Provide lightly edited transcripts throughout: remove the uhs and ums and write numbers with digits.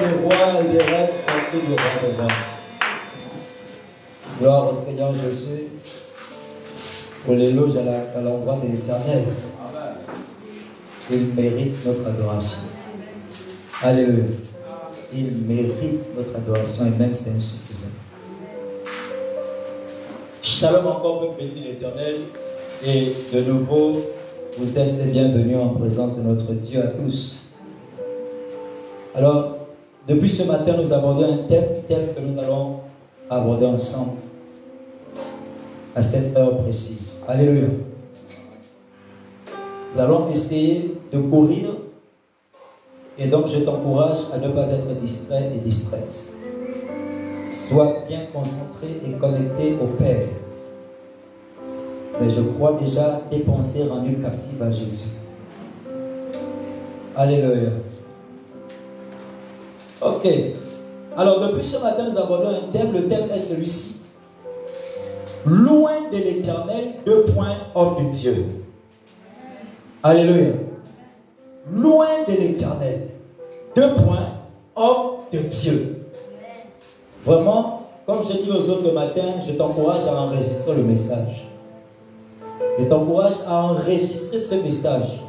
des rois et des reines sortis du roi des rois. Gloire au Seigneur Jésus pour l'éloge à l'endroit de l'Éternel. Il mérite notre adoration. Alléluia. Il mérite notre adoration et même c'est insuffisant. Shalom encore, peuple béni l'Éternel. Et de nouveau, vous êtes les bienvenus en présence de notre Dieu à tous. Alors, depuis ce matin, nous abordons un thème que nous allons aborder ensemble à cette heure précise. Alléluia. Nous allons essayer de courir et donc je t'encourage à ne pas être distrait et distraite. Sois bien concentré et connecté au Père. Mais je crois déjà tes pensées rendues captives à Jésus. Alléluia. Ok. Alors depuis ce matin, nous abordons un thème. Le thème est celui-ci. Loin de l'Éternel, homme de Dieu. Alléluia. Loin de l'Éternel, homme de Dieu. Vraiment, comme je dis aux autres le matin, je t'encourage à enregistrer le message. Je t'encourage à enregistrer ce message.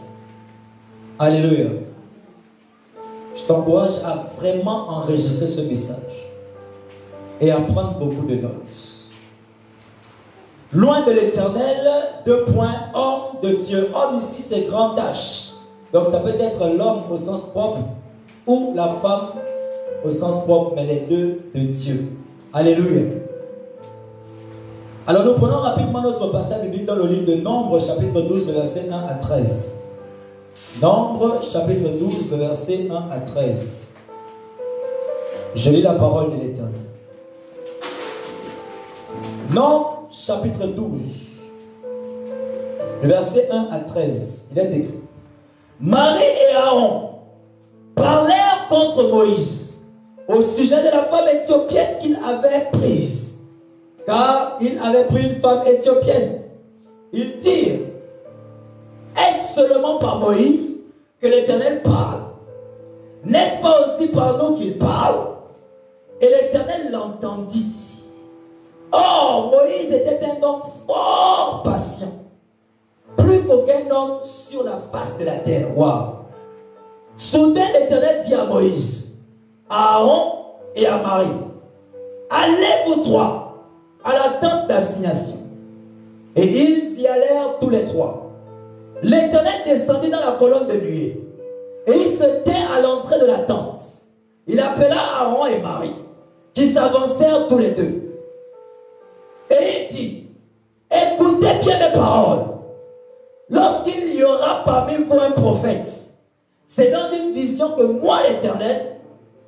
Alléluia. Je t'encourage à vraiment enregistrer ce message et à prendre beaucoup de notes. Loin de l'Éternel, homme de Dieu. Homme ici, c'est grand H. Donc ça peut être l'homme au sens propre ou la femme au sens propre, mais les deux de Dieu. Alléluia. Alors nous prenons rapidement notre passage biblique dans le livre de Nombre, chapitre 12, le verset 1 à 13. Nombre, chapitre 12, le verset 1 à 13. Je lis la parole de l'Éternel. Nombre, chapitre 12, le verset 1 à 13. Il est écrit. Marie et Aaron parlèrent contre Moïse au sujet de la femme éthiopienne qu'il avait prise, car il avait pris une femme éthiopienne. Ils dirent, est-ce seulement par Moïse que l'Éternel parle? N'est-ce pas aussi par nous qu'il parle? Et l'Éternel l'entendit. Or, Moïse était un homme fort patient, plus qu'aucun homme sur la face de la terre. Waouh! Soudain, l'Éternel dit à Moïse, à Aaron et à Marie, allez vous trois à la tente d'assignation. Et ils y allèrent tous les trois. L'Éternel descendit dans la colonne de nuée et il se tint à l'entrée de la tente. Il appela Aaron et Marie, qui s'avancèrent tous les deux. Et il dit, écoutez bien mes paroles. Lorsqu'il y aura parmi vous un prophète, c'est dans une vision que moi, l'Éternel,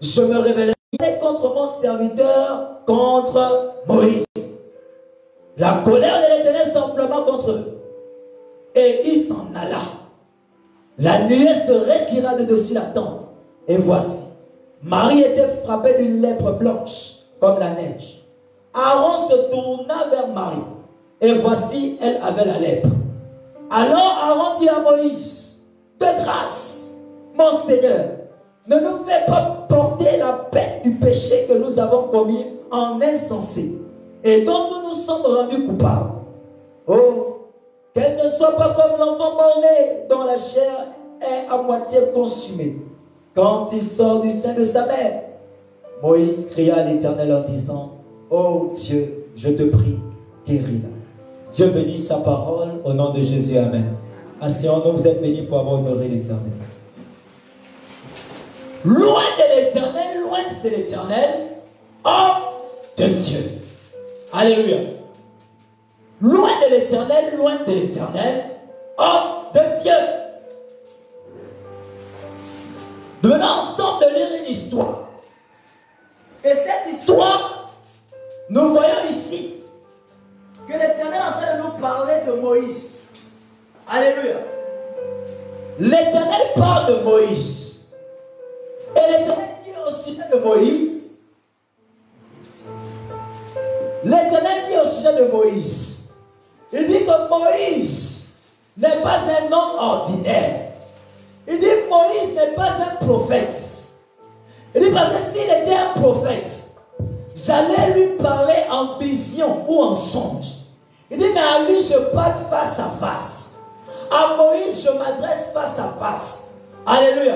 je me révélerai contre mon serviteur, contre Moïse. La colère de l'Éternel s'enflamma contre eux. Et il s'en alla. La nuée se retira de dessus la tente. Et voici, Marie était frappée d'une lèpre blanche, comme la neige. Aaron se tourna vers Marie. Et voici, elle avait la lèpre. Alors Aaron dit à Moïse, de grâce, mon Seigneur, ne nous fais pas porter la peine du péché que nous avons commis en insensé et dont nous nous sommes rendus coupables. Oh, qu'elle ne soit pas comme l'enfant mort-né dont la chair est à moitié consumée quand il sort du sein de sa mère. Moïse cria à l'Éternel en disant, oh Dieu, je te prie, guéris-la. Dieu bénisse sa parole au nom de Jésus. Amen. Asseyons-nous, vous êtes bénis pour avoir honoré l'Éternel. Loin de l'Éternel, homme de Dieu. Alléluia. Loin de l'Éternel, homme de Dieu. Nous venons ensemble de lire une histoire. Et cette histoire, nous voyons ici que l'Éternel est en train de nous parler de Moïse. Alléluia. L'Éternel parle de Moïse. Et l'Éternel dit au sujet de Moïse. L'Éternel dit au sujet de Moïse. Il dit que Moïse n'est pas un homme ordinaire. Il dit Moïse n'est pas un prophète. Il dit parce que s'il était un prophète, j'allais lui parler en vision ou en songe. Il dit mais à lui je parle face à face. À Moïse je m'adresse face à face. Alléluia.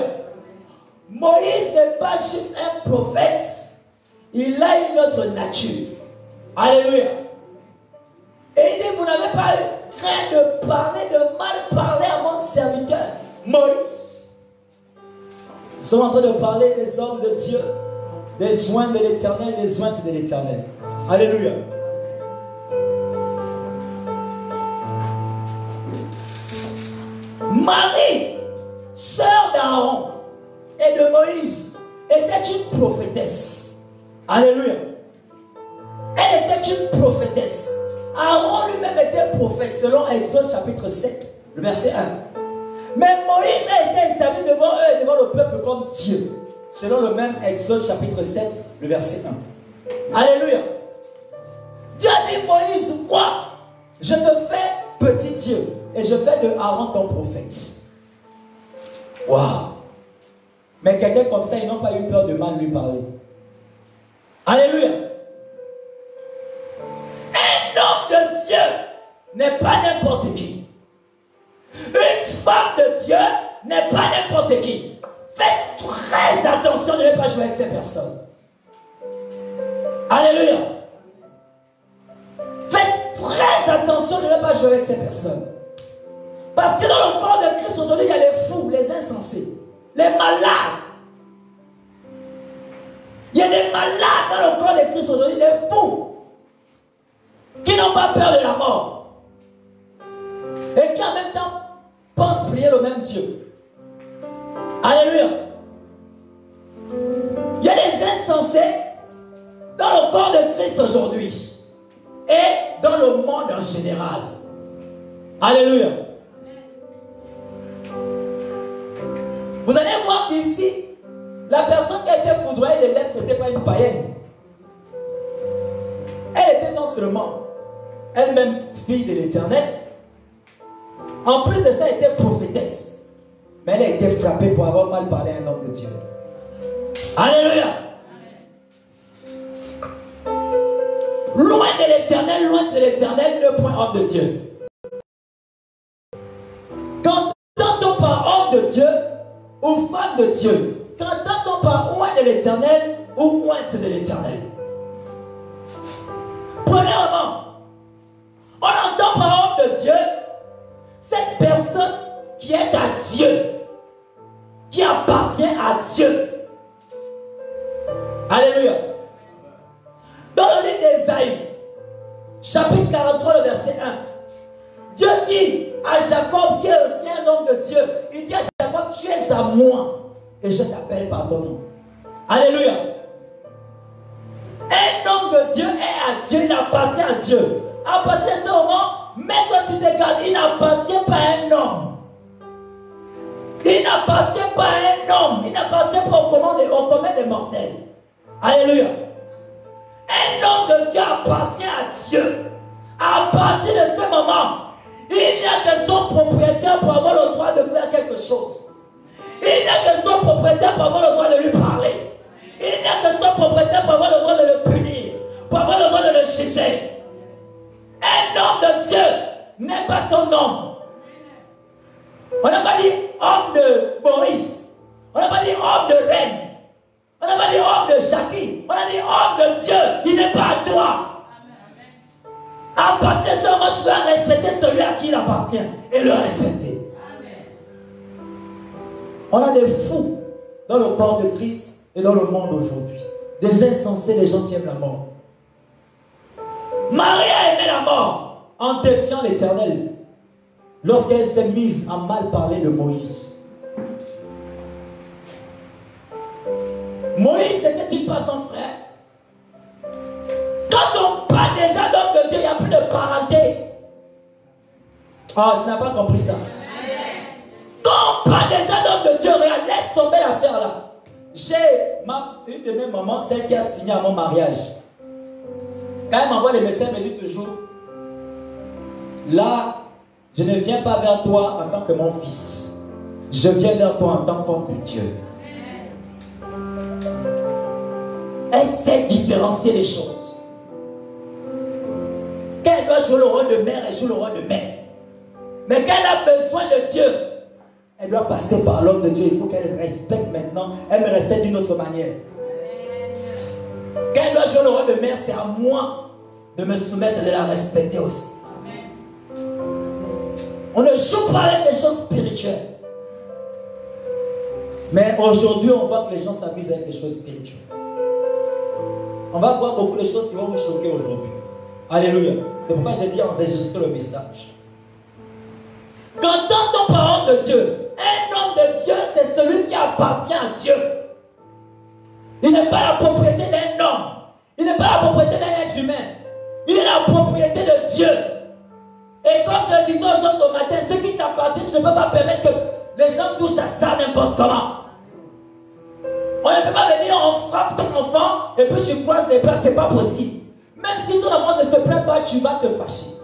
Moïse n'est pas juste un prophète. Il a une autre nature. Alléluia. Et il dit vous n'avez pas craint de parler, de mal parler à mon serviteur Moïse. Nous sommes en train de parler des hommes de Dieu, des ointes de l'Éternel, des ointes de l'Éternel. Alléluia. Marie, sœur d'Aaron et de Moïse, était une prophétesse. Alléluia. Elle était une prophétesse. Aaron lui-même était prophète, selon Exode chapitre 7, le verset 1. Mais Moïse a été établi devant eux et devant le peuple comme Dieu, selon le même Exode chapitre 7, le verset 1. Alléluia. Dieu a dit Moïse, vois, je te fais petit Dieu et je fais de Aaron ton prophète. Waouh. Mais quelqu'un comme ça, ils n'ont pas eu peur de mal lui parler. Alléluia. Un homme de Dieu n'est pas n'importe qui. Une femme de Dieu n'est pas n'importe qui. Faites très attention de ne pas jouer avec ces personnes. Alléluia. Faites très attention de ne pas jouer avec ces personnes. Parce que dans le corps de Christ aujourd'hui, il y a les fous, les insensés, les malades. Il y a des malades dans le corps de Christ aujourd'hui, des fous, qui n'ont pas peur de la mort. Et qui en même temps pensent prier le même Dieu. Alléluia. Il y a des insensés dans le corps de Christ aujourd'hui. Et dans le monde en général. Alléluia. Vous allez voir qu'ici, la personne qui a été foudroyée des lettres n'était pas une païenne. Elle était non seulement elle-même fille de l'Éternel, en plus de ça, elle était prophétesse. Mais elle a été frappée pour avoir mal parlé à un homme de Dieu. Alléluia. Loin de l'Éternel, le point homme de Dieu. Quand on par homme de Dieu ou femme de Dieu, quand on par loin de l'Éternel ou loin de l'Éternel. Premièrement, on entend par homme de Dieu cette personne qui est à Dieu, qui appartient à Dieu. Alléluia. Dans le livre d'Ésaïe, chapitre 43, le verset 1, Dieu dit à Jacob, qui est aussi un homme de Dieu, il dit à Jacob, tu es à moi et je t'appelle par ton nom. Alléluia. Un homme de Dieu est à Dieu, il appartient à Dieu. À partir de ce moment, mets-toi sur tes gardes, il n'appartient pas à un homme. Il n'appartient pas à un homme, il n'appartient pas au commun des mortels. Alléluia. Un homme de Dieu appartient à Dieu. À partir de ce moment, il n'y a que son propriétaire pour avoir le droit de faire quelque chose. Il n'y a que son propriétaire pour avoir le droit de lui parler. Il n'y a que son propriétaire pour avoir le droit de le punir, pour avoir le droit de le juger. Un homme de Dieu n'est pas ton homme. On n'a pas dit homme de Maurice. On n'a pas dit homme de reine. On n'a pas dit homme de Jackie. On a dit homme de Dieu. Il n'est pas à toi. À partir de ce moment, tu dois respecter celui à qui il appartient et le respecter. On a des fous dans le corps de Christ et dans le monde aujourd'hui. Des insensés, des gens qui aiment la mort. Marie a aimé la mort en défiant l'Éternel lorsqu'elle s'est mise à mal parler de Moïse. Moïse n'était-il pas son frère? Quand on parle déjà d'homme de Dieu, il n'y a plus de parenté. Ah, tu n'as pas compris ça. Quand on parle déjà d'homme de Dieu, regarde, laisse tomber l'affaire là. J'ai une de mes mamans, celle qui a signé à mon mariage. Quand elle m'envoie les messages, elle me dit toujours, là, je ne viens pas vers toi en tant que mon fils. Je viens vers toi en tant qu'homme de Dieu. Elle sait différencier les choses. Quand elle doit jouer le rôle de mère, elle joue le rôle de mère. Mais quand elle a besoin de Dieu, elle doit passer par l'homme de Dieu. Il faut qu'elle respecte maintenant. Elle me respecte d'une autre manière. Quand elle doit jouer le rôle de mère, c'est à moi de me soumettre et de la respecter aussi. On ne joue pas avec les choses spirituelles. Mais aujourd'hui, on voit que les gens s'amusent avec les choses spirituelles. On va voir beaucoup de choses qui vont vous choquer aujourd'hui. Alléluia. C'est pourquoi j'ai dit enregistrer le message. Qu'entend-on parole de Dieu? Un homme de Dieu, c'est celui qui appartient à Dieu. Il n'est pas la propriété d'un homme. Il n'est pas la propriété d'un être humain. Il est la propriété de Dieu. Et comme je le disais aux autres au matin, ce qui t'appartient, tu ne peux pas permettre que les gens touchent à ça n'importe comment. On ne peut pas venir, on frappe ton enfant et puis tu croises les bras, ce n'est pas possible. Même si ton enfant ne se plaint pas, tu vas te fâcher.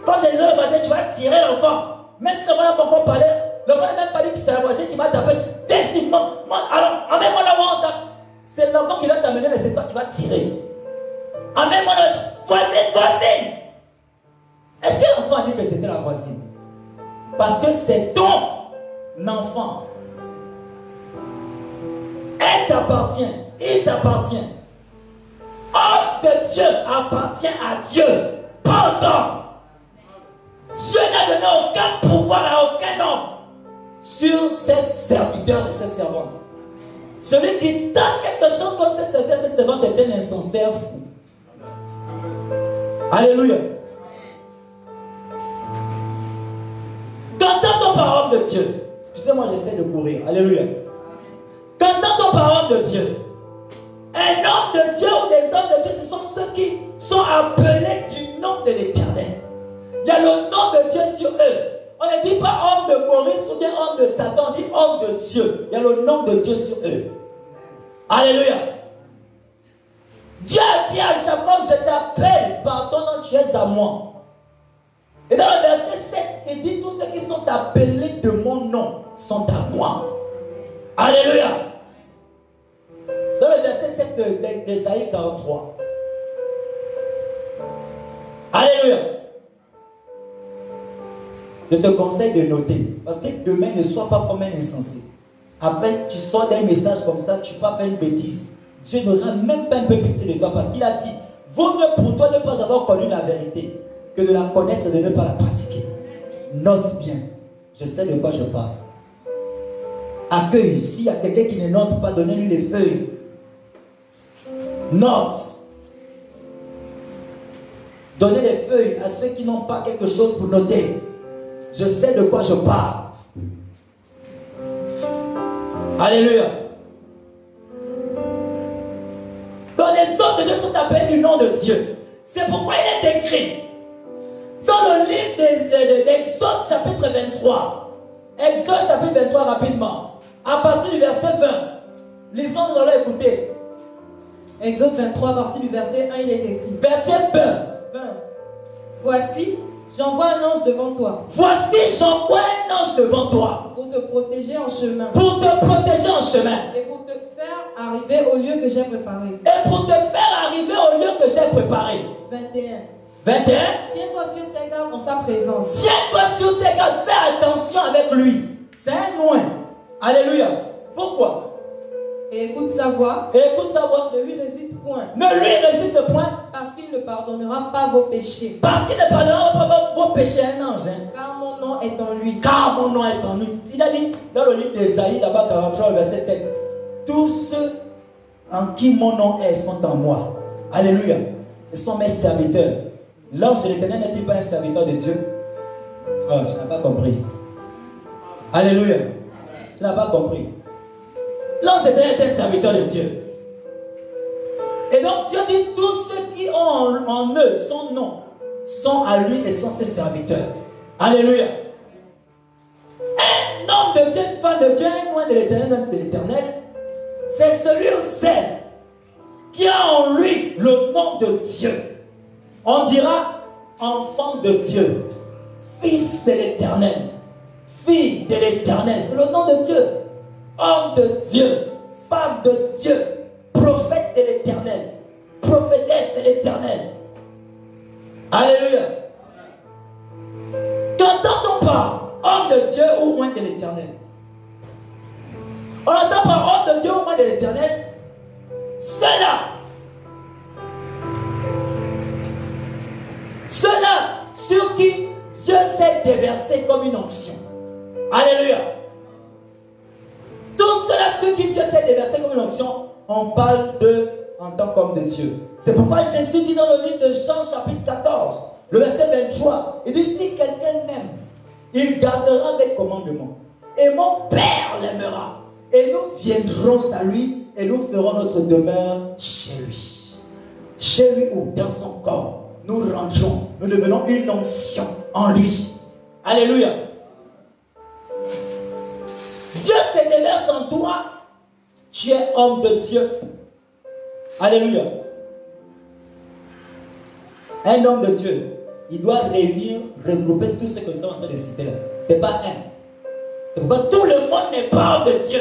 Comme je disais le matin, tu vas tirer l'enfant. Même si l'enfant n'a pas encore parlé, l'enfant n'a même pas dit que c'est la voisine qui va t'appeler. Décide-moi, alors, emmène-moi là-bas. C'est l'enfant qui va t'amener, mais c'est toi qui vas tirer. Emmène-moi là-bas. Voisine, voisine. Est-ce que l'enfant a dit que c'était la voisine? Parce que c'est ton enfant. Elle t'appartient. Il t'appartient. Homme de Dieu appartient à Dieu. Pas aux hommes. Dieu n'a donné aucun pouvoir à aucun homme sur ses serviteurs et ses servantes. Celui qui donne quelque chose comme ses serviteurs et ses servantes est un insensé fou. Alléluia. Qu'entend-on parole de Dieu? Excusez-moi, j'essaie de courir. Alléluia. Qu'entend-on parole de Dieu? Un homme de Dieu ou des hommes de Dieu, ce sont ceux qui sont appelés du nom de l'Éternel. Il y a le nom de Dieu sur eux. On ne dit pas homme de Maurice ou bien homme de Satan, on dit homme de Dieu. Il y a le nom de Dieu sur eux. Alléluia. Dieu a dit à Jacob, je t'appelle par ton nom, tu es à moi. Et dans le verset 7, il dit, tous ceux qui sont appelés de mon nom sont à moi. Alléluia. Dans le verset 7 d'Ésaïe 43. Alléluia. Je te conseille de noter. Parce que demain, ne sois pas comme un insensé. Après, tu sors d'un message comme ça, tu ne peux pas faire une bêtise. Dieu n'aura même pas un peu pitié de toi. Parce qu'il a dit, vaut mieux pour toi de ne pas avoir connu la vérité que de la connaître et de ne pas la pratiquer. Note bien. Je sais de quoi je parle. Accueille. S'il y a quelqu'un qui ne note pas, donnez-lui les feuilles. Note. Donnez les feuilles à ceux qui n'ont pas quelque chose pour noter. Je sais de quoi je parle. Alléluia. Donc les hommes de Dieu sont appelés du nom de Dieu. C'est pourquoi il est écrit dans le livre d'Exode chapitre 23. Exode chapitre 23 rapidement. À partir du verset 20. Lisons, nous allons écouter. Exode 23, à partir du verset 1, il est écrit. Verset 20. Voici, j'envoie un ange devant toi. Voici, j'envoie un ange devant toi. Pour te protéger en chemin. Pour te protéger en chemin. Et pour te faire arriver au lieu que j'ai préparé. Et pour te faire arriver au lieu que j'ai préparé. 21. 21. Tiens-toi sur tes gardes en sa présence. Tiens-toi sur tes gardes. Fais attention avec lui. C'est un loin. Alléluia. Pourquoi? Et écoute sa voix. Et écoute sa voix. Ne lui résiste point. Ne lui résiste point. Parce qu'il ne pardonnera pas vos péchés. Parce qu'il ne pardonnera pas vos péchés, un ange. Hein? Car mon nom est en lui. Car mon nom est en lui. Il a dit dans le livre d'Ésaïe, d'abord 43, verset 7. Tous ceux en qui mon nom est sont en moi. Alléluia. Ils sont mes serviteurs. L'ange de l'Éternel n'est-il pas un serviteur de Dieu? Oh, tu n'as pas compris. Alléluia. Tu n'as pas compris. L'ange de l'Éternel est un serviteur de Dieu. Et donc Dieu dit, tous ceux qui ont en eux son nom sont à lui et sont ses serviteurs. Alléluia. Un homme de Dieu, une femme de Dieu, un loin de l'Éternel, c'est celui ou celle qui a en lui le nom de Dieu. On dira enfant de Dieu, fils de l'Éternel, fille de l'Éternel. C'est le nom de Dieu. Homme de Dieu, femme de Dieu, prophète de l'Éternel, prophétesse de l'Éternel. Alléluia. Qu'entend-on par homme de Dieu ou moins de l'Éternel? On entend par homme de Dieu ou moins de l'Éternel ceux-là sur qui Dieu s'est déversé comme une onction. Alléluia. Tous ceux-là sur qui Dieu s'est déversé comme une onction, on parle d'eux en tant qu'homme de Dieu. C'est pourquoi Jésus dit dans le livre de Jean chapitre 14, le verset 23, il dit si quelqu'un m'aime, il gardera mes commandements. Et mon Père l'aimera. Et nous viendrons à lui et nous ferons notre demeure chez lui. Chez lui ou dans son corps. Nous rentrons, nous devenons une onction en lui. Alléluia. Dieu se déverse en toi. Tu es homme de Dieu. Alléluia. Un homme de Dieu, il doit réunir, regrouper tout ce que nous sommes en train de citer là. Ce n'est pas un. C'est pourquoi tout le monde n'est pas homme de Dieu.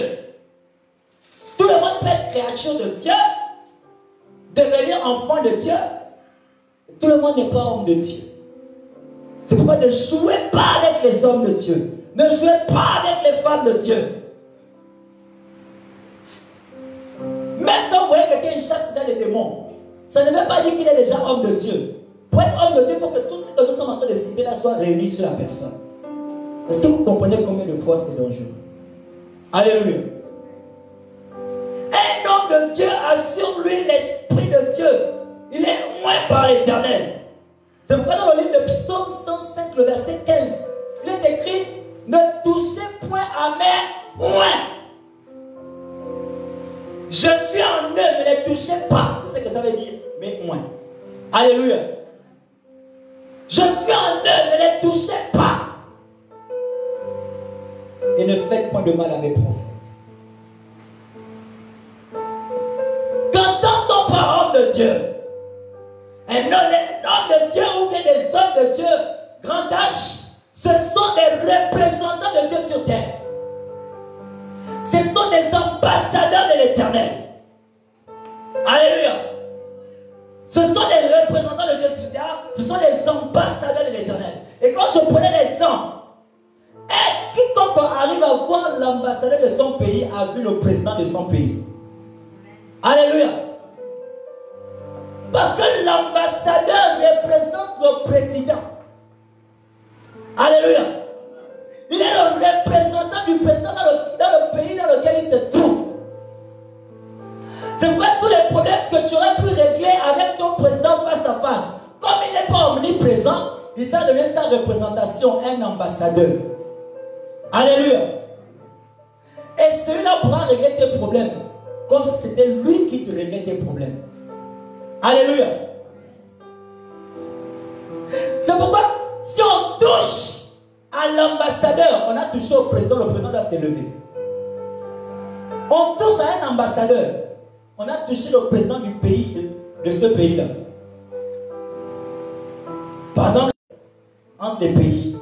Tout le monde peut être créature de Dieu, devenir enfant de Dieu. Tout le monde n'est pas homme de Dieu. C'est pourquoi ne jouez pas avec les hommes de Dieu. Ne jouez pas avec les femmes de Dieu. Même quand vous voyez quelqu'un chasse déjà les démons, ça ne veut pas dire qu'il est déjà homme de Dieu. Pour être homme de Dieu, il faut que tout ce que nous sommes en train de citer là soit réuni sur la personne. Est-ce que vous comprenez combien de fois c'est dangereux? Alléluia. Un homme de Dieu a sur lui l'Esprit de Dieu. Il est oint par l'Éternel. C'est pourquoi dans le livre de Psaume 105, le verset 15, il est écrit ne touchez point à mes oints. Je suis en eux, ne les touchez pas. C'est ce que ça veut dire, mes oints. Alléluia. Je suis en eux, ne les touchez pas. Et ne faites point de mal à mes prophètes. Qu'entend-on par homme de Dieu? Un homme de Dieu ou bien des hommes de Dieu, grand H, ce sont des représentants de Dieu sur terre. Ce sont des ambassadeurs de l'Éternel. Alléluia. Ce sont des représentants de Dieu sur terre. Ce sont des ambassadeurs de l'Éternel. Et quand je prenais l'exemple, quiconque arrive à voir l'ambassadeur de son pays a vu le président de son pays. Alléluia. Parce que l'ambassadeur représente le président. Alléluia. Il est le représentant du président dans le pays dans lequel il se trouve. C'est pourquoi tous les problèmes que tu aurais pu régler avec ton président face à face, comme il n'est pas omniprésent, il t'a donné sa représentation, un ambassadeur. Alléluia. Et celui-là pourra régler tes problèmes comme si c'était lui qui te réglait tes problèmes. Alléluia. C'est pourquoi si on touche à l'ambassadeur, on a touché au président, le président doit s'élever. On touche à un ambassadeur, on a touché le président du pays, de ce pays-là. Par exemple, entre les pays,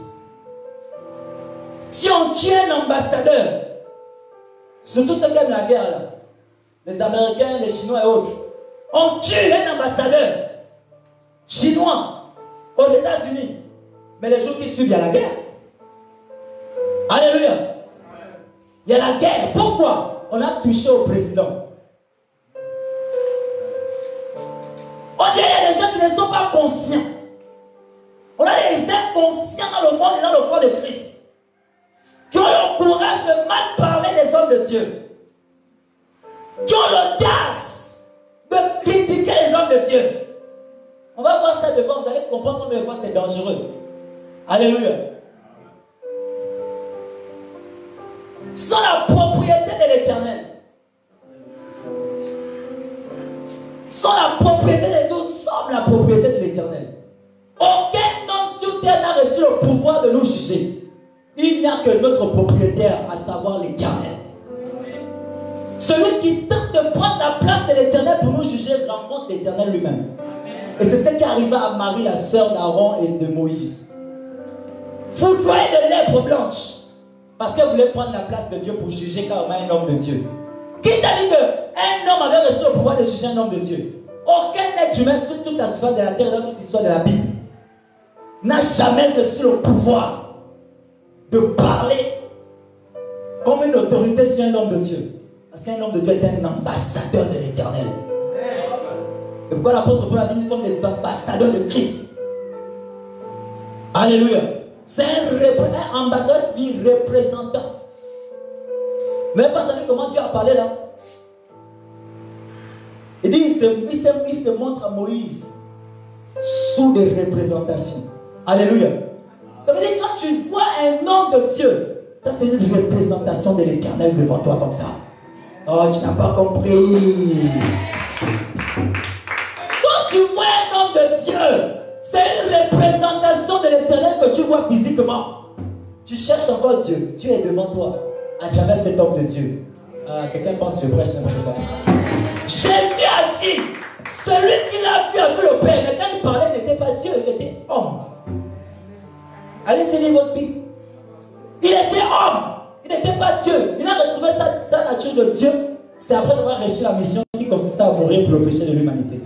si on tue un ambassadeur, surtout ceux qui aiment la guerre, là, les Américains, les Chinois et autres, on tue un ambassadeur chinois aux États-Unis. Mais les jours qui suivent, il y a la guerre. Alléluia. Il y a la guerre. Pourquoi? On a touché au président. On dit qu'il y a des gens qui ne sont pas conscients. On a des inconscients dans le monde et dans le corps de Christ, qui ont le courage de mal parler des hommes de Dieu, qui ont l'audace de critiquer les hommes de Dieu. On va voir ça devant, vous allez comprendre combien de fois c'est dangereux. Alléluia. Sans la propriété de l'Éternel, sans la propriété de nous sommes la propriété de l'Éternel. Aucun homme sur terre n'a reçu le pouvoir de nous juger. Il n'y a que notre propriétaire, à savoir l'Éternel. Celui qui tente de prendre la place de l'Éternel pour nous juger rencontre l'Éternel lui-même. Et c'est ce qui arriva à Marie, la sœur d'Aaron et de Moïse. Vous voyez de lèvres blanches parce qu'elle voulait prendre la place de Dieu pour juger carrément un homme de Dieu. Qui t'a dit qu'un homme avait reçu le pouvoir de juger un homme de Dieu? Aucun être humain sur toute la surface de la terre, dans toute l'histoire de la Bible, n'a jamais reçu le pouvoir de parler comme une autorité sur un homme de Dieu. Parce qu'un homme de Dieu est un ambassadeur de l'Éternel. Et pourquoi l'apôtre Paul a dit nous sommes des ambassadeurs de Christ? Alléluia. C'est un ambassadeur qui représentant. Vous n'avez pas entendu comment Dieu a parlé là? Il dit il se montre à Moïse sous des représentations. Alléluia. Ça veut dire que quand tu vois un homme de Dieu, ça c'est une représentation de l'Éternel devant toi comme ça. Oh, tu n'as pas compris. Quand tu vois un homme de Dieu, c'est une représentation de l'Éternel que tu vois physiquement. Tu cherches encore Dieu. Dieu est devant toi. À travers cet homme de Dieu. Quelqu'un pense que je prêche n'importe quoi. Jésus a dit, celui qui l'a vu a vu le Père. Mais quand il parlait, il n'était pas Dieu, il était homme. Allez, lire votre Bible. Il était homme. Il n'était pas Dieu. Il a retrouvé sa nature de Dieu. C'est après avoir reçu la mission qui consistait à mourir pour le péché de l'humanité.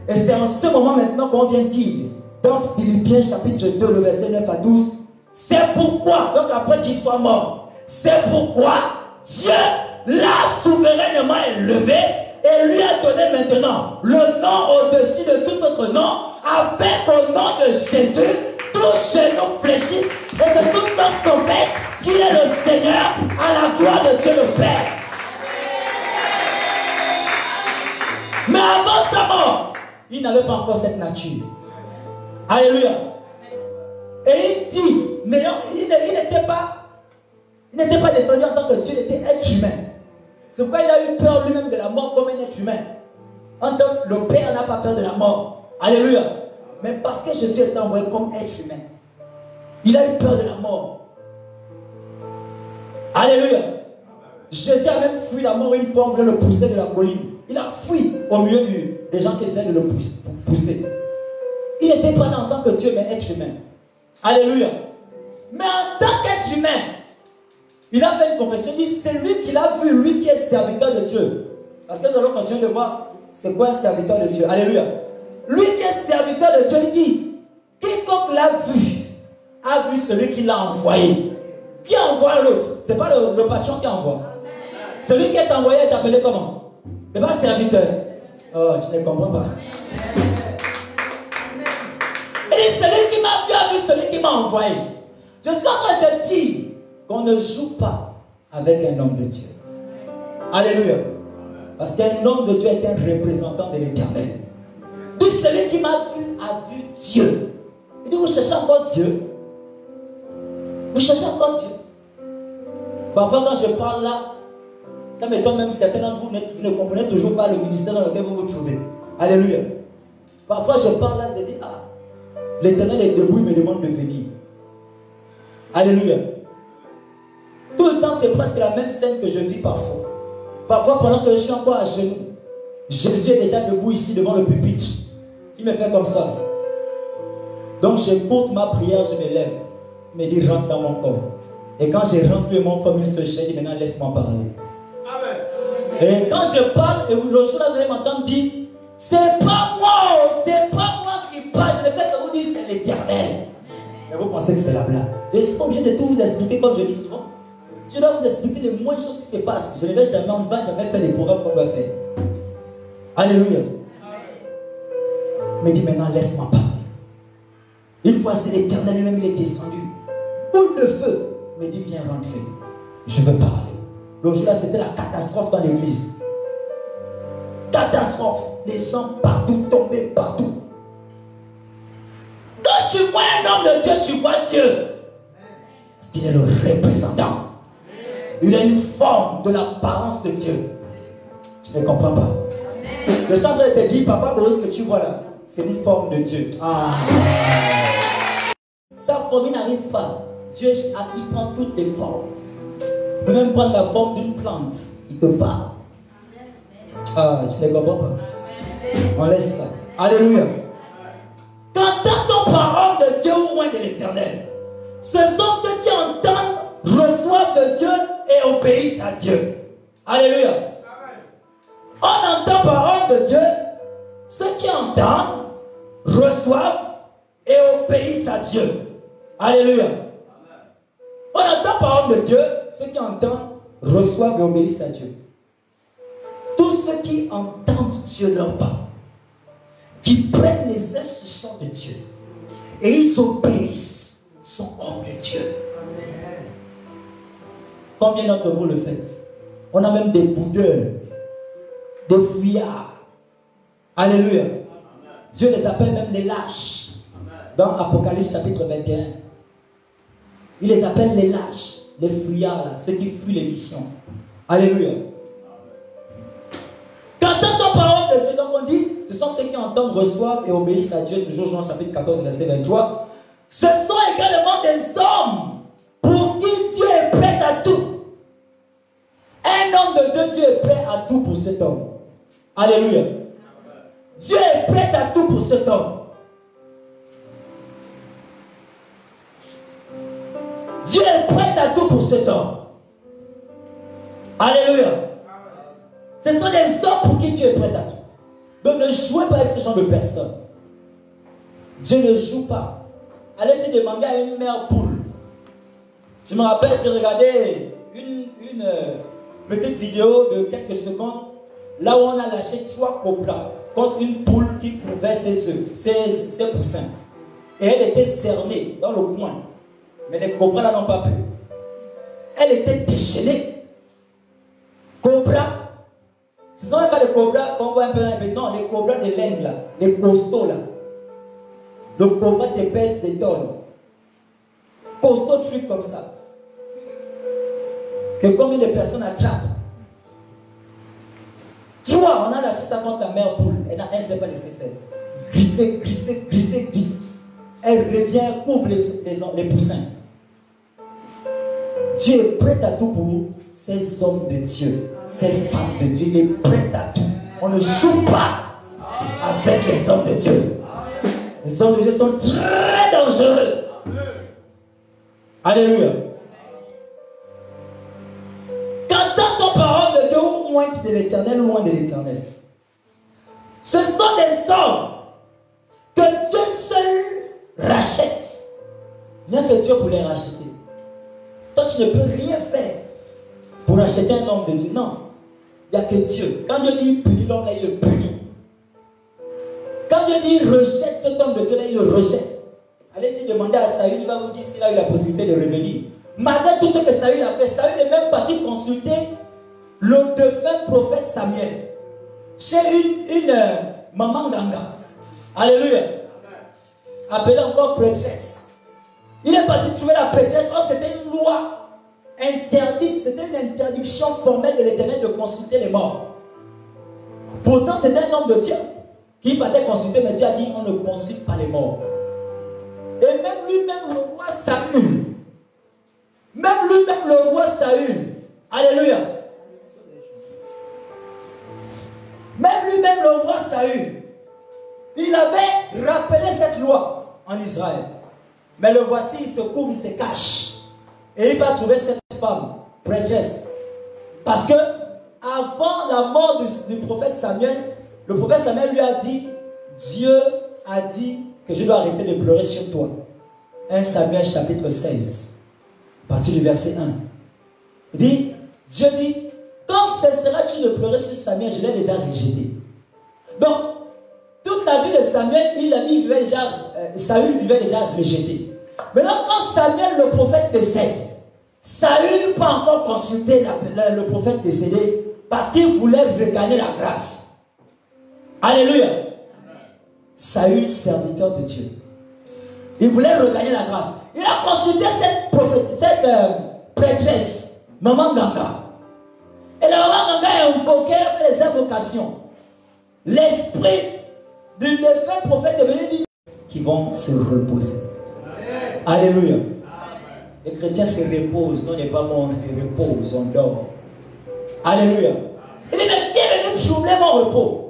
Et c'est en ce moment maintenant qu'on vient dire, dans Philippiens chapitre 2, le verset 9 à 12, c'est pourquoi, donc après qu'il soit mort, c'est pourquoi Dieu l'a souverainement élevé et lui a donné maintenant le nom au-dessus de tout autre nom, avec au nom de Jésus, tout genou fléchisse et que tout homme confesse qu'il est le Seigneur à la gloire de Dieu le Père. Mais avant sa mort, il n'avait pas encore cette nature. Alléluia. Et il dit, mais il n'était pas descendu en tant que Dieu, il était être humain. C'est pourquoi il a eu peur lui-même de la mort comme un être humain. En tant que le Père n'a pas peur de la mort. Alléluia. Mais parce que Jésus est envoyé comme être humain, il a eu peur de la mort. Alléluia. Jésus a même fui la mort une fois, on voulait le pousser de la colline. Il a fui au milieu des gens qui essaient de le pousser. Il n'était pas là en tant que Dieu, mais être humain. Alléluia. Mais en tant qu'être humain, il a fait une confession, il dit, c'est lui qui l'a vu, lui qui est serviteur de Dieu. Parce que nous allons continuer de voir, c'est quoi un serviteur de Dieu. Alléluia. Lui qui est serviteur de Dieu, il dit, quiconque l'a vu, a vu celui qui l'a envoyé. Qui envoie l'autre? Ce n'est pas le patron qui envoie. Celui qui est envoyé est appelé comment? Ce n'est pas serviteur. Oh, tu ne comprends pas. Il dit, celui qui m'a vu a vu celui qui m'a envoyé. Je suis en train de dire qu'on ne joue pas avec un homme de Dieu. Alléluia. Parce qu'un homme de Dieu est un représentant de l'Éternel. Dit, celui qui m'a vu a vu Dieu. Il dit, vous cherchez encore Dieu? Vous cherchez encore Dieu? Parfois quand je parle là, ça m'étonne même certains d'entre vous ne comprenez toujours pas le ministère dans lequel vous vous trouvez. Alléluia. Parfois je parle là, je dis, l'Éternel est debout, il me demande de venir. Alléluia. Tout le temps c'est presque la même scène que je vis parfois. Parfois pendant que je suis encore à genoux, Jésus est déjà debout ici devant le pupitre. Il me fait comme ça. Donc j'écoute ma prière, je me lève. Il me dit, rentre dans mon corps. Et quand je rentre, le mon forme se chaîne, il dit, maintenant laisse-moi parler. Amen. Et quand je parle, et le jour là, vous allez m'entendre dire, c'est pas moi qui parle, je ne fais que vous dire, c'est l'Éternel. Mais vous pensez que c'est la blague. Je suis obligé de tout vous expliquer comme je dis souvent. Je dois vous expliquer les moindres choses qui se passent. Je ne vais jamais, on ne va jamais faire les programmes qu'on doit faire. Alléluia. Il me dit, maintenant laisse-moi parler. Une fois c'est l'Éternel lui-même, il est descendu. Boule de feu. Il me dit, viens rentrer. Je veux parler. Le jour là, c'était la catastrophe dans l'église. Catastrophe. Les gens partout, tombés partout. Quand tu vois un homme de Dieu, tu vois Dieu. Parce qu'il est le représentant. Il a une forme de l'apparence de Dieu. Tu ne comprends pas. Le chant te dit, papa, ce que tu vois là, c'est une forme de Dieu. Sa forme, il n'arrive pas. Dieu, il prend toutes les formes. Il peut même prendre la forme d'une plante. Il te parle. Tu ne comprends pas. On laisse ça. Alléluia. Quand tu entends parole de Dieu ou moins de l'Éternel, ce sont ceux qui entendent, reçoivent de Dieu et obéissent à Dieu. Alléluia. On entend parole de Dieu. Ceux qui entendent, reçoivent et obéissent à Dieu. Alléluia. On entend parole de Dieu. Ceux qui entendent, reçoivent et obéissent à Dieu. Tous ceux qui entendent Dieu leur parle, qui prennent les instructions de Dieu et ils obéissent, sont hommes de Dieu. Amen. Combien d'entre vous le faites? On a même des boudeurs, des fuyards. Alléluia. Amen. Dieu les appelle même les lâches. Amen. Dans Apocalypse chapitre 21. Il les appelle les lâches, les fuyards, là, ceux qui fuient les missions. Alléluia. Quand on entend parole de Dieu, donc on dit, ce sont ceux qui entendent, reçoivent et obéissent à Dieu, toujours Jean chapitre 14, verset 23. Ce sont également des hommes pour qui Dieu est prêt à tout. Un homme de Dieu, Dieu est prêt à tout pour cet homme. Alléluia. Dieu est prêt à tout pour cet homme. Dieu est prêt à tout pour cet homme. Alléluia. Ce sont des hommes pour qui Dieu est prêt à tout. Donc ne jouez pas avec ce genre de personnes. Dieu ne joue pas. Allez-y demander à une mère poule. Je me rappelle, j'ai regardé une petite vidéo de quelques secondes, là où on a lâché 3 cobras contre une poule qui pouvait ses poussins. Et elle était cernée dans le coin. Mais les cobras là n'ont pas pu. Elle était déchaînée. Cobras. Ce ne sont même pas les cobras qu'on voit un peu dans les... Non, les cobras de laine là. Les costauds là. Le cobra te pèse des tonnes. Costaud truc comme ça. Que combien de personnes attrapent? 3, on a lâché ça contre la mère poule. Elle ne s'est pas laissé faire. Griffer, griffer, griffer, griffer. Elle revient, couvre les poussins. Dieu est prêt à tout pour vous. Ces hommes de Dieu, ces femmes de Dieu, il est prêt à tout. On ne joue pas avec les hommes de Dieu. Les hommes de Dieu sont très dangereux. Alléluia. Quand t'entends parole de Dieu, ou loin de l'éternel, loin de l'éternel. Ce sont des hommes que Dieu seul rachète. Il n'y a que Dieu pour les racheter. Toi, tu ne peux rien faire pour racheter un homme de Dieu. Non. Il n'y a que Dieu. Quand Dieu dit punit l'homme, là, il le punit. Quand Dieu dit rejette cet homme de Dieu, là, il le rejette. Allez-y demander à Saül, il va vous dire s'il a eu la possibilité de revenir. Malgré tout ce que Saül a fait, Saül est même parti consulter le défunt prophète Samuel chez une maman Ganga. Alléluia. Appelée encore prêtresse. Il est parti trouver la prêtresse. Oh, c'était une loi interdite. C'était une interdiction formelle de l'Éternel de consulter les morts. Pourtant, c'était un homme de Dieu qui partait consulter, mais Dieu a dit on ne consulte pas les morts. Et même lui-même, le roi Saül, le roi Saül, alléluia. Même lui-même, le roi Saül, il avait rappelé cette loi en Israël. Mais le voici, il se couvre, il se cache. Et il va trouver cette femme, prêtresse. Parce que, avant la mort du prophète Samuel, le prophète Samuel lui a dit, Dieu a dit que je dois arrêter de pleurer sur toi. 1 Samuel chapitre 16, à partir du verset 1. Il dit, Dieu dit, quand cesseras-tu de pleurer sur Samuel, je l'ai déjà rejeté. Donc, toute la vie de Samuel, Saül vivait déjà rejeté. Maintenant, quand Samuel, le prophète, décède, Saül ne peut encore consulter le prophète décédé parce qu'il voulait regagner la grâce. Alléluia. Saül, serviteur de Dieu. Il voulait regagner la grâce. Il a consulté cette prêtresse, Maman Ganga. Et la Maman Ganga a invoqué, fait les invocations. L'esprit du défunt prophète est venu dire qui vont se reposer. Amen. Alléluia. Amen. Les chrétiens se reposent. Non, n'est pas bon, on se repose, on dort. Alléluia. Il dit, mais qui est venu troubler mon repos?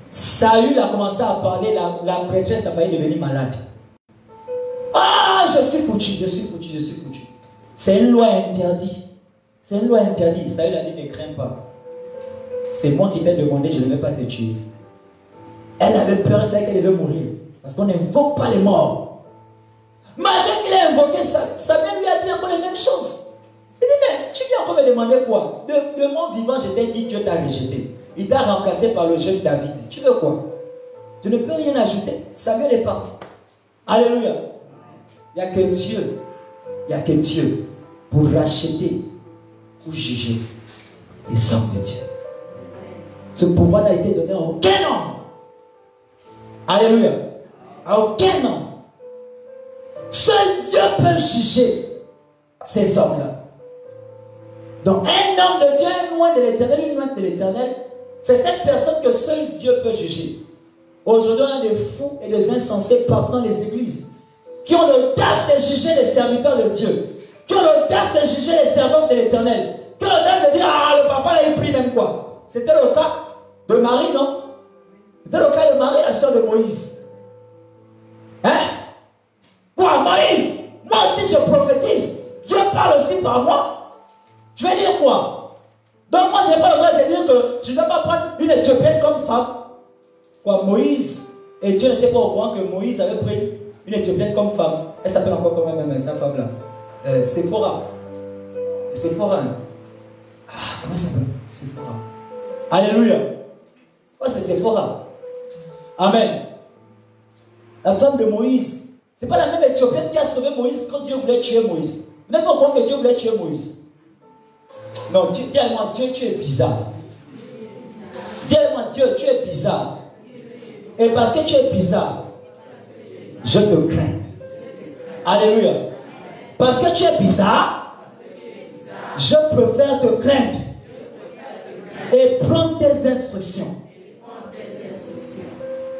Saül a commencé à parler, la prêtresse a failli devenir malade. Ah, je suis foutu, je suis foutu, je suis foutu. C'est une loi interdite. C'est une loi interdite. Saül a dit, ne crains pas. c'est moi qui t'ai demandé, je ne vais pas te tuer. Elle avait peur, elle savait qu'elle devait mourir. Parce qu'on n'invoque pas les morts. Malgré qu'il ait invoqué ça, Samuel lui a dit encore les mêmes choses. Il dit, mais tu viens encore me demander quoi? De mon vivant, je t'ai dit, Dieu t'a rejeté. Il t'a remplacé par le jeune David. Tu veux quoi? Je ne peux rien ajouter. Samuel est parti. Alléluia. Il n'y a que Dieu. Il n'y a que Dieu pour racheter, pour juger les hommes de Dieu. Ce pouvoir n'a été donné à aucun homme. Alléluia. À aucun homme. Seul Dieu peut juger ces hommes-là. Donc un homme de Dieu est loin de l'éternel, une loin de l'éternel. C'est cette personne que seul Dieu peut juger. Aujourd'hui, on a des fous et des insensés partout dans les églises qui ont l'audace de juger les serviteurs de Dieu, qui ont l'audace de juger les servantes de l'éternel, qui ont l'audace de dire, ah, le papa là, il prie même quoi. C'était le cas de Marie, non? C'était le cas de Marie, la soeur de Moïse. Hein? Quoi, Moïse? Moi aussi je prophétise. Dieu parle aussi par moi. Je vais dire quoi? Donc moi je n'ai pas le droit de dire que je ne vais pas prendre une Éthiopienne comme femme. Quoi, Moïse et Dieu n'était pas au courant que Moïse avait pris une Éthiopienne comme femme. Elle s'appelle encore comment même sa femme là? Séphora. Séphora. Hein? Ah, comment ça s'appelle? Séphora. Alléluia. Oh, c'est Séphora. Amen. La femme de Moïse. Ce n'est pas la même Éthiopienne qui a sauvé Moïse quand Dieu voulait tuer Moïse. Vous n'êtes pas au courant que Dieu voulait tuer Moïse? Non, dis-moi, Dieu, tu es bizarre. Dis-moi, Dieu, tu es bizarre. Et parce que tu es bizarre, je te crains. Alléluia. Parce que tu es bizarre, je préfère te craindre et prendre tes instructions.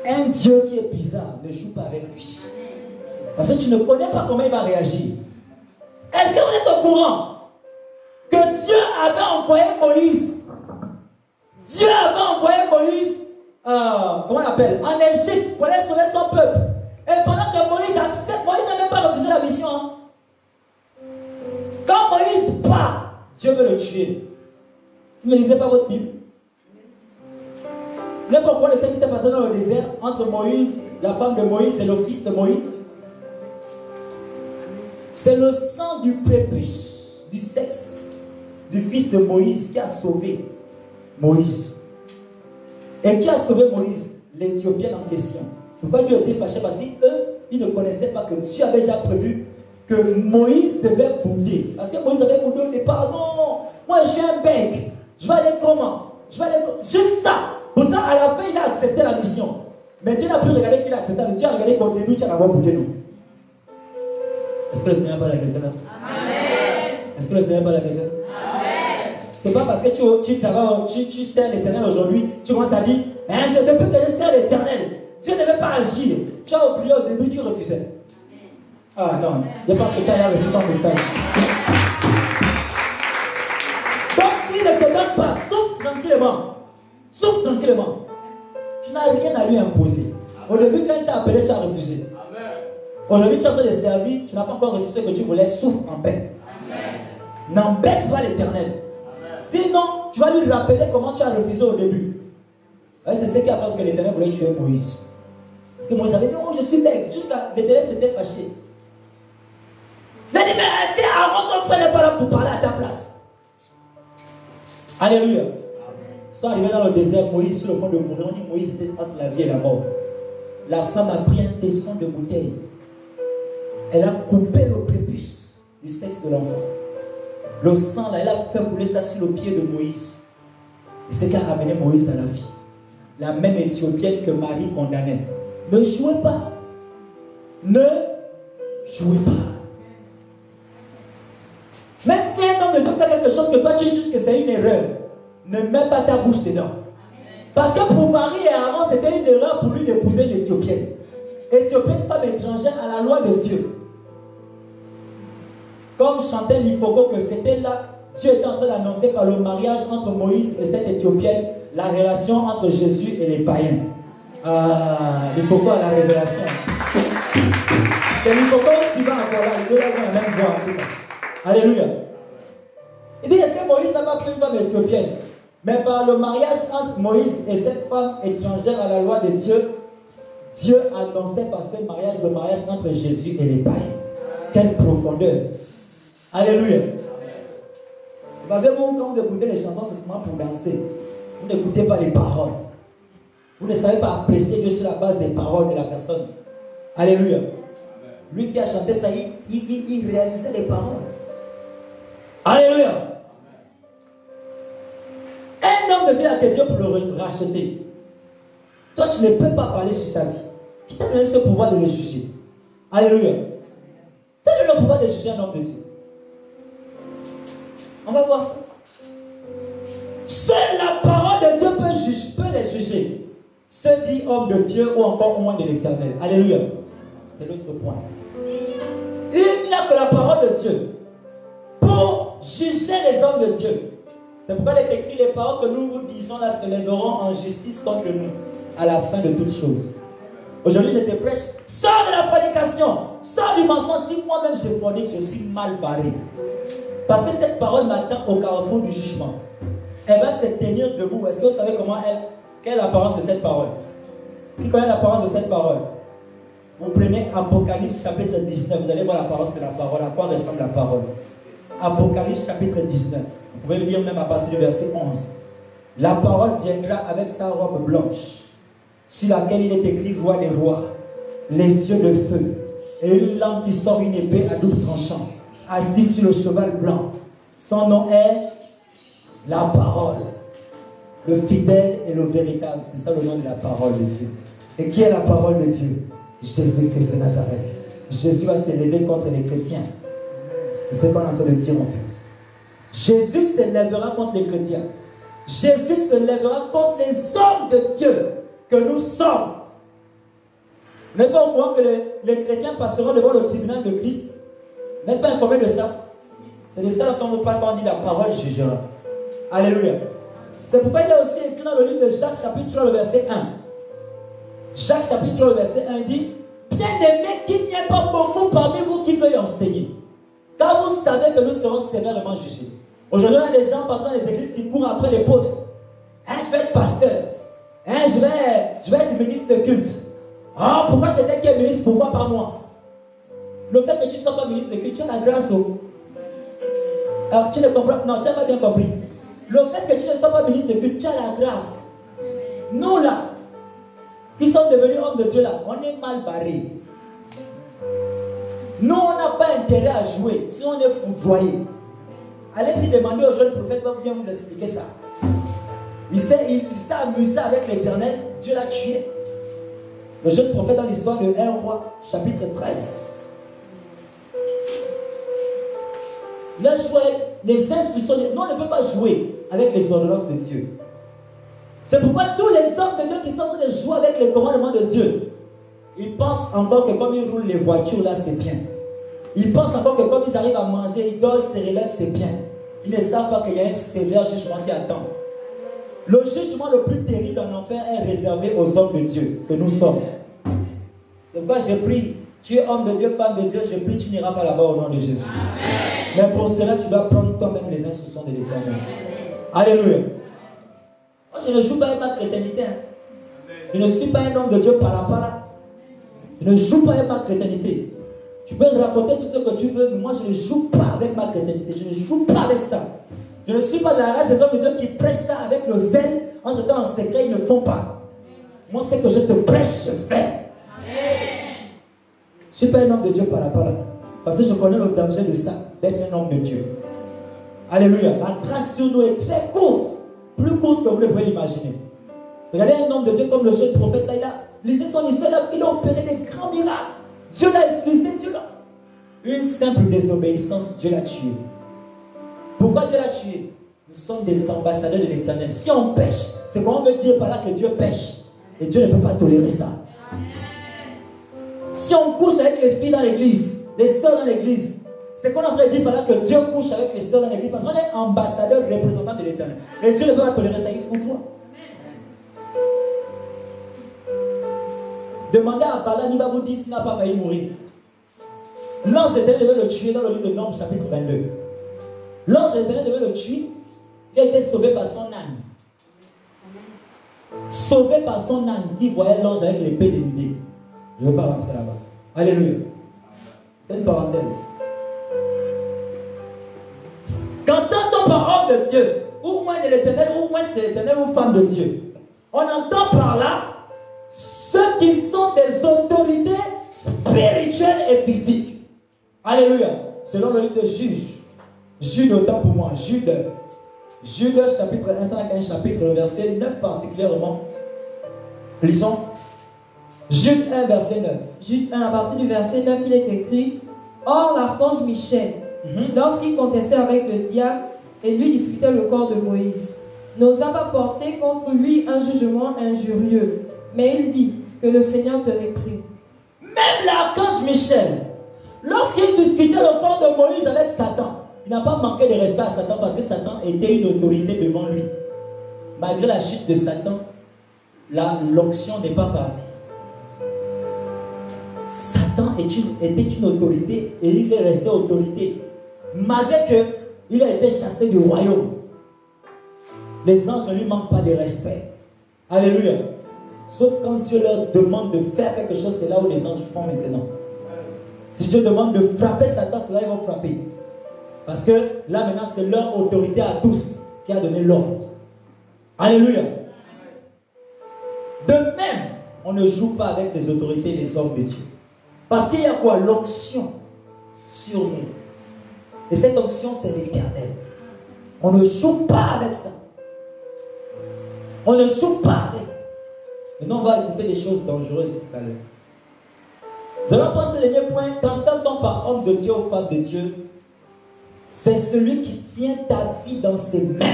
Un Dieu qui est bizarre, ne joue pas avec lui. Parce que tu ne connais pas comment il va réagir. Est-ce que vous êtes au courant que Dieu avait envoyé Moïse? Dieu avait envoyé Moïse, comment on appelle, en Égypte pour aller sauver son peuple. Et pendant que Moïse accepte, Moïse n'a même pas refusé la mission. Hein. Quand Moïse part, Dieu veut le tuer. Vous ne lisez pas votre Bible? Vous savez pourquoi le ce qui s'est passé dans le désert entre Moïse, la femme de Moïse et le fils de Moïse? C'est le sang du prépuce, du sexe du fils de Moïse qui a sauvé Moïse. Et qui a sauvé Moïse? L'Éthiopienne en question. C'est pourquoi Dieu était fâché, parce qu'eux, ils ne connaissaient pas que Dieu avait déjà prévu que Moïse devait bouder. Parce que Moïse avait boudé au départ. Non, moi je suis un bec. Je vais aller comment? Je vais aller juste ça. Pourtant, à la fin, il a accepté la mission. Mais Dieu n'a plus regardé qu'il a accepté. Dieu a regardé qu'au début, tu as d'abord boudé, non? Est-ce que le Seigneur parle à quelqu'un là? Amen. Est-ce que le Seigneur parle à quelqu'un? Amen. C'est pas parce que tu sers l'Éternel aujourd'hui, tu commences à dire, hein, depuis que je sers l'Éternel, Dieu ne veut pas agir. Tu as oublié au début, tu refusais. Ah non, je pense que tu as reçu ton message. Donc s'il ne te donne pas, souffle tranquillement. Souffle tranquillement. Tu n'as rien à lui imposer. Au début, quand il t'a appelé, tu as refusé. Aujourd'hui, tu es en train de servir, tu n'as pas encore reçu ce que tu voulais, souffle en paix. N'embête pas l'Éternel. Sinon, tu vas lui rappeler comment tu as refusé au début. C'est ce qui a fait que l'Éternel voulait tuer Moïse. Parce que Moïse avait dit, oh, je suis bête. Jusqu'à l'Éternel s'était fâché. Il a dit, mais est-ce qu'Aaron, ton frère, n'est pas là pour parler à ta place? Alléluia. Ils sont arrivés dans le désert, Moïse sur le point de mourir. On dit, Moïse était entre la vie et la mort. La femme a pris un tesson de bouteille. Elle a coupé le prépuce du sexe de l'enfant. Le sang, là, elle a fait couler ça sur le pied de Moïse. Et c'est ce qui a ramené Moïse à la vie. La même Éthiopienne que Marie condamnait. Ne jouez pas. Ne jouez pas. Même si un homme de Dieu fait quelque chose que toi tu juges que c'est une erreur, ne mets pas ta bouche dedans. Parce que pour Marie et Aaron, c'était une erreur pour lui d'épouser une Éthiopienne. Éthiopienne, femme étrangère à la loi de Dieu. Comme chantait l'Ifoko que c'était là, Dieu était en train d'annoncer par le mariage entre Moïse et cette Éthiopienne la relation entre Jésus et les païens. Ah, l'Ifoko a la révélation. C'est l'Ifoko qui va encore là, il doit avoir la même voix en tout cas. Alléluia. Il dit, est-ce que Moïse n'a pas pris une femme éthiopienne? Mais par le mariage entre Moïse et cette femme étrangère à la loi de Dieu, Dieu annonçait par ce mariage le mariage entre Jésus et les païens. Quelle profondeur. Alléluia. Parce que vous, quand vous écoutez les chansons, c'est seulement pour danser. Vous n'écoutez pas les paroles. Vous ne savez pas apprécier Dieu sur la base des paroles de la personne. Alléluia. Lui qui a chanté ça, il réalisait les paroles. Alléluia. Un homme de Dieu a été Dieu pour le racheter. Toi, tu ne peux pas parler sur sa vie. Qui t'a donné ce pouvoir de le juger? Alléluia. Tu as donné le pouvoir de juger un homme de Dieu. On va voir ça. Seule la parole de Dieu peut les juger. Se dit homme de Dieu ou encore au moins de l'Éternel. Alléluia. C'est l'autre point. Il n'y a que la parole de Dieu pour juger les hommes de Dieu. C'est pourquoi il est écrit: les paroles que nous vous disons là se lèveront en justice contre nous à la fin de toutes choses. Aujourd'hui, je te prêche: sors de la fornication, sors du mensonge. Si moi-même je fornique, je suis mal barré. Parce que cette parole m'attend au carrefour du jugement. Elle va se tenir debout. Est-ce que vous savez quelle est l'apparence de cette parole? Qui connaît l'apparence de cette parole? Vous prenez Apocalypse chapitre 19, vous allez voir l'apparence de la parole, à quoi ressemble la parole. Apocalypse chapitre 19, vous pouvez le lire même à partir du verset 11. La parole viendra avec sa robe blanche, sur laquelle il est écrit roi des rois, les yeux de feu, et une lampe qui sort une épée à double tranchant, assis sur le cheval blanc. Son nom est la parole, le fidèle et le véritable. C'est ça le nom de la parole de Dieu. Et qui est la parole de Dieu? Jésus-Christ de Nazareth. Jésus va s'élever contre les chrétiens. C'est ce qu'on est en train de dire en fait. Jésus se lèvera contre les chrétiens. Jésus se lèvera contre les hommes de Dieu que nous sommes. Vous n'êtes pas au courant que les chrétiens passeront devant le tribunal de Christ? Vous n'êtes pas informé de ça? C'est de ça qu'on nous parle quand on dit la parole jugera. Alléluia. C'est pourquoi il y a aussi écrit dans le livre de Jacques chapitre 3 le verset 1. Jacques chapitre 3 le verset 1 dit: bien-aimés, qu'il n'y ait pas beaucoup parmi vous qui veuillent enseigner, car vous savez que nous serons sévèrement jugés. Aujourd'hui, il y a des gens partant des églises qui courent après les postes. Je vais être pasteur. Je vais être ministre de culte. Ah, pourquoi c'était qui est ministre? Pourquoi pas moi? Le fait que tu ne sois pas ministre de culte, tu as la grâce. Alors, tu ne comprends? Non, tu n'as pas bien compris. Le fait que tu ne sois pas ministre de culte, tu as la grâce. Nous là, qui sommes devenus hommes de Dieu là, on est mal barrés. Nous, on n'a pas intérêt à jouer si on est foudroyé. Allez-y demander au jeune prophète, va bien vous expliquer ça. Il s'est amusé avec l'Éternel, Dieu l'a tué. Le jeune prophète dans l'histoire de 1 roi, chapitre 13. Il a joué avec les institutions. Nous, on ne peut pas jouer avec les ordonnances de Dieu. C'est pourquoi tous les hommes de Dieu qui sont en train de jouer avec les commandements de Dieu, ils pensent encore que comme ils roulent les voitures là, c'est bien. Ils pensent encore que comme ils arrivent à manger, ils dorment, se relèvent, c'est bien. Ils ne savent pas qu'il y a un sévère jugement qui attend. Le jugement le plus terrible en enfer est réservé aux hommes de Dieu que nous sommes. C'est pourquoi j'ai pris: tu es homme de Dieu, femme de Dieu, je prie, tu n'iras pas là-bas au nom de Jésus. Amen. Mais pour cela, tu dois prendre toi-même les instructions de l'Éternel. Alléluia. Moi, je ne joue pas avec ma chrétienté. Je ne suis pas un homme de Dieu par là. Je ne joue pas avec ma chrétienté. Tu peux me raconter tout ce que tu veux, mais moi, je ne joue pas avec ma chrétienté. Je ne joue pas avec ça. Je ne suis pas de la race des hommes de Dieu qui prêchent ça avec le zèle. En tout cas, en secret, ils ne font pas. Moi, c'est que je te prêche, je fais. Je ne suis pas un homme de Dieu par là. Parce que je connais le danger de ça, d'être un homme de Dieu. Alléluia. La grâce sur nous est très courte. Plus courte que vous ne pouvez l'imaginer. Regardez un homme de Dieu comme le jeune prophète là, lisez son histoire, il a opéré des grands miracles. Dieu l'a utilisé, Dieu l'a. Une simple désobéissance, Dieu l'a tué. Pourquoi Dieu l'a tué? Nous sommes des ambassadeurs de l'Éternel. Si on pêche, c'est qu'on veut dire par là que Dieu pêche. Et Dieu ne peut pas tolérer ça. Si on couche avec les filles dans l'église, les sœurs dans l'église, c'est qu'on a fait dire par là que Dieu couche avec les sœurs dans l'église parce qu'on est ambassadeur, représentant de l'Éternel. Et Dieu ne peut pas tolérer ça, il faut toi. Demandez à Balaam, il va vous dire s'il n'a pas failli mourir. L'ange de l'Éternel devait le tuer dans le livre de Nombres, chapitre 22. L'ange de l'Éternel devait le tuer. Il a été sauvé par son âne. sauvé par son âme, qui voyait l'ange avec l'épée dénudée. Je ne veux pas rentrer là-bas. Alléluia. C'est une parenthèse. Quand on entend parole de Dieu, ou moins de l'éternel, ou moins de l'éternel, ou femme de Dieu, on entend par là ceux qui sont des autorités spirituelles et physiques. Alléluia. Selon le livre de Jude, autant pour moi, Jude chapitre 1, c'est un chapitre, verset 9 particulièrement. Lisons. Jude 1, verset 9. Jude 1, à partir du verset 9, il est écrit: Or, l'archange Michel, lorsqu'il contestait avec le diable et lui disputait le corps de Moïse, n'osa pas porter contre lui un jugement injurieux, mais il dit que le Seigneur te réprit. Même l'archange Michel, lorsqu'il discutait le corps de Moïse avec Satan, il n'a pas manqué de respect à Satan parce que Satan était une autorité devant lui. Malgré la chute de Satan, l'onction n'est pas partie. Satan était une autorité et il est resté autorité. Malgré qu'il a été chassé du royaume, les anges ne lui manquent pas de respect. Alléluia. Sauf quand Dieu leur demande de faire quelque chose, c'est là où les anges font maintenant. Si Dieu demande de frapper Satan, c'est là où ils vont frapper. Parce que là maintenant, c'est leur autorité à tous qui a donné l'ordre. Alléluia. De même, on ne joue pas avec les autorités des hommes de Dieu. Parce qu'il y a quoi? L'onction sur nous. Et cette onction, c'est l'éternel. On ne joue pas avec ça. On ne joue pas avec. Maintenant, on va écouter des choses dangereuses tout à l'heure. Nous allons prendre ce dernier point. Qu'entend-on par homme de Dieu ou femme de Dieu? C'est celui qui tient ta vie dans ses mains.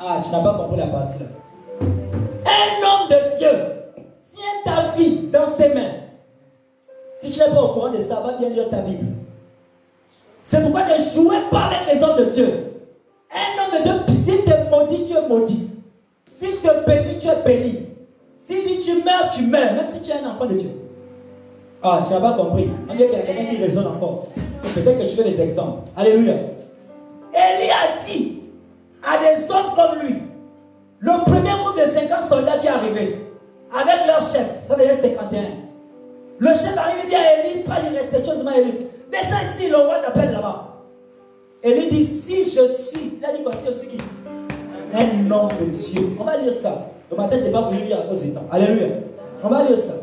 Ah, tu n'as pas compris la partie là. Un homme de Dieu tient ta vie dans ses mains. Si tu n'es pas au courant de ça, va bien lire ta Bible. C'est pourquoi ne jouez pas avec les hommes de Dieu. Un homme de Dieu, s'il te maudit, tu es maudit. S'il te bénit, tu es béni. S'il dit tu meurs, tu meurs, même si tu es un enfant de Dieu. Ah, tu n'as pas compris. On dirait qu'il y a quelqu'un qui raisonne encore. Peut-être que tu veux des exemples. Alléluia. Élie a dit à des hommes comme lui, le premier groupe de 50 soldats qui est arrivé, avec leur chef, ça veut dire 51. Le chef arrive et dit à Élie, parle respectueusement à Élie. Descends ici, le roi t'appelle là-bas. Élie dit, si je suis, il a dit voici je suis qui? Un homme de Dieu. On va lire ça. Le matin, je n'ai pas voulu lire à cause du temps. Alléluia. On va lire ça.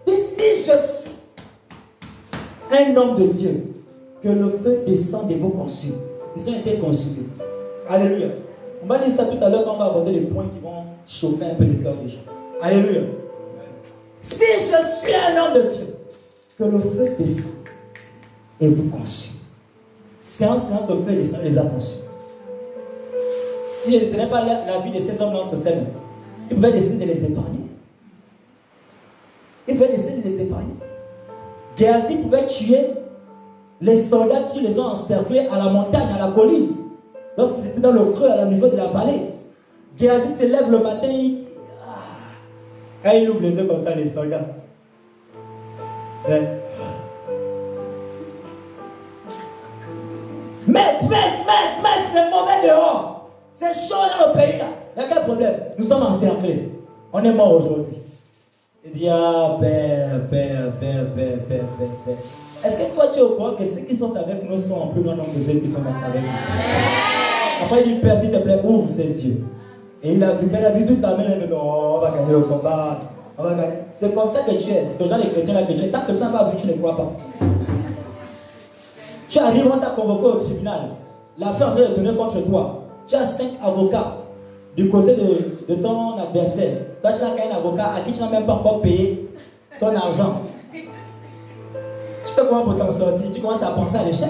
Et si je suis un homme de Dieu, que le feu descende et vous consume. Ils ont été consumés. Alléluia. On va lire ça tout à l'heure quand on va aborder les points qui vont chauffer un peu le cœur des gens. Alléluia. Si je suis un homme de Dieu, que le feu descende et vous consume. Séance de feu descend les a consumés. Il ne tenait pas la vie de ces hommes entre ses mains. Il pouvait décider de les épargner. Il pouvait décider de les épargner. Géasi pouvait tuer les soldats qui les ont encerclés à la montagne, à la colline. Lorsqu'ils étaient dans le creux, à la niveau de la vallée. Géasi se lève le matin, quand il ouvre les yeux comme ça, les soldats. Maître, c'est mauvais dehors. C'est chaud dans le pays là. Il n'y a quel problème? Nous sommes encerclés. On est mort aujourd'hui. Il dit, ah, père. Est-ce que toi tu es au courant que ceux qui sont avec nous sont en plus grand nombre de ceux qui sont avec nous? Après il dit, Père, s'il te plaît, ouvre ses yeux. Et il a vu, quand il a vu toute la main, il dit, non, on va gagner le combat. On va gagner. C'est comme ça que tu es. Ce genre de chrétiens là que tu es. Tant que tu n'as pas vu, tu ne crois pas. Tu arrives, on t'a convoqué au tribunal. L'affaire est en train de tourner contre toi. Tu as 5 avocats du côté de ton adversaire. Toi, tu n'as qu'un avocat à qui tu n'as même pas encore payé son argent. Tu fais comment pour t'en sortir? Tu commences à penser à l'échec.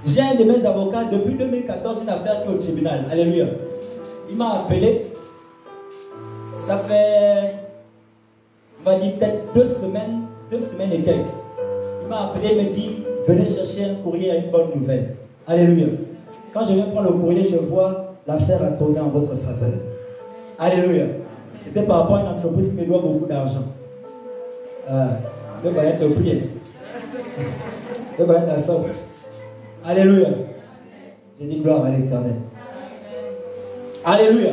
J'ai un de mes avocats depuis 2014, une affaire qui est au tribunal. Alléluia. Il m'a appelé. Ça fait, on va dire peut-être 2 semaines et quelques. Il m'a appelé et m'a dit, venez chercher un courrier à une bonne nouvelle. Alléluia. Quand je viens prendre le courrier, je vois l'affaire a tourné en votre faveur. Alléluia. C'était par rapport à une entreprise qui me doit beaucoup d'argent. Je vais connaître le prix. Je vais connaître la somme. Alléluia. J'ai dit gloire à l'Éternel. Alléluia.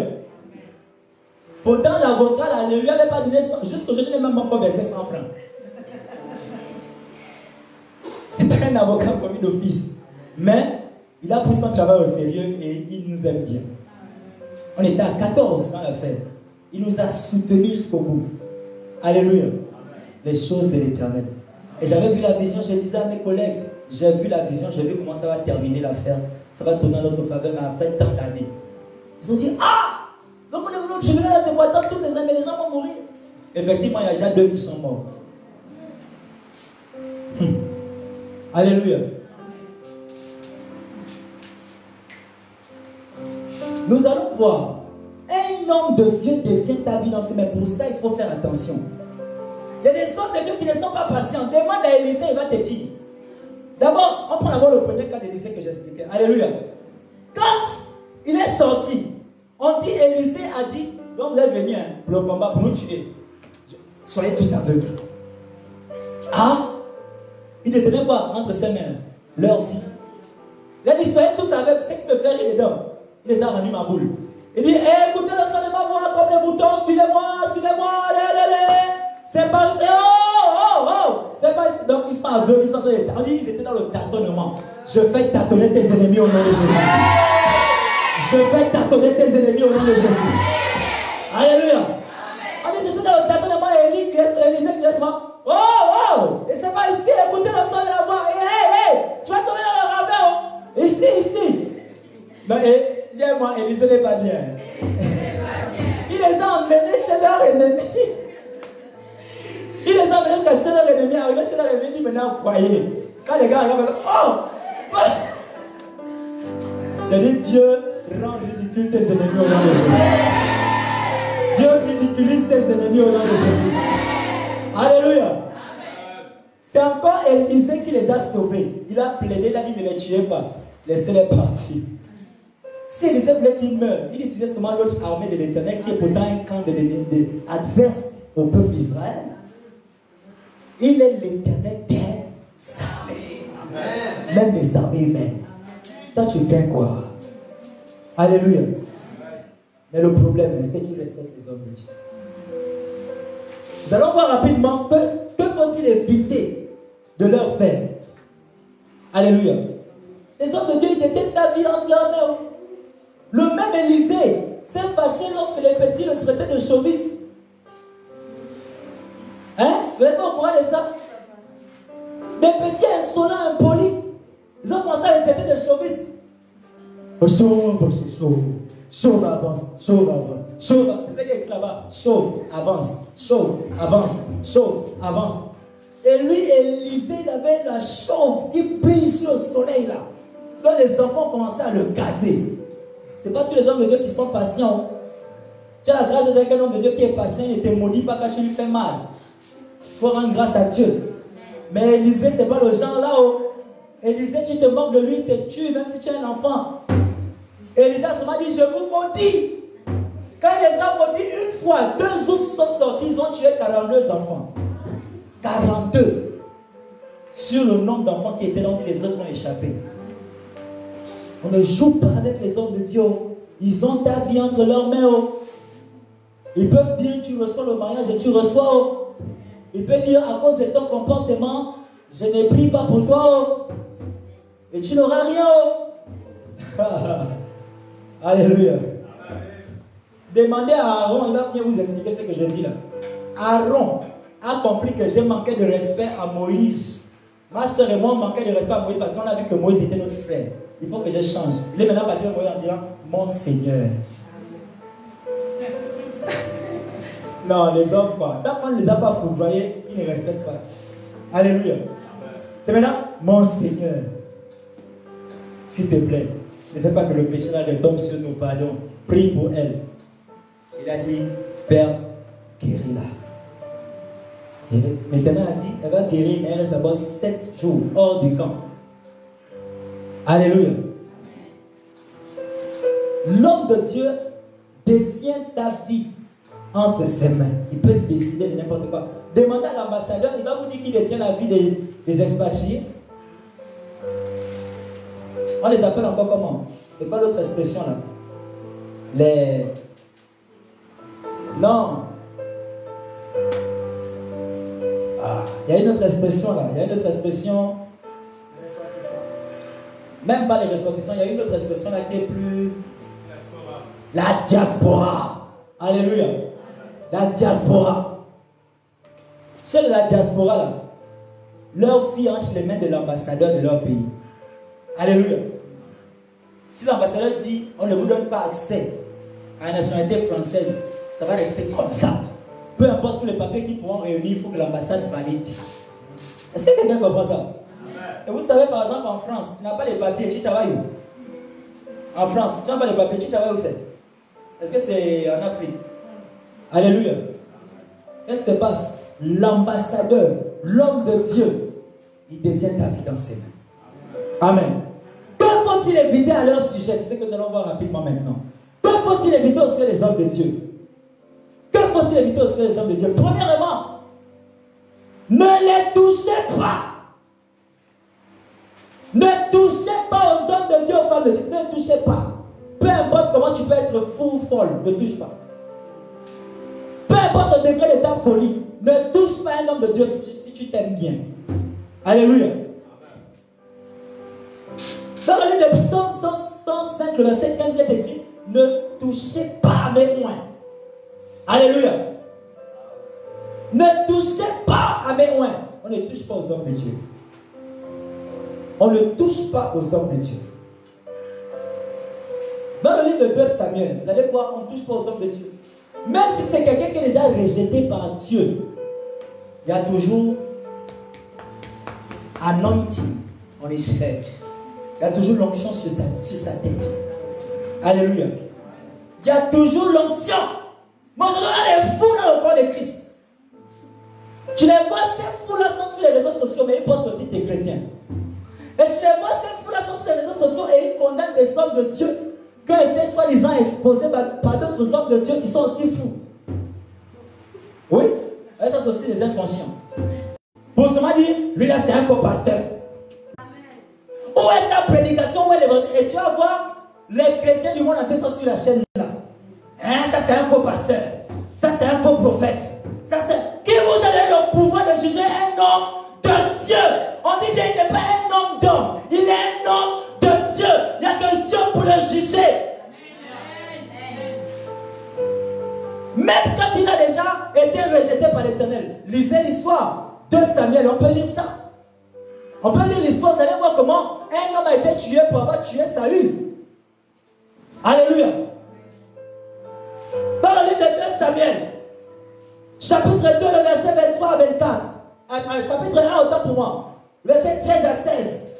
Pourtant, l'avocat ne lui avait pas donné 100. Jusqu'aujourd'hui, il n'a même pas encore versé 100 francs. C'était un avocat commis d'office. Mais il a pris son travail au sérieux et il nous aime bien. On était à 14 dans l'affaire. Il nous a soutenus jusqu'au bout. Alléluia. Les choses de l'éternel. Et j'avais vu la vision, je disais à mes collègues, j'ai vu la vision, j'ai vu comment ça va terminer l'affaire. Ça va tourner à notre faveur, mais après tant d'années. Ils ont dit, ah! Donc on est venu au tribunal, là, c'est pas tant toutes les années, les gens vont mourir. Effectivement, il y a déjà 2 qui sont morts. Alléluia. Nous allons voir. Un homme de Dieu détient ta vie dans ses mains. Pour ça, il faut faire attention. Il y a des hommes de Dieu qui ne sont pas patients. Demande à Élisée, il va te dire. D'abord, on prend d'abord le premier cas d'Élisée que j'expliquais. Alléluia. Quand il est sorti, on dit, Élisée a dit, donc vous êtes venus pour le combat, pour nous tuer. Soyez tous aveugles. Ah, il ne tenait pas entre ses mains leur vie. Il a dit, soyez tous aveugles, c'est qui me fait rire dedans. Il les a rendus ma boule. Il dit, écoutez le son de ma voix comme les moutons, suivez-moi, allez. C'est pas, c'est pas, donc ils sont aveugles, ils sont dans les, on dit, ils étaient dans le tâtonnement. Je fais tâtonner tes ennemis au nom de Jésus. Je fais tâtonner tes ennemis au nom de Jésus. Alléluia. On dit, j'étais dans le tâtonnement et Élisée crie, et c'est pas ici, écoutez le son de la voix, tu vas tomber dans le rabais, ici. Non, et moi, Élisée n'est pas bien. Il les a emmenés chez leur ennemi. Il les a emmenés chez leur ennemi. Arrivé chez leur ennemi, il menait au foyer. Quand les gars arrivent, il a dit, Dieu rend ridicule tes ennemis au nom de Jésus. Dieu ridiculise tes ennemis au nom de Jésus. Alléluia. C'est encore Élisée qui les a sauvés. Il a plaidé, il a dit ne les tuez pas. Laissez-les partir. Si Élisée voulait qu'il meure, il utilisait seulement l'autre armée de l'Éternel qui est pourtant un camp de l'ennemi adverse au peuple d'Israël. Il est l'Éternel des armées. Même les armées humaines. Toi tu viens quoi? Alléluia. Mais le problème, est-ce que tu respectes les hommes de Dieu? Nous allons voir rapidement que faut-il éviter de leur faire. Alléluia. Les hommes de Dieu, ils détiennent ta vie entre leurs mains. Le même Élisée s'est fâché lorsque les petits le traitaient de chauviste. Hein? Vous n'êtes pas au courant de ça? Des petits insolents, impolis. Ils ont commencé à les traiter de chauvistes. Chauve, avance. C'est ça qui est écrit là-bas. Chauve, avance. Et lui, Élisée, il avait la chauve qui brille sur le soleil là. Là, les enfants commençaient à le gazer. Ce n'est pas tous les hommes de Dieu qui sont patients. Tu as la grâce d'être un homme de Dieu qui est patient, il ne te maudit pas quand tu lui fais mal. Il faut rendre grâce à Dieu. Mais Élisée, ce n'est pas le genre là-haut. Élisée, tu te moques de lui, il te tue, même si tu es un enfant. Élisée a seulement dit, je vous maudis. Quand il les a maudits une fois, 2 ours sont sortis, ils ont tué 42 enfants. 42. Sur le nombre d'enfants qui étaient là, les autres ont échappé. On ne joue pas avec les hommes de Dieu. Ils ont ta vie entre leurs mains. Ils peuvent dire, tu reçois le mariage et tu reçois. Ils peuvent dire, à cause de ton comportement, je n'ai pris pas pour toi. Et tu n'auras rien. Alléluia. Demandez à Aaron, il va bien vous expliquer ce que je dis là. Aaron a compris que j'ai manqué de respect à Moïse. Ma soeur et moi, on manquait de respect à Moïse parce qu'on a vu que Moïse était notre frère. Il faut que je change. Il est maintenant parti de Moïse en disant, mon Seigneur. Non, les hommes, quoi. Tant qu'on ne les a pas foudroyés, ils ne respectent pas. Alléluia. C'est maintenant, mon Seigneur. S'il te plaît, ne fais pas que le péché là retombe sur nous, pardon. Prie pour elle. Il a dit, Père, guéris-la. L'Éternel a dit, elle va guérir, mais elle reste d'abord 7 jours hors du camp. Alléluia. L'homme de Dieu détient ta vie entre ses mains. Il peut décider de n'importe quoi. Demandez à l'ambassadeur, il va vous dire qu'il détient la vie des expatriés. On les appelle encore comment? C'est pas l'autre expression là. Non. Ah, il y a une autre expression là. Il y a une autre expression. Même pas les ressortissants. Il y a une autre expression là qui est plus. La diaspora. Alléluia. La diaspora. Seule la diaspora là. Leur vie entre les mains de l'ambassadeur de leur pays. Alléluia. Si l'ambassadeur dit on ne vous donne pas accès à la nationalité française, ça va rester comme ça. Peu importe tous les papiers qu'ils pourront réunir, il faut que l'ambassade valide. Est-ce que quelqu'un comprend ça? Et vous savez, par exemple, en France, tu n'as pas les papiers, tu travailles où? En France, tu n'as pas les papiers, tu travailles où c'est? Est-ce que c'est en Afrique? Alléluia. Qu'est-ce qui se passe? L'ambassadeur, l'homme de Dieu, il détient ta vie dans ses mains. Amen. Que faut-il éviter à leur sujet? C'est ce que nous allons voir rapidement maintenant. Que faut-il éviter au sujet des hommes de Dieu? Que faut-il éviter au sujet des hommes de Dieu? Premièrement, ne les touchez pas. Ne touchez pas aux hommes de Dieu, aux femmes de Dieu. Ne touchez pas. Peu importe comment tu peux être fou ou folle, ne touche pas. Peu importe le degré de ta folie, ne touche pas un homme de Dieu si tu t'aimes bien. Alléluia. Dans le livre de Psaume 105, le verset 15, il est écrit: ne touchez pas à mes oins. Alléluia. Ne touchez pas à mes oins. On ne touche pas aux hommes de Dieu. On ne touche pas aux hommes de Dieu. Dans le livre de 2 Samuel, vous allez voir, on ne touche pas aux hommes de Dieu. Même si c'est quelqu'un qui est déjà rejeté par Dieu, il y a toujours anointing on his head. Il y a toujours l'onction sur sa tête. Alléluia. Il y a toujours l'onction. Moi, je donne les fous dans le corps de Christ. Tu les vois, ces fous-là sont sur les réseaux sociaux, mais ils portent le titre des chrétiens. Et tu les vois, ces fous-là sont sur les réseaux sociaux et ils condamnent des hommes de Dieu qui ont été soi-disant exposés par d'autres hommes de Dieu qui sont aussi fous. Oui, et ça c'est aussi les inconscients. Pour ce moment dire, lui là c'est un faux pasteur. Où est ta prédication, où est l'évangile? Et tu vas voir, les chrétiens du monde entier sont sur la chaîne là. Hein, ça c'est un faux pasteur. Ça c'est un faux prophète. Ça c'est... Qui vous a donné le pouvoir de juger un homme de Dieu? On dit bien, il n'est pas un homme d'homme. Il est un homme de Dieu. Il n'y a que Dieu pour le juger. Même quand il a déjà été rejeté par l'Éternel. Lisez l'histoire de Samuel, on peut lire ça. On peut lire l'histoire, vous allez voir comment un homme a été tué pour avoir tué Saül. Alléluia. Dans le livre de 2 Samuel, chapitre 2, le verset 23 à 24. Chapitre 1, autant pour moi. Verset 13 à 16.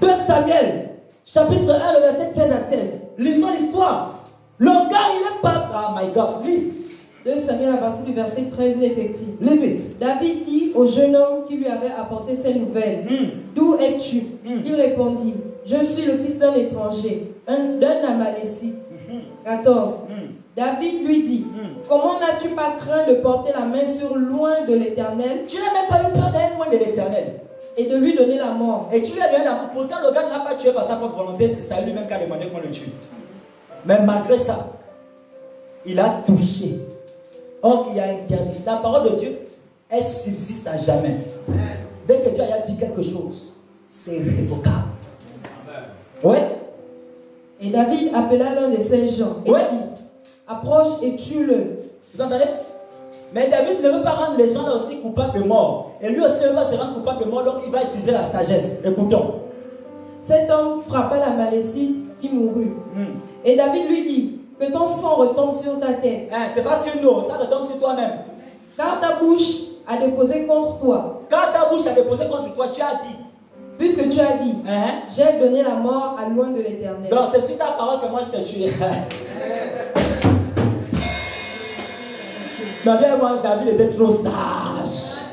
2 Samuel, chapitre 1, le verset 13 à 16. Lisons l'histoire. Le gars, il est pas... Oh my God, lis. 2 Samuel, à partir du verset 13, il est écrit. Lis vite. David dit au jeune homme qui lui avait apporté ces nouvelles: D'où es-tu? Il répondit: Je suis le fils d'un étranger, d'un Amalécite. 14. David lui dit: Comment n'as-tu pas craint de porter la main sur loin de l'Éternel? Tu n'as même pas eu peur d'aller loin de l'Éternel. Et de lui donner la mort. Et tu lui as donné la mort. Pourtant, le gars ne l'a pas tué par sa propre volonté. C'est ça lui-même qui a demandé qu'on le tue. Mais malgré ça, il a touché. Or, il y a interdit. La parole de Dieu, elle subsiste à jamais. Dès que Dieu a dit quelque chose, c'est irrévocable. Ouais. Et David appela l'un de ses gens et dit: Approche et tue-le. Vous entendez? Mais David ne veut pas rendre les gens là aussi coupables de mort. Et lui aussi ne veut pas se rendre coupable de mort, donc il va utiliser la sagesse. Écoutons. Cet homme frappa l'Amalécite qui mourut. Et David lui dit: Que ton sang retombe sur ta tête. C'est pas sur nous, ça retombe sur toi-même. Car ta bouche a déposé contre toi. Quand ta bouche a déposé contre toi, tu as dit. Puisque tu as dit, j'ai donné la mort à loin de l'Éternel. Donc c'est sur ta parole que moi je t'ai tué. Mais bien moi, David était trop sage.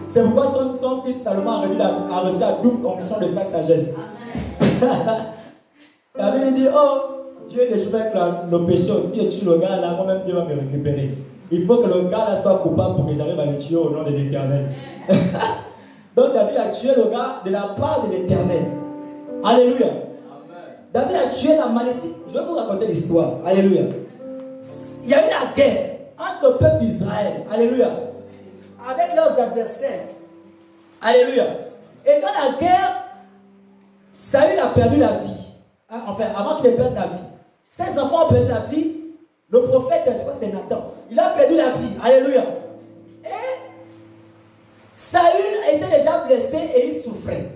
C'est pourquoi son fils Salomon a reçu la double onction de sa sagesse. David dit: oh, Dieu est déchoué avec le péché aussi, et tue le gars là, moi-même Dieu va me récupérer. Il faut que le gars là soit coupable pour que j'arrive à le tuer au nom de l'Éternel. Donc David a tué le gars de la part de l'Éternel. Alléluia. David a tué l'Amalécite. Je vais vous raconter l'histoire. Alléluia. Il y a eu la guerre entre le peuple d'Israël. Alléluia. Avec leurs adversaires. Alléluia. Et dans la guerre, Saül a perdu la vie. Enfin, avant qu'il ait perdu la vie. Ses enfants ont perdu la vie. Le prophète, je crois que c'est Nathan, il a perdu la vie. Alléluia. Et Saül était déjà blessé et il souffrait.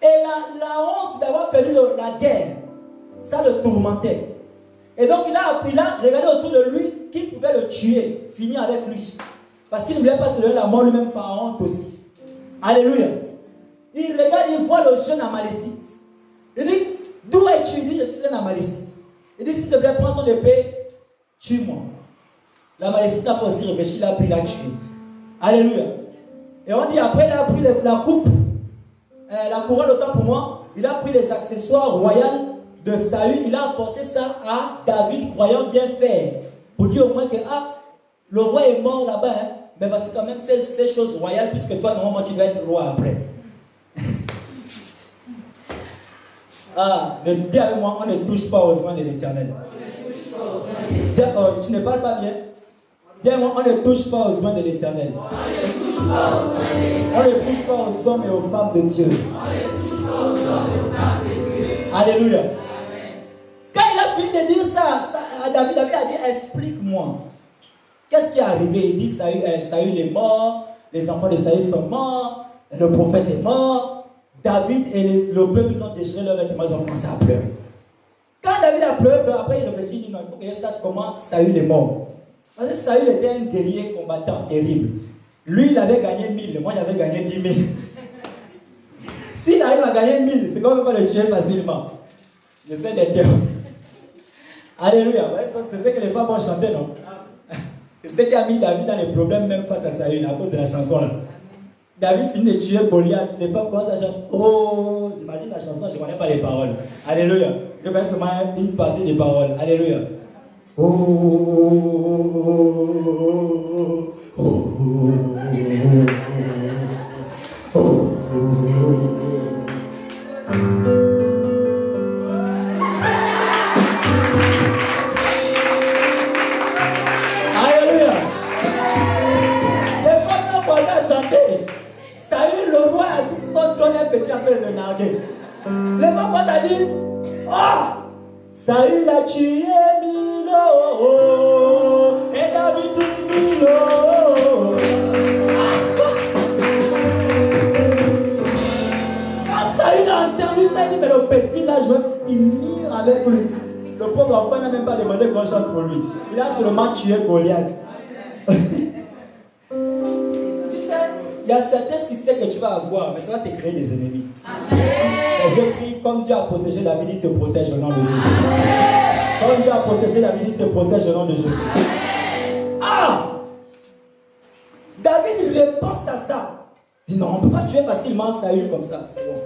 Et la honte d'avoir perdu la guerre, ça le tourmentait. Et donc il a regardé autour de lui qui pouvait le tuer, finir avec lui. Parce qu'il ne voulait pas se donner la mort lui-même par honte aussi. Alléluia. Il regarde, il voit le jeune Amalécite. Il dit, d'où es-tu? Il dit, je suis un Amalécite. Il dit, s'il te plaît, prends ton épée, tue-moi. L'Amalécite n'a pas aussi réfléchi, il a pris la tuer. Alléluia. Et on dit, après, il a pris la coupe, la couronne, autant pour moi, il a pris les accessoires royaux de Saül, il a apporté ça à David, croyant bien faire. Pour dire au moins que, le roi est mort là-bas, hein, mais voici quand même ces choses royales, puisque toi, normalement, tu dois être roi après. Dis avec moi, on ne touche pas aux soins de l'Éternel. Tu ne parles pas bien. Dis avec moi, on ne touche pas aux soins de l'Éternel. On ne touche pas aux hommes et aux femmes de Dieu. Alléluia. Quand il a fini de dire ça à David, David a dit, explique-moi. Qu'est-ce qui est arrivé? Il dit, Saül est mort, les enfants de Saül sont morts, le prophète est mort. David et le peuple, ils ont déchiré leur vêtements, ils ont commencé à pleurer. Quand David a pleuré, après il réfléchit, il dit, non, il faut que je sache comment Saül est mort. Parce que Saül était un guerrier combattant terrible. Lui, il avait gagné 1000, moi j'avais gagné 10 000. S'il arrive à gagner 1000, c'est qu'on ne peut pas le tuer facilement. Je sais des termes. Alléluia. Ouais, c'est ce que les femmes ont chanté, non? C'est ce qui a mis David dans les problèmes même face à Saül à cause de la chanson là. David finit de tuer Goliath. Les femmes commencent à chanter. Oh, j'imagine la chanson, je ne connais pas les paroles. Alléluia. Je connais seulement une partie des paroles. Alléluia. Oh, oh, oh, oh, oh. Petit en train de le narguer. Le papa a dit, oh, Saül a tué 1000 et David 10 000. Quand Saül a entendu ça, il dit, mais le petit là, je vais finir avec lui. Le pauvre enfant n'a même pas demandé qu'on chante pour lui. Il a seulement tué Goliath. Il y a certains succès que tu vas avoir, mais ça va te créer des ennemis. Amen. Et je prie, comme Dieu a protégé David, il te protège au nom de Jésus. Amen. Comme Dieu a protégé David, il te protège au nom de Jésus. Amen. David, il repense à ça. Il dit non, on ne peut pas tuer facilement Saül comme ça. C'est bon.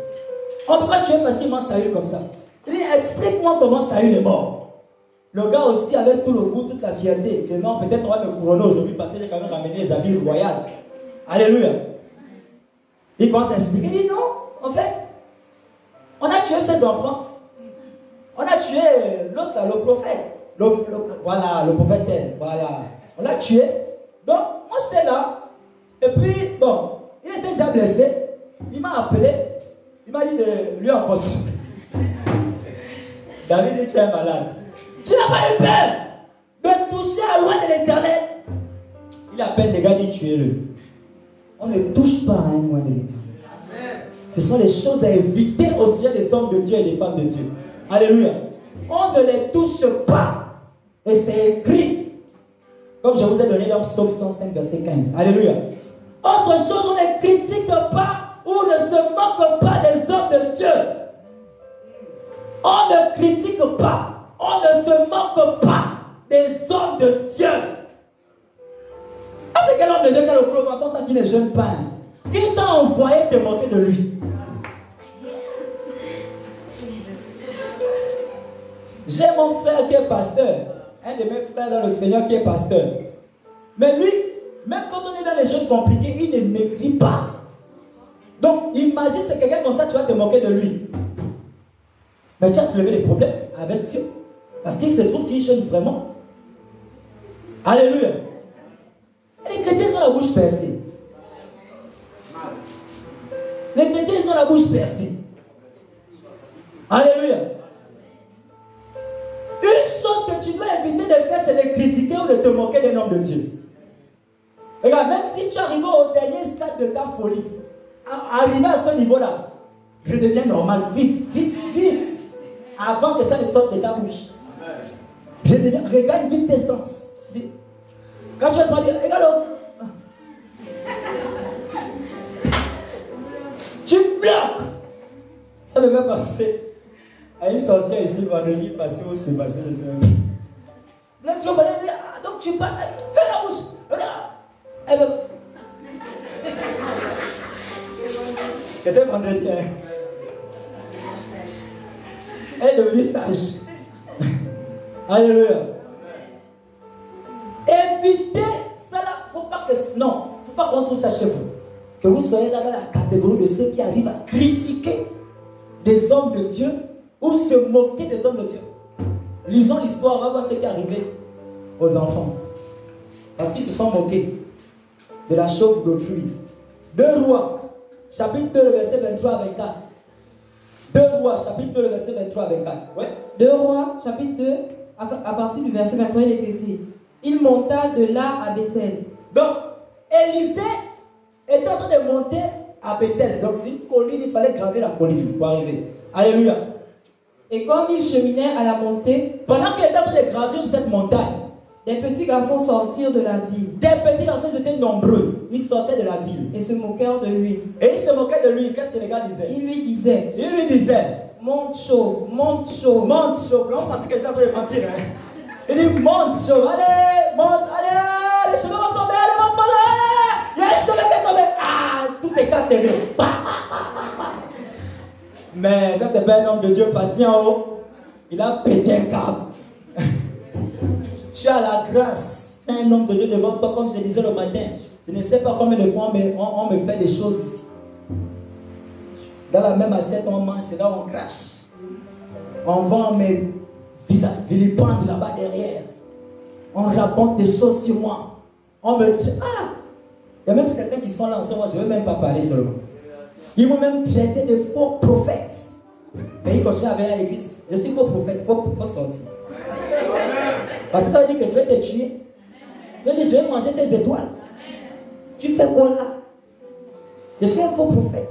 On ne peut pas tuer facilement Saül comme ça. Il dit, explique-moi comment Saül est mort. Le gars aussi avait tout le goût, toute la fierté. Et non, peut-être on va me couronner aujourd'hui parce que j'ai quand même ramené les habits royaux. Alléluia. Il commence à expliquer. Il dit non, en fait, on a tué ses enfants. On a tué l'autre, le prophète. Voilà, le prophète tel. Voilà. On l'a tué. Donc, moi j'étais là. Et puis, bon, il était déjà blessé. Il m'a appelé. Il m'a dit de lui enfoncer. David dit, tu es malade. Tu n'as pas eu peur de toucher à loin de l'Éternel. Il appelle les gars, dit tuez-le. On ne touche pas à un loin de l'Éternel. Ce sont les choses à éviter au sujet des hommes de Dieu et des femmes de Dieu. Alléluia. On ne les touche pas. Et c'est écrit. Comme je vous ai donné dans Psaume 105, verset 15. Alléluia. Autre chose, on ne critique pas ou ne se moque pas des hommes de Dieu. On ne critique pas. On ne se moque pas des hommes de Dieu. C'est quel homme de Dieu, quel autre comme ça qui ne jeûne pas? Qui t'a envoyé te moquer de lui? J'ai mon frère qui est pasteur, un de mes frères dans le Seigneur qui est pasteur. Mais lui, même quand on est dans les jeûnes compliqués, il ne maigrit pas. Donc, imagine c'est quelqu'un comme ça, tu vas te moquer de lui. Mais tu as soulevé des problèmes avec Dieu. Parce qu'il se trouve qu'il jeûne vraiment. Alléluia. Et les chrétiens ont la bouche percée. Les chrétiens ont la bouche percée. Alléluia. Une chose que tu dois éviter de faire, c'est de critiquer ou de te moquer des noms de Dieu. Regarde, même si tu arrives au dernier stade de ta folie, arrivé à ce niveau-là, je deviens normal, vite, vite, vite, avant que ça ne sorte de ta bouche. Je deviens, regarde vite tes sens. Quand tu vas se dire, regarde, tu bloques. Ça me fait penser à une sorcière ici, vendredi passé, où se passait le Seigneur. Là, tu vas dire, donc tu parles, fais la bouche. C'était vendredi. Elle est devenue sage. Alléluia. Évitez ça là. Faut pas que, non, faut pas qu'on trouve ça chez vous. Que vous soyez là dans la catégorie de ceux qui arrivent à critiquer des hommes de Dieu ou se moquer des hommes de Dieu. Lisons l'histoire, on va voir ce qui est arrivé aux enfants. Parce qu'ils se sont moqués de la chauve d'autrui. 2 Rois, chapitre 2, verset 23 à 24. 2 Rois, chapitre 2, verset 23 à 24. Ouais. 2 Rois, chapitre 2, à partir du verset 23, il est écrit: il monta de là à Bethel. Donc, Élisée était en train de monter à Bethel. Donc, c'est une colline, il fallait graver la colline pour arriver. Alléluia. Et comme il cheminait à la montée, pendant qu'il était en train de gravir cette montagne, des petits garçons sortirent de la ville. Des petits garçons, ils étaient nombreux. Ils sortaient de la ville. Et se moquèrent de lui. Et ils se moquaient de lui. Qu'est-ce que les gars disaient? Ils lui disaient: monte chauve, monte chauve. Monte chauve. Là, on pensait que j'étais en train de mentir. Hein? Il dit monte chauve. Allez, monte, allez, les cheveux vont tomber, allez, monte, allez. Il y a les cheveux qui sont tombés. Ah, tous ces gars terribles. Mais ça, c'est pas un homme de Dieu patient. Oh. Il a pété un câble. Tu as la grâce. Tu as un homme de Dieu devant toi, comme je disais le matin. Je ne sais pas combien de fois on me fait des choses ici. Dans la même assiette, on mange, c'est là où on crache. On va me vilipendre là-bas derrière. On raconte des choses sur moi. On me dit, ah, il y a même certains qui sont là en ce moment, je ne veux même pas parler seulement. Ils m'ont même traité de faux prophètes. Mais ils continuent à venir à l'église. Je suis faux prophète, il faut sortir. Parce que ça veut dire que je vais te tuer. Ça veut dire que je vais manger tes étoiles. Tu fais quoi là? Je suis un faux prophète.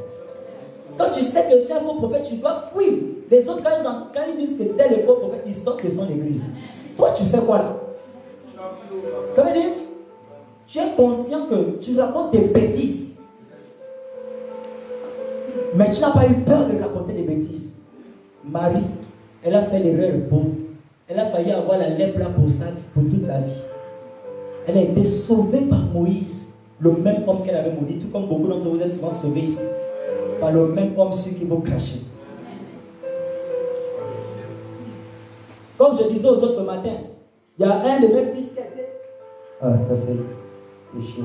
Quand tu sais que je suis un faux prophète, tu dois fuir. Les autres, quand ils disent que tel est faux prophète, ils sortent de son église. Toi, tu fais quoi là? Ça veut dire, tu es conscient que tu racontes des bêtises. Mais tu n'as pas eu peur de raconter des bêtises. Marie, elle a fait l'erreur pour. Elle a failli avoir la lèpre là pour toute la vie. Elle a été sauvée par Moïse, le même homme qu'elle avait maudit, tout comme beaucoup d'entre vous êtes souvent sauvés ici, par le même homme sur qui vous crachez. Comme je disais aux autres le matin, il y a un de mes fils qui a été. Ah, ça c'est chiant.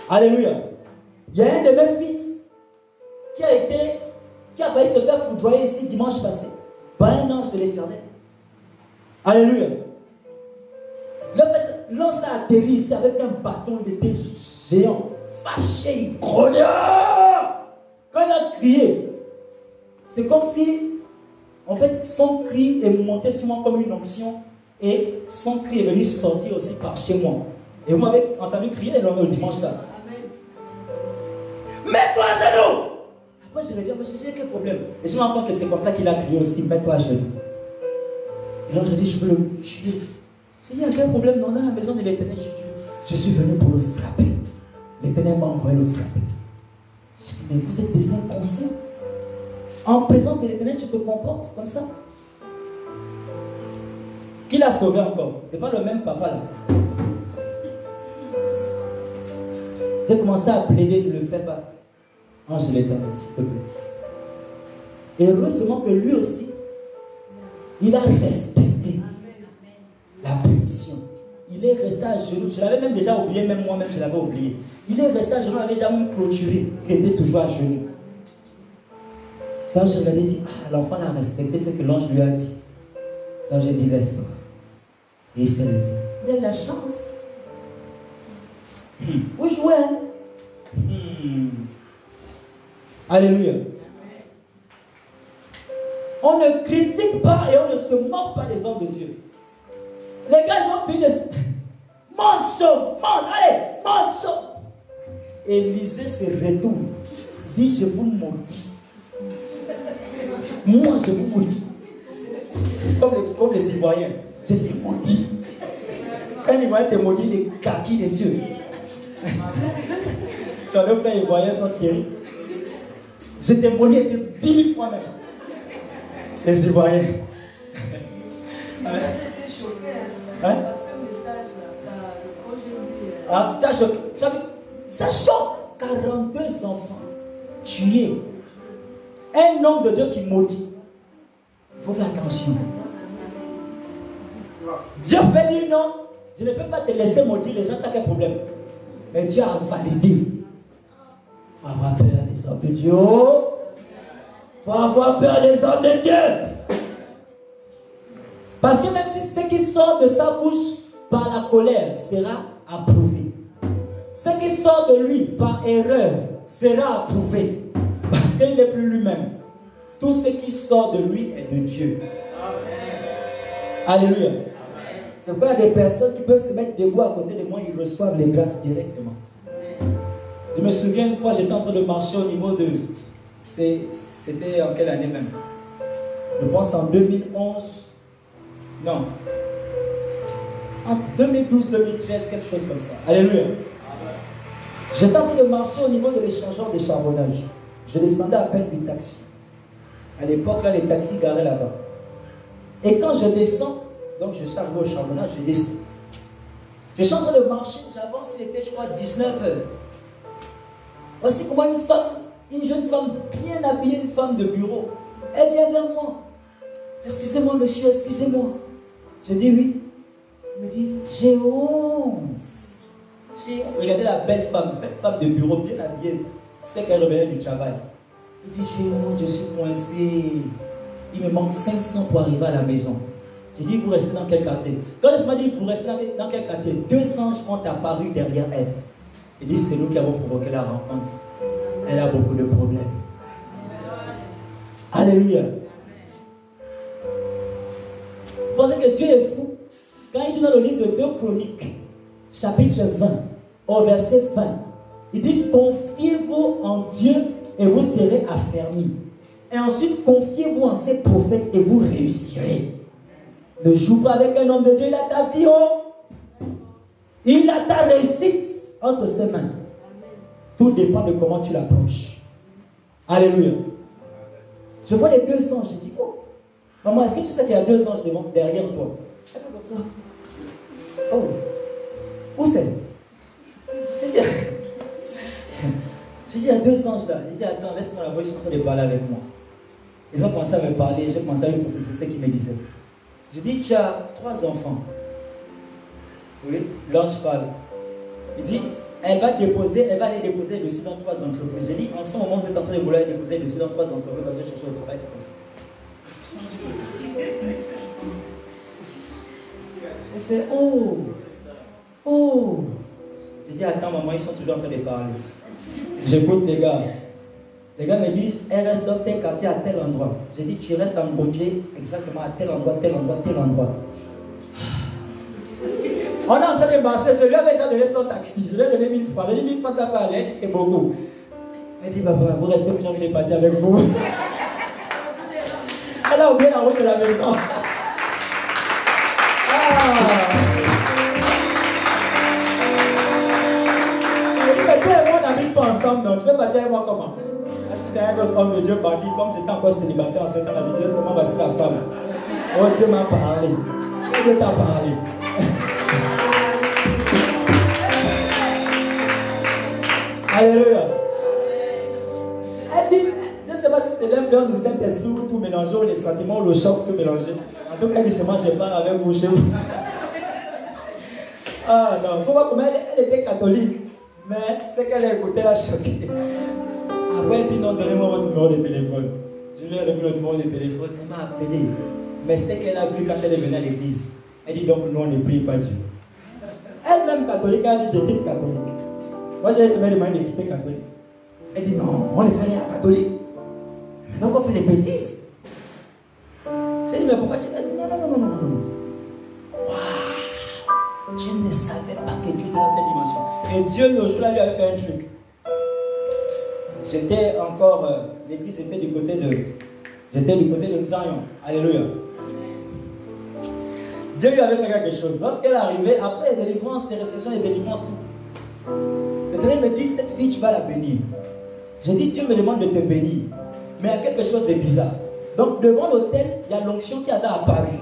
Alléluia. Il y a un de mes fils qui a failli se faire foudroyer ici dimanche passé par un ange de l'Éternel. Alléluia. L'ange a atterri ici avec un bâton, il était géant, fâché, il grognait. Quand il a crié, c'est comme si, en fait, son cri est monté sur moi comme une onction et son cri est venu sortir aussi par chez moi. Et vous m'avez entendu crier le dimanche là. Mets-toi à genoux. Après je reviens, mais je dis quel problème. Et je me rends compte que c'est comme ça qu'il a crié aussi, mets-toi à genoux. Et là je dis, je veux le tuer. Je dis, il y a quel problème? Non, dans la maison de l'Éternel, je suis venu pour le frapper. L'Éternel m'a envoyé le frapper. Je dis, mais vous êtes des inconscients. En présence de l'Éternel, tu te comportes comme ça. Qui l'a sauvé encore? C'est pas le même papa là. J'ai commencé à plaider, ne le fais pas. Ange de l'Éternel, s'il te plaît. Et heureusement que lui aussi, il a respecté la punition. Il est resté à genoux. Je l'avais même déjà oublié, même moi-même je l'avais oublié. Il est resté à genoux, il avait déjà même clôturé. Il était toujours à genoux. Ça, je regardais et dit, ah, l'enfant a respecté ce que l'ange lui a dit. Ça, j'ai dit, lève-toi. Et il s'est levé. Il a de la chance. Où jouer, hein? Alléluia. On ne critique pas et on ne se moque pas des hommes de Dieu. Les gars, ils ont pris de... Monte chauve, monte, allez, monte chauve. Élisée se retourne. Dit, je vous maudis. Moi, je vous maudis. Comme les Ivoiriens. Je te maudis. Quand l'Ivoirien te maudit, il est kaki les yeux. Quand les frères Ivoiriens sont terribles. Je t'ai maudit 10 000 fois même. Les Ivoiriens. Hein? Ah, ça choque. 42 enfants tués. Un homme de Dieu qui maudit. Il faut faire attention. Dieu peut dire non. Je ne peux pas te laisser maudire les gens, tu as quel problème? Mais Dieu a validé. Il faut avoir peur des hommes de Dieu. Il faut avoir peur des hommes de Dieu. Parce que même si ce qui sort de sa bouche par la colère sera approuvé, ce qui sort de lui par erreur sera approuvé. Parce qu'il n'est plus lui-même. Tout ce qui sort de lui est de Dieu. Amen. Alléluia. C'est pourquoi il y a des personnes qui peuvent se mettre debout à côté de moi, ils reçoivent les grâces directement. Je me souviens une fois, j'étais en train de marcher au niveau de... C'était en quelle année même? Je pense en 2011. Non. En 2012-2013, quelque chose comme ça. Alléluia. J'étais en train de marcher au niveau de l'échangeur des charbonnages. Je descendais à peine du taxi. À l'époque, là, les taxis garaient là-bas. Et quand je descends, donc je suis arrivé au charbonnage, je descends. Je suis en train de marcher, j'avance, c'était, je crois, 19 heures. Voici comment une jeune femme, bien habillée, une femme de bureau, elle vient vers moi. Excusez-moi, monsieur, excusez-moi. Je dis oui. Elle me dit, j'ai honte. Regardez la belle femme de bureau, bien habillée. C'est qu'elle revenait du travail. Elle dit, j'ai honte, je suis coincé. Il me manque 500 pour arriver à la maison. J'ai dit, vous restez dans quel quartier? Quand elle m'a dit, vous restez dans quel quartier? 2 anges ont apparu derrière elle. Il dit, c'est nous qui avons provoqué la rencontre. Elle a beaucoup de problèmes. Alléluia. Vous pensez que Dieu est fou? Quand il dit dans le livre de 2 Chroniques, chapitre 20, au verset 20, il dit, confiez-vous en Dieu et vous serez affermis. Et ensuite, confiez-vous en ses prophètes et vous réussirez. Ne joue pas avec un homme de Dieu, il a ta vie, oh. Il a ta réussite entre ses mains. Tout dépend de comment tu l'approches. Alléluia. Je vois les 2 anges, je dis, oh, maman, est-ce que tu sais qu'il y a 2 anges derrière toi? Elle fait comme ça. Oh, où c'est? Je dis, il y a 2 anges là. Il dit, attends, laisse-moi la voix, ils sont en train de parler avec moi. Ils ont commencé à me parler, j'ai commencé à lui prophétiser ce qu'ils me disaient. Je dis, tu as 3 enfants. Oui, l'ange parle. Il dit, elle va les déposer dessus dans 3 entreprises. J'ai dit, en ce moment, vous êtes en train de vouloir les déposer dessus dans 3 entreprises parce que je cherche au travail, c'est comme ça. Elle fait, oh, oh. J'ai dit, attends, maman, ils sont toujours en train de parler. J'écoute les gars. Les gars me disent, elle reste dans tel quartier à tel endroit. J'ai dit, tu restes en Bodje exactement à tel endroit, tel endroit, tel endroit. On est en train de marcher, je lui avais déjà donné son taxi. Je lui ai donné 1000 francs. J'ai dit 1000 francs, ça peut aller, c'est beaucoup. Elle dit, papa, vous restez, j'ai envie de partir avec vous. Elle a oublié la route de la maison. Mais toi et moi, on n'habite pas ensemble, donc tu veux partir avec moi comment? Si c'est un autre homme de Dieu parmi, comme j'étais encore célibataire en 7 ans, la vie, seulement voici la femme. Oh, Dieu m'a parlé. Dieu t'a parlé. Alléluia. Elle dit, je ne sais pas si c'est l'influence du Saint-Esprit ou tout mélanger, ou les sentiments, ou le choc, tout mélanger. En tout cas, elle dit, moi, je pars avec vous chez vous. Ah non, il faut voir comment elle était catholique. Mais c'est qu'elle a écouté la choquée. Après, elle dit, non, donnez-moi votre numéro de téléphone. Je lui ai remis le numéro de téléphone, elle m'a appelé. Mais c'est qu'elle a vu quand elle est venue à l'église. Elle dit donc nous on ne prie pas Dieu. Elle-même catholique, elle a dit je quitte catholique. Moi j'ai jamais demandé de quitter catholique. Elle dit non, on ne fait rien à catholique. Donc on fait des bêtises. J'ai dit mais pourquoi tu... Non. Waouh, je ne savais pas que Dieu était dans cette dimension. Et Dieu le jour-là lui avait fait un truc. J'étais encore, l'église était du côté de Zion. Alléluia. Dieu lui avait fait quelque chose. Lorsqu'elle est arrivée, après les délivrances, les réceptions, les délivrances, tout. Le Seigneur me dit, cette fille, tu vas la bénir. J'ai dit, Dieu me demande de te bénir. Mais il y a quelque chose de bizarre. Donc, devant l'autel, il y a l'onction qui avait apparu.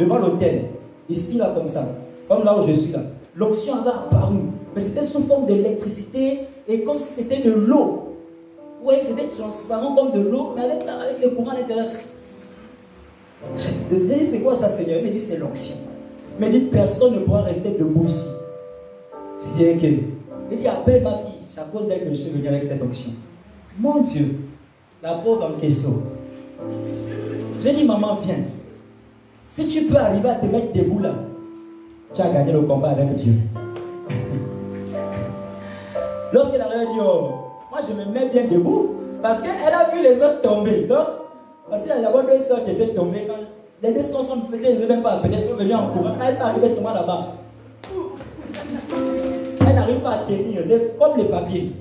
Devant l'autel. Ici, là, comme ça. Comme là où je suis là. L'onction avait apparu. Mais c'était sous forme d'électricité et comme si c'était de l'eau. Oui, c'était transparent comme de l'eau, mais avec le courant à l'intérieur. Je dis, c'est quoi ça, Seigneur? Il me dit, c'est l'onction. Il me dit, personne ne pourra rester debout ici. Je dis, ok. Il dit, appelle ma fille. C'est à cause d'elle que je suis venu avec cette onction. Mon Dieu, la pauvre en question. J'ai dit, maman, viens. Si tu peux arriver à te mettre debout là, tu as gagné le combat avec Dieu. Lorsqu'elle arrive, elle dit, oh, moi je me mets bien debout parce qu'elle a vu les autres tomber. Donc, parce qu'il y a d'abord deux soeurs qui étaient tombées. Quand les deux soeurs sont petites, elles ne même pas appelées, elles sont venues en courant. Quand elles sont arrivées seulement là-bas, elles n'arrivent pas à tenir, comme les papiers.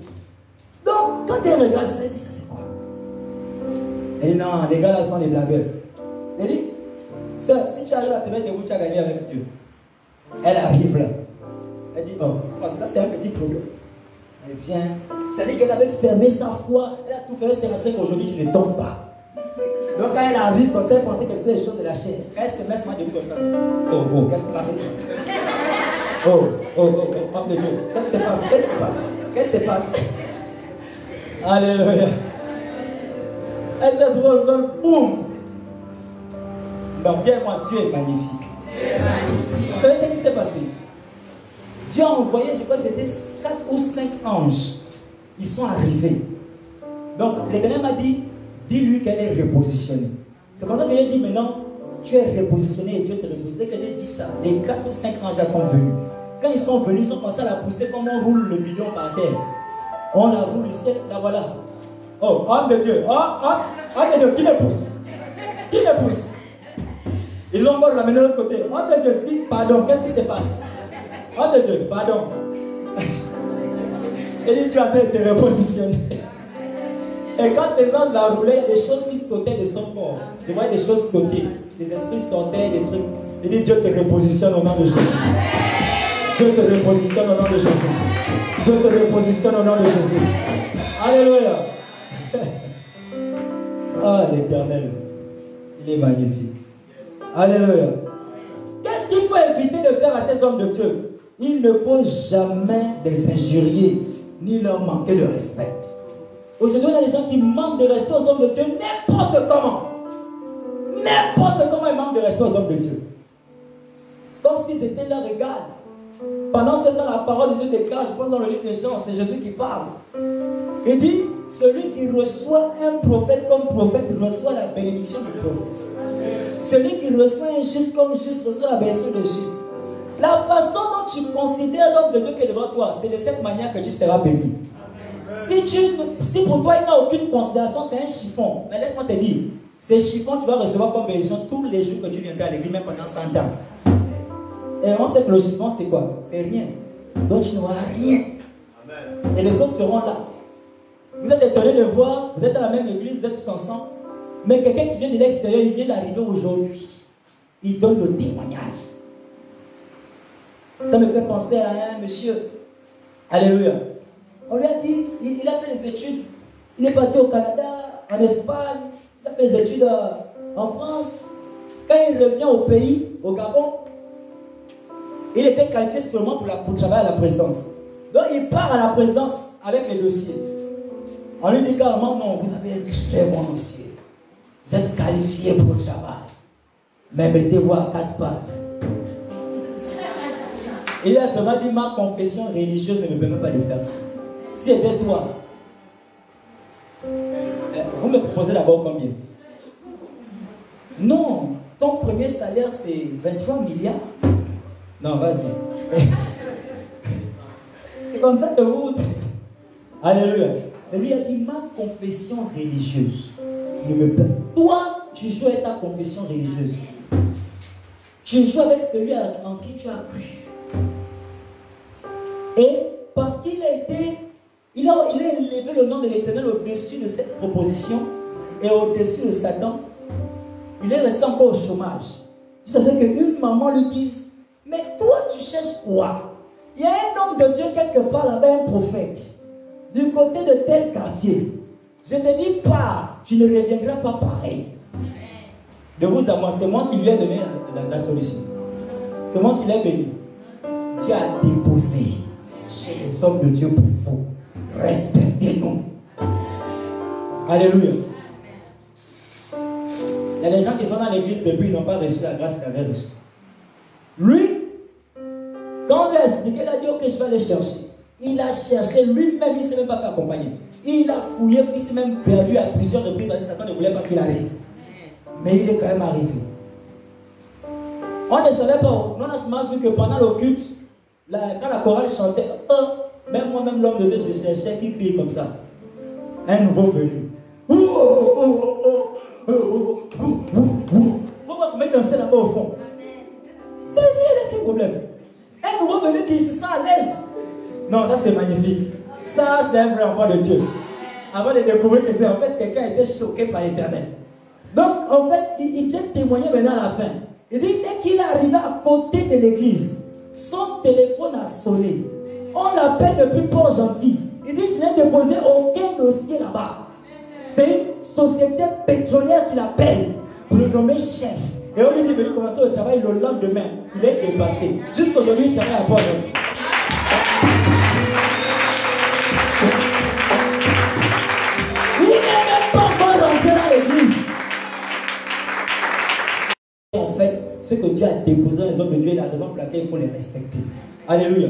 Donc, quand elle regarde ça, elle dit, ça c'est quoi? Elle dit, non, les gars là sont des blagueurs. Elle dit, sœur, si tu arrives à te mettre debout, tu as gagné avec Dieu. Elle arrive là. Elle dit, oh, parce que ça c'est un petit problème. Elle vient. C'est-à-dire qu'elle avait fermé sa foi. Elle a tout fait. C'est la seule qu'aujourd'hui je ne tombe pas. Donc quand elle arrive comme ça, elle pensait que c'était les choses de la chair. Quand elle se met seulement debout comme ça. Oh, qu'est-ce qui m'arrive? Homme de Dieu. Qu'est-ce qui se passe? Alléluia. Elle s'est trouvée au sol. Boum. Donc dis-moi, Dieu est magnifique. Vous savez ce qui s'est passé? Dieu a envoyé, je crois que c'était 4 ou 5 anges. Ils sont arrivés. Donc, l'Éternel m'a dit, dis-lui qu'elle est repositionnée. C'est pour ça que j'ai dit maintenant, tu es repositionné et Dieu te repositionne. Dès que j'ai dit ça, les 4 ou 5 anges là sont venus. Quand ils sont venus, ils ont commencé à la pousser comme on roule le bidon par terre. On la roule ici, la voilà. Oh, homme de Dieu. Homme de Dieu, qui me pousse? Qui me pousse? Ils ont encore ramené de l'autre côté. Homme de Dieu, si, pardon, qu'est-ce qui se passe? Oh de Dieu, pardon. Et dit, tu as été repositionné. Et quand les anges la roulaient, il y a des choses qui sautaient de son corps. Je voyais des choses sauter. Des esprits sortaient, des trucs. Il dit, Dieu te repositionne au nom de Jésus. Dieu te repositionne au nom de Jésus. Dieu te repositionne au nom de Jésus. Alléluia. Ah, l'Éternel. Il est magnifique. Alléluia. Qu'est-ce qu'il faut éviter de faire à ces hommes de Dieu? Il ne faut jamais les injurier, ni leur manquer de respect. Aujourd'hui, on a des gens qui manquent de respect aux hommes de Dieu, n'importe comment. N'importe comment ils manquent de respect aux hommes de Dieu. Comme si c'était leur égal. Pendant ce temps, la parole de Dieu déclare, je pense dans le livre des Jean, c'est Jésus qui parle. Il dit, celui qui reçoit un prophète comme prophète reçoit la bénédiction du prophète. Celui qui reçoit un juste comme juste reçoit la bénédiction de juste. La façon dont tu considères l'homme de Dieu qui est devant toi, c'est de cette manière que tu seras béni. Si pour toi il n'y a aucune considération, c'est un chiffon. Mais laisse-moi te dire, ces chiffons tu vas recevoir comme bénédiction tous les jours que tu viendras à l'église, même pendant 100 ans. Et on sait que le chiffon c'est quoi? C'est rien. Donc tu n'auras rien. Et les autres seront là. Vous êtes étonnés de voir, vous êtes dans la même église, vous êtes tous ensemble. Mais quelqu'un qui vient de l'extérieur, il vient d'arriver aujourd'hui. Il donne le témoignage. Ça me fait penser à un monsieur. Alléluia. On lui a dit, il a fait des études. Il est parti au Canada, en Espagne. Il a fait des études en France. Quand il revient au pays, au Gabon, il était qualifié seulement pour travailler à la présidence. Donc il part à la présidence avec les dossiers. On lui dit carrément, non, vous avez un très bon dossier. Vous êtes qualifié pour le travail. Mais mettez-vous à 4 pattes. Il a seulement dit, ma confession religieuse ne me permet pas de faire ça. Si c'était toi, vous me proposez d'abord combien? Non, ton premier salaire c'est 23 milliards. Non, vas-y. C'est comme ça que vous... Alléluia. Et lui a dit, ma confession religieuse ne me plaît. Toi, tu joues avec ta confession religieuse. Tu joues avec celui en qui tu as cru. Et parce qu'il a été... Il a élevé le nom de l'Éternel au-dessus de cette proposition et au-dessus de Satan. Il est resté encore au chômage. Jusqu'à ce qu'une maman lui dise, mais toi tu cherches quoi? Il y a un homme de Dieu quelque part là-bas, un prophète, du côté de tel quartier. Je te dis pas, tu ne reviendras pas pareil. De vous à moi, c'est moi qui lui ai donné la solution. C'est moi qui l'ai béni. Dieu a déposé chez les hommes de Dieu pour vous. Respectez-nous. Alléluia. Il y a des gens qui sont dans l'église depuis, ils n'ont pas reçu la grâce qu'il avait reçue. Lui, quand on lui a expliqué, il a dit, ok, je vais aller chercher. Il a cherché lui-même, il ne s'est même pas fait accompagner. Il a fouillé, il s'est même perdu à plusieurs reprises parce que Satan ne voulait pas qu'il arrive. Mais il est quand même arrivé. On ne savait pas, on a seulement vu que pendant le culte, quand la chorale chantait, même moi-même l'homme de Dieu, je cherchais qui criait comme ça. Un nouveau venu. Faut voir comment il dansait là-bas au fond. Il y a quel problème? Un nouveau venu qui se sent à l'aise. Non, ça c'est magnifique. Ça c'est un vrai enfant de Dieu. Avant de découvrir que c'est en fait quelqu'un qui était choqué par l'Éternel. Donc en fait, il vient témoigner maintenant à la fin. Il dit dès qu'il est arrivé à côté de l'église, son téléphone a sonné. On l'appelle depuis Port-Gentil. Il dit je n'ai déposé aucun dossier là-bas. C'est une société pétrolière qui l'appelle pour le nommer chef. Et on lui dit venir commencer le travail le lendemain. Il est dépassé. Jusqu'aujourd'hui, il travaille à Port-Gentil. Il n'est même pas encore rentré dans l'église. En fait, ce que Dieu a déposé dans les hommes de Dieu est la raison pour laquelle il faut les respecter. Alléluia.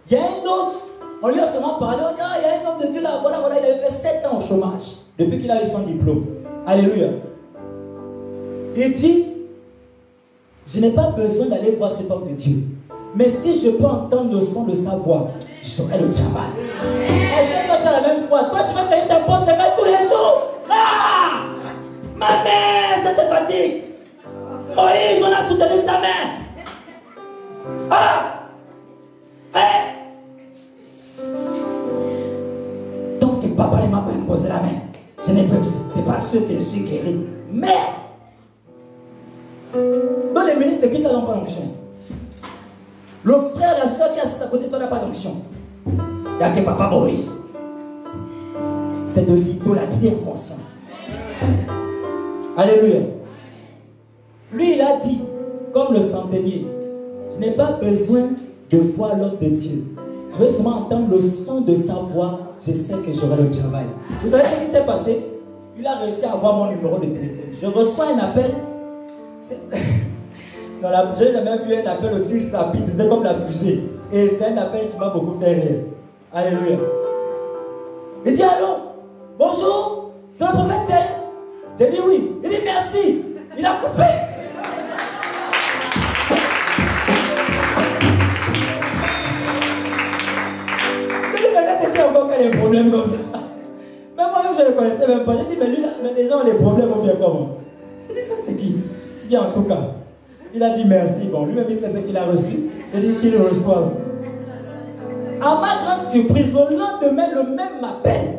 Il y a un autre, on lui a seulement parlé, on dit, il y a un homme de Dieu là, voilà, il avait fait 7 ans au chômage, depuis qu'il a eu son diplôme. Alléluia. Il dit, je n'ai pas besoin d'aller voir cet homme de Dieu. Mais si je peux entendre le son de sa voix, j'aurai le travail. Est-ce que toi tu as la même foi? Toi tu vas payer ta pause de main tous les jours. Ah! Ma mère, ça c'est fatigue. Moïse, on a soutenu sa main. Ah! Tant que papa ne m'a pas imposé la main, je n'ai pas, c'est pas sûr que je suis guéri. Merde! Dans les ministres qui n'ont pas d'onction. Le frère, la soeur qui est assise à côté de toi n'a pas d'onction. Il n'y a que papa Moïse. C'est de l'idolâtrie inconsciente. Alléluia. Lui, il a dit, comme le centenier, je n'ai pas besoin de voir l'homme de Dieu. Je veux seulement entendre le son de sa voix. Je sais que j'aurai le travail. Vous savez ce qui s'est passé? Il a réussi à avoir mon numéro de téléphone. Je reçois un appel. Je n'ai jamais vu un appel aussi rapide. C'était comme la fusée. Et c'est un appel qui m'a beaucoup fait rire. Alléluia. Il dit allô? Bonjour? C'est un prophète tel? J'ai dit oui. Il dit merci. Il a coupé. Encore qu'il y a des problèmes comme ça. Même moi-même, je ne le connaissais même pas. J'ai dit, mais lui, là, mais les gens ont des problèmes ou bien comment? J'ai dit, ça c'est qui? Il dit, en tout cas, il a dit merci. Bon, lui-même, il sait ce qu'il a reçu. Il dit qu'il le reçoive. À ma grande surprise, le lendemain, le même m'appelle.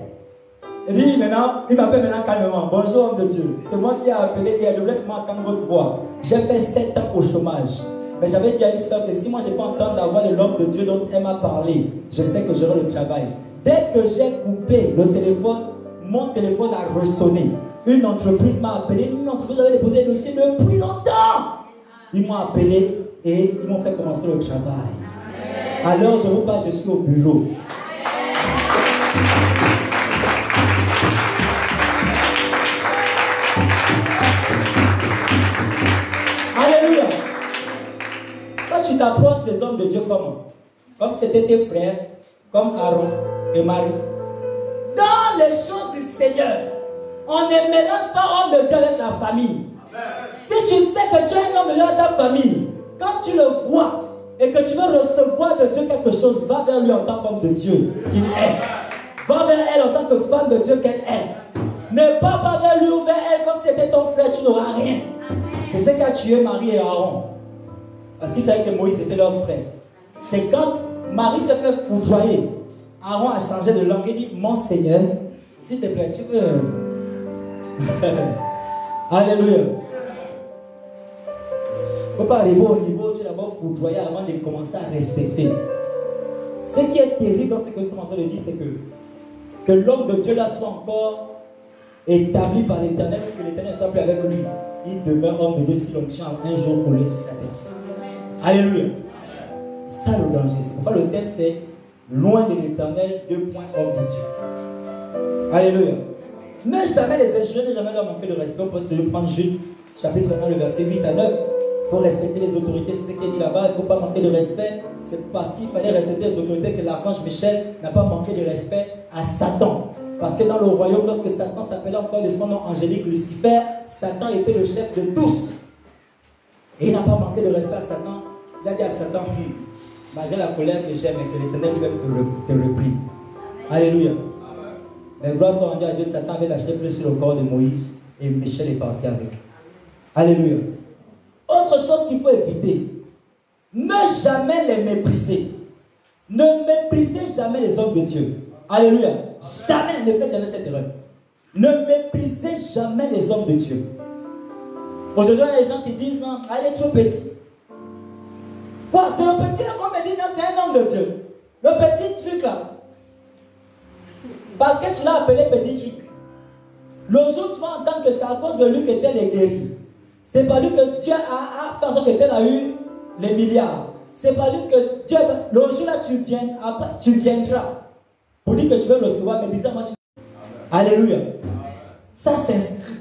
Il dit, maintenant, il m'appelle maintenant calmement. Bonjour, homme de Dieu. C'est moi qui ai appelé hier. Je voulais seulement entendre votre voix. J'ai fait 7 ans au chômage. Mais j'avais dit à une soeur que si moi je n'ai pas entendu la voix de l'homme de Dieu dont elle m'a parlé, je sais que j'aurai le travail. Dès que j'ai coupé le téléphone, mon téléphone a ressonné. Une entreprise m'a appelé, une entreprise avait déposé le dossier depuis longtemps. Ils m'ont appelé et ils m'ont fait commencer le travail. Alors je vous parle, je suis au bureau. Alléluia. Quand tu t'approches des hommes de Dieu comment? Comme si c'était tes frères, comme Aaron et Marie. Dans les choses du Seigneur, On ne mélange pas homme de Dieu avec la famille. Si tu sais que tu es un homme de Dieu dans ta famille, quand tu le vois et que tu veux recevoir de Dieu quelque chose, va vers lui en tant qu'homme de Dieu qu'il est. Va vers elle en tant que femme de Dieu qu'elle est. Ne pars pas vers lui ou vers elle comme si c'était ton frère, tu n'auras rien. C'est ce qui a tué Marie et Aaron. Parce qu'ils savaient que Moïse était leur frère. C'est quand Marie s'est fait foudroyer, Aaron a changé de langue et dit, mon Seigneur, s'il te plaît, tu peux... Alléluia. Il ne faut pas arriver au niveau où tu es d'abord foudroyé avant de commencer à respecter. Ce qui est terrible dans ce que nous sommes en train de dire, c'est que l'homme de Dieu là soit encore établi par l'Éternel, que l'Éternel soit plus avec lui. Il demeure homme de Dieu si l'onction a un jour collé sur sa tête. Alléluia. C'est ça le danger. C'est pourquoi le thème c'est loin de l'Éternel, homme de Dieu. Alléluia. Ne jamais les injurier, ne jamais leur manquer de respect. On peut toujours prendre Jude, chapitre 1, le verset 8 à 9. Il faut respecter les autorités, c'est ce qui est dit là-bas. Il ne faut pas manquer de respect. C'est parce qu'il fallait respecter les autorités que l'archange Michel n'a pas manqué de respect à Satan. Parce que dans le royaume, lorsque Satan s'appelait encore de son nom angélique Lucifer, Satan était le chef de tous. Et il n'a pas manqué de respect à Satan. Il a dit à Satan, malgré la colère que j'aime et que l'Éternel lui-même te reprime. Alléluia. Mais gloire soit rendue à Dieu, Satan avait lâché plus sur le corps de Moïse et Michel est parti avec. Alléluia. Autre chose qu'il faut éviter, ne jamais les mépriser. Ne méprisez jamais les hommes de Dieu. Alléluia. Jamais, ne faites jamais cette erreur. Ne méprisez jamais les hommes de Dieu. Aujourd'hui, il y a des gens qui disent non, elle est trop petite. Quoi, c'est le petit là qu'on me dit, non, c'est un homme de Dieu. Le petit truc là. Parce que tu l'as appelé petit truc. Le jour où tu vas entendre que c'est à cause de lui que tel est guéri. C'est pas lui que Dieu a fait en sorte que tel a eu les milliards. C'est pas lui que Dieu. Le jour là, après, tu viendras pour dire que tu veux recevoir, mais bizarrement, tu. Alléluia. Ça s'inscrit.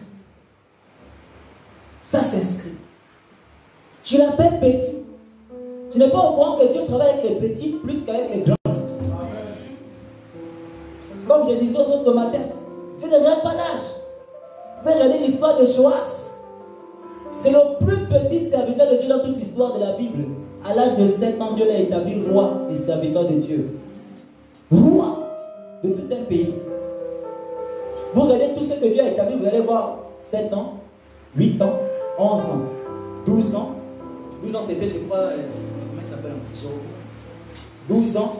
Ça s'inscrit. Tu l'appelles petit. Tu n'es pas au courant que Dieu travaille avec les petits plus qu'avec les grands. Comme je disais aux autres de matin, tu ne regardes pas l'âge. Fais regarder l'histoire de Joas. C'est le plus petit serviteur de Dieu dans toute l'histoire de la Bible. À l'âge de 7 ans, Dieu l'a établi roi et serviteur de Dieu. Roi de tout un pays. Vous regardez tout ce que Dieu a établi, vous allez voir 7 ans, 8 ans, 11 ans, 12 ans. 12 ans, c'était, je crois, comment il s'appelle un petit jour 12 ans.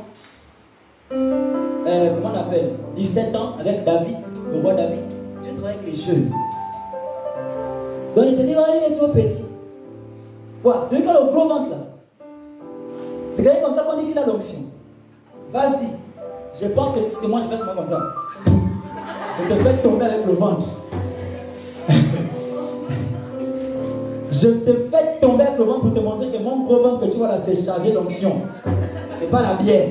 Comment on appelle 17 ans avec David, le roi David. Dieu travaille avec les jeunes. Donc il te dit, il est trop petit. Quoi? Celui qui a le gros ventre là. C'est quelqu'un comme ça qu'on dit qu'il a l'onction. Vas-y. Je pense que si c'est moi, je fais seulement comme ça. Je te fais tomber avec le ventre. Je te fais tomber avec le ventre pour te montrer que mon gros ventre que tu vois là, c'est chargé d'onction. Et pas la bière.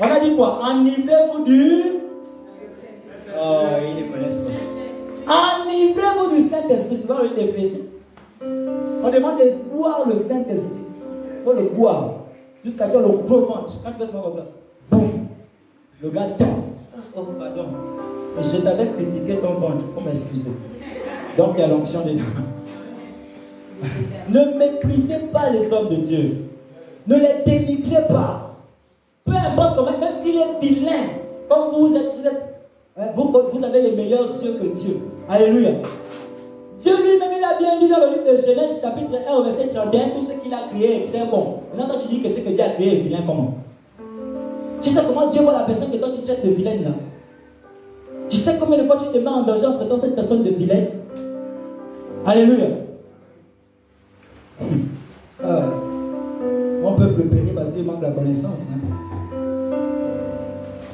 On a dit quoi? Enivrez-vous du... Oh, ils ne connaissent pas. Enivrez-vous du Saint-Esprit. C'est pas le défricher. On demande de boire le Saint-Esprit. Il faut le boire. Jusqu'à tu as le gros ventre. Quand tu fais ça comme ça, boum. Le gars tombe. Oh, pardon. Je t'avais critiqué ton ventre. Il faut m'excuser. Donc il y a l'onction dedans. Ne méprisez pas les hommes de Dieu. Ne les dénigrez pas. Peu importe comment, même s'il est vilain, comme vous avez les meilleurs yeux que Dieu. Alléluia. Dieu lui-même, il a bien dit dans le livre de Genèse, chapitre 1, au verset 31, tout ce qu'il a créé est très bon. Maintenant, quand tu dis que ce que Dieu a créé est vilain, comment? Tu sais comment Dieu voit la personne que toi tu traites de vilaine là? Tu sais combien de fois tu te mets en danger en traitant cette personne de vilaine? Alléluia. Mon peuple périt parce qu'il manque la connaissance.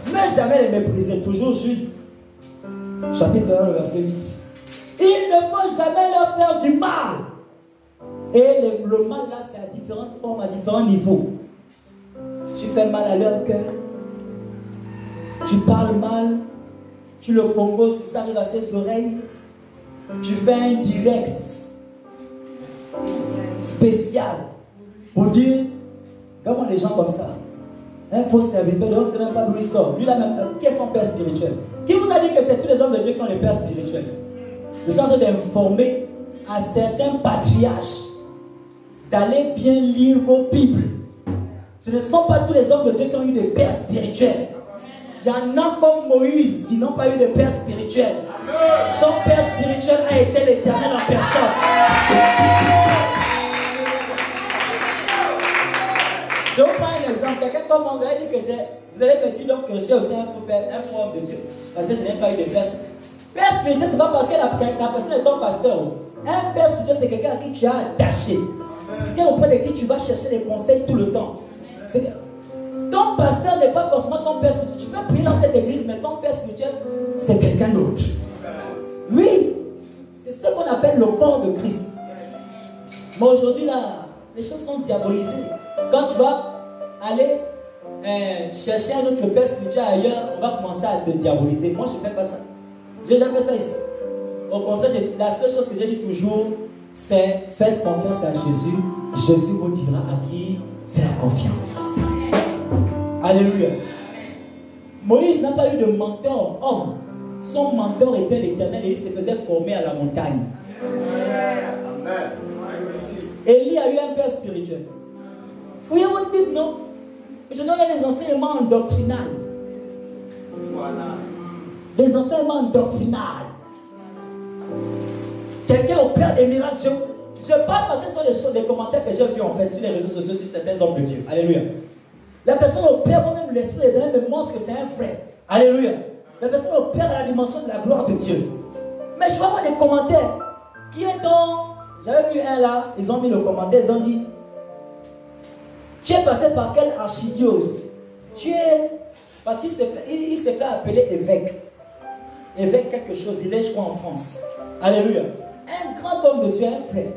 Ne jamais les mépriser. Toujours Jude, chapitre 1, verset 8. Il ne faut jamais leur faire du mal. Et le mal là, c'est à différentes formes, à différents niveaux. Tu fais mal à leur cœur. Tu parles mal. Tu le composes, ça arrive à ses oreilles. Tu fais un direct spécial pour dire, comment les gens comme ça, Un faux serviteur, on ne sait même pas d'où il sort. Lui, là, même, qui est son père spirituel? Qui vous a dit que c'est tous les hommes de Dieu qui ont les pères spirituels? Je suis en train d'informer à certains patriarches d'aller bien lire vos Bibles. Ce ne sont pas tous les hommes de Dieu qui ont eu des pères spirituels. Il y en a comme Moïse qui n'ont pas eu de père spirituel. Son père spirituel a été l'Éternel en personne. Je vous prends un exemple. Quelqu'un comme moi, vous avez dit que vous avez vécu donc que je suis aussi un faux père, un faux homme de Dieu. Parce que je n'ai pas eu de père. Père spirituel, ce n'est pas parce que la personne est ton pasteur. Un père spirituel, c'est quelqu'un à qui tu as attaché. C'est quelqu'un auprès de qui tu vas chercher des conseils tout le temps. Ton pasteur n'est pas forcément ton père spirituel. Tu peux prier dans cette église, mais ton père spirituel, c'est quelqu'un d'autre. Oui, c'est ce qu'on appelle le corps de Christ. Mais aujourd'hui, là, les choses sont diabolisées. Quand tu vas aller chercher un autre père spirituel ailleurs, on va commencer à te diaboliser. Moi, je ne fais pas ça. J'ai déjà fait ça ici. Au contraire, la seule chose que j'ai dit toujours, c'est faites confiance à Jésus. Jésus vous dira à qui faire confiance. Alléluia. Moïse n'a pas eu de mentor homme. Son mentor était l'Éternel et il se faisait former à la montagne. Élie a eu un père spirituel. Fouillez votre Bible, non? Je donne des enseignements doctrinaux. Voilà. Des enseignements doctrinaux. Quelqu'un opère des miracles. Je parle parce que ce sont les choses, des commentaires que j'ai vus en fait sur les réseaux sociaux sur certains hommes de Dieu. Alléluia. La personne opère, moi-même l'Esprit de Dieu me montre que c'est un frère. Alléluia. La personne opère à la dimension de la gloire de Dieu. Mais je vois moi des commentaires. Qui est donc? J'avais vu un là, ils ont mis le commentaire, ils ont dit: tu es passé par quelle archidiose? Tu es. Parce qu'il s'est fait appeler évêque. Évêque quelque chose, il est, je crois, en France. Alléluia. Un grand homme de Dieu, un frère.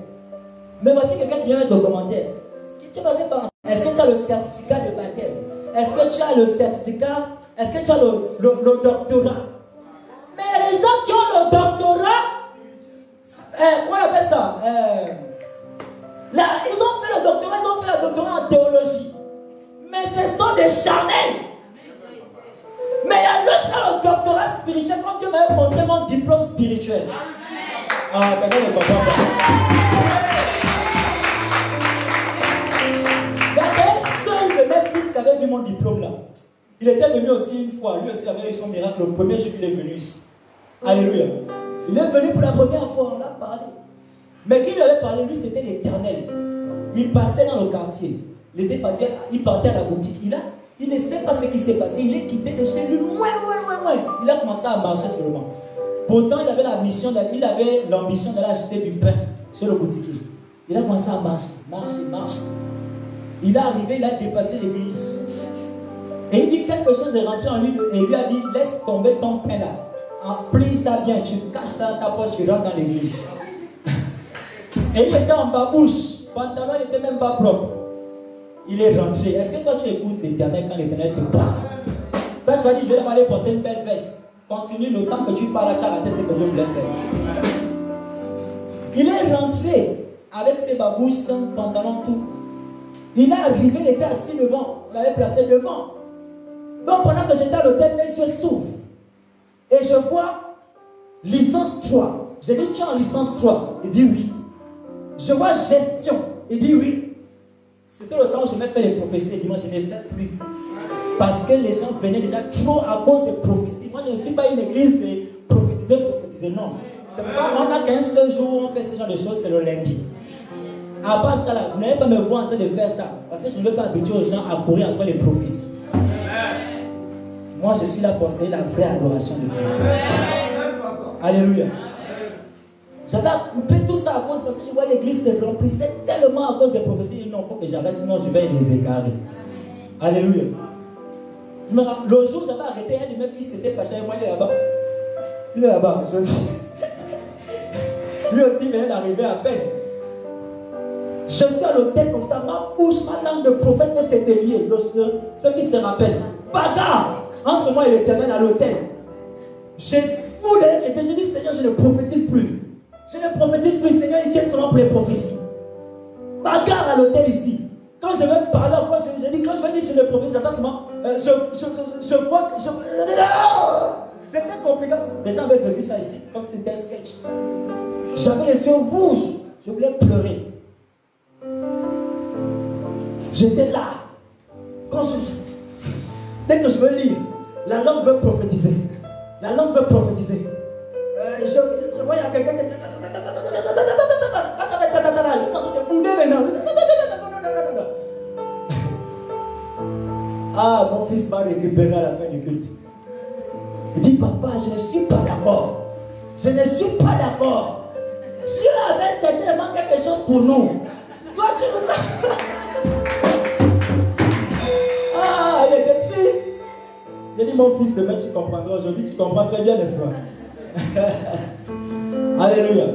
Mais voici quelqu'un qui vient mettre le commentaire. Tu es passé par. Est-ce que tu as le certificat de baptême? Est-ce que tu as le certificat? Est-ce que tu as le doctorat? Mais les gens qui ont le doctorat, comment on appelle ça? Là, ils ont fait le doctorat en théologie. Mais ce sont des charnels. Mais il y a l'autre qui a le doctorat spirituel. Quand Dieu m'avait montré mon diplôme spirituel. Ah, quelqu'un ne comprend pas. Il y a un seul de mes fils qui avait vu mon diplôme là. Il était venu aussi une fois. Lui aussi avait eu son miracle. Le premier jour qu'il est venu ici. Alléluia. Il est venu pour la première fois. On a parlé. Mais qui lui avait parlé, lui, c'était l'Éternel. Il passait dans le quartier. Il partait à la boutique. Il ne sait pas ce qui s'est passé. Il est quitté de chez lui. Loin. Il a commencé à marcher seulement. Pourtant, il avait l'ambition d'aller acheter du pain chez le boutiquier. Il a commencé à marcher. Il est arrivé, il a dépassé l'église. Et il dit quelque chose est rentré en lui et il lui a dit: laisse tomber ton pain là. Plie ça bien, tu caches ça dans ta poche, tu rentres dans l'église. Et il était en babouche. Pantalon n'était même pas propre. Il est rentré. Est-ce que toi tu écoutes l'Éternel quand l'Éternel te parle? Toi tu vas dire: je vais aller porter une belle veste. Continue, le temps que tu parles, tu as raté ce que Dieu voulait faire. Il est rentré avec ses babouches, son pantalon, tout. Il est arrivé, il était assis devant. On l'avait placé devant. Donc pendant que j'étais à l'hôtel, mes yeux s'ouvrent. Et je vois licence 3. J'ai dit: tu es en licence 3. Il dit oui. Je vois gestion. Il dit oui. C'était le temps où je m'ai fait les prophéties. Il dit: moi je ne fais plus. Parce que les gens venaient déjà trop à cause des prophéties. Moi je ne suis pas une église de prophétiser, non. C'est pourquoi on n'a qu'un seul jour où on fait ce genre de choses, c'est le lundi. À part ça, là, vous n'allez pas me voir en train de faire ça. Parce que je ne veux pas habituer aux gens à courir après les prophéties. Moi je suis là pour enseigner la vraie adoration de Dieu. Alléluia. J'avais coupé tout ça à cause parce que je vois l'église se remplissait tellement à cause des prophéties. Il faut que j'arrête, sinon je vais les égarer. Alléluia. Le jour où j'avais arrêté, un de mes fils s'était fâché avec moi, il est là-bas. Il est là-bas, je aussi. Lui aussi, il vient d'arriver à peine. Je suis à l'hôtel comme ça, ma bouche, ma langue de prophète me s'est déliée. Ceux qui se rappellent, bagarre entre moi et l'Éternel à l'hôtel. J'ai voulu, et je dis: Seigneur, je ne prophétise plus. Je ne prophétise plus, Seigneur, il tient seulement pour les prophéties. Bagarre à l'hôtel ici. Quand je vais parler, quand je dis, quand je vais dire chez le prophète, j'attends seulement, je vois que c'était compliqué. Les gens avaient vécu ça ici, comme si c'était un sketch. J'avais les yeux rouges, je voulais pleurer. J'étais là. Dès que je veux lire, la langue veut prophétiser. La langue veut prophétiser. Je vois, il y a quelqu'un qui... Quand ça va être... Je sens que bouder maintenant. Ah, mon fils m'a récupéré à la fin du culte. Il dit, papa, je ne suis pas d'accord. Je ne suis pas d'accord. Dieu avait certainement quelque chose pour nous. Toi, tu veux ça? Ah, il était triste. J'ai dit, mon fils, demain tu comprendras. Aujourd'hui, tu comprends très bien, n'est-ce pas? Alléluia.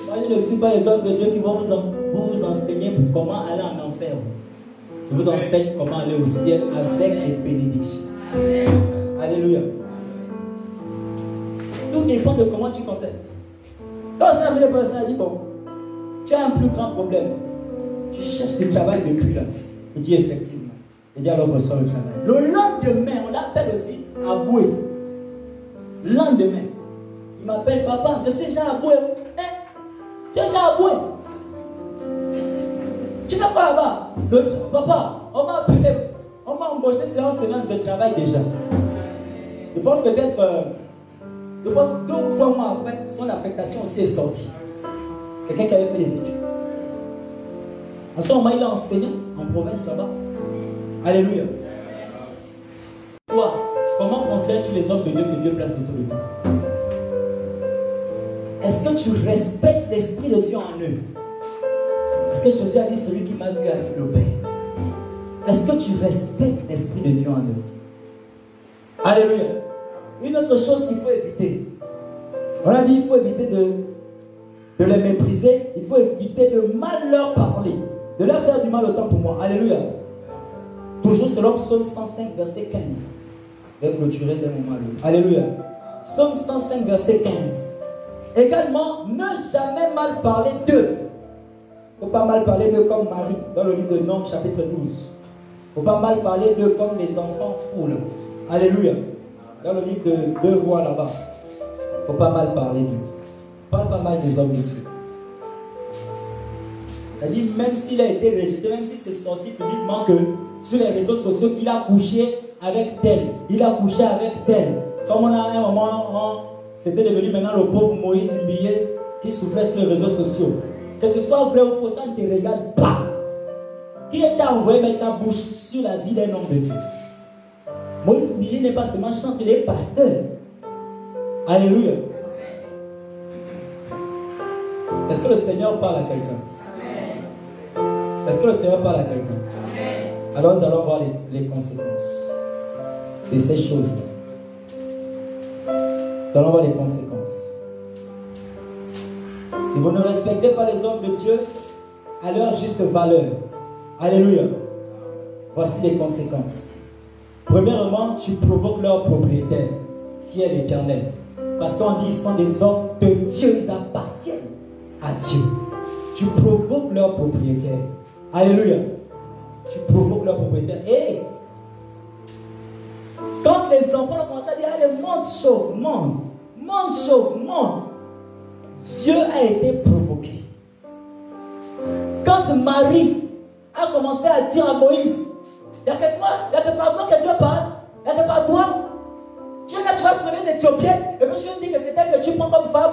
Moi, je ne suis pas les hommes de Dieu qui vont vous enseigner comment aller en enfer. Je vous enseigne comment aller au ciel avec les bénédictions. Alléluia. Tout dépend de comment tu conseilles. Quand ça vient de personne, elle dit, bon, tu as un plus grand problème. Tu cherches du travail depuis là. Il dit effectivement. Il dit alors reçois le travail. Le lendemain, on l'appelle aussi Aboué. Le lendemain, il m'appelle papa, je suis déjà Aboué. Hein? Tu es déjà Aboué. Tu n'as pas là-bas. Papa, on m'a appelé, on m'a embauché séance tenante, je travaille déjà. Je pense peut-être, je pense 2 ou 3 mois après, son affectation aussi est sortie. Quelqu'un qui avait fait des études. En ce moment, il a enseigné en province là-bas. Alléluia. Toi, comment considères-tu les hommes de Dieu que Dieu place autour de toi? Est-ce que tu respectes l'Esprit de Dieu en eux? Est-ce que Jésus a dit celui qui m'a vu a vu le Père? Est-ce que tu respectes l'Esprit de Dieu en eux? Alléluia. Une autre chose qu'il faut éviter. On a dit il faut éviter de les mépriser. Il faut éviter de mal leur parler. De leur faire du mal autant pour moi. Alléluia. Toujours selon Psaume 105, verset 15. Je vais clôturer d'un moment à l'autre. Alléluia. Psaume 105, verset 15. Également, ne jamais mal parler d'eux. Il ne faut pas mal parler d'eux comme Marie, dans le livre de Nombres, chapitre 12. Il ne faut pas mal parler d'eux comme les enfants foules. Alléluia. Dans le livre de 2 Rois là-bas. Il ne faut pas mal parler d'eux. Parle pas mal des hommes de Dieu. C'est-à-dire, même s'il a été rejeté, même si c'est sorti publiquement que sur les réseaux sociaux qu'il a couché avec tel, il a couché avec tel. Comme on a à un moment, c'était devenu maintenant le pauvre Moïse Billet qui souffrait sur les réseaux sociaux. Que ce soit vrai ou faux, ça ne te regarde pas. Qui t'a envoyé mettre ta bouche sur la vie d'un homme de Dieu? Moïse Billet n'est pas seulement chanteur, il est pasteur. Alléluia. Est-ce que le Seigneur parle à quelqu'un? Est-ce que le Seigneur parle à quelqu'un? Alors nous allons voir les conséquences de ces choses-là. Nous allons voir les conséquences. Si vous ne respectez pas les hommes de Dieu à leur juste valeur, alléluia, voici les conséquences. Premièrement, tu provoques leur propriétaire, qui est l'Éternel. Parce qu'on dit qu'ils sont des hommes de Dieu, ils appartiennent à Dieu. Tu provoques leur propriétaire. Alléluia. Tu provoques leur propriétaire. Et quand les enfants ont commencé à dire, allez, monte, chauffe, monte, monte, chauffe, monte, Dieu a été provoqué. Quand Marie a commencé à dire à Moïse, il n'y a que toi, il n'y a que par toi que Dieu parle, il n'y a que par toi. Tu es là, tu vas sauver une Éthiopienne, et puis je vais te dire que c'est elle que tu prends comme femme.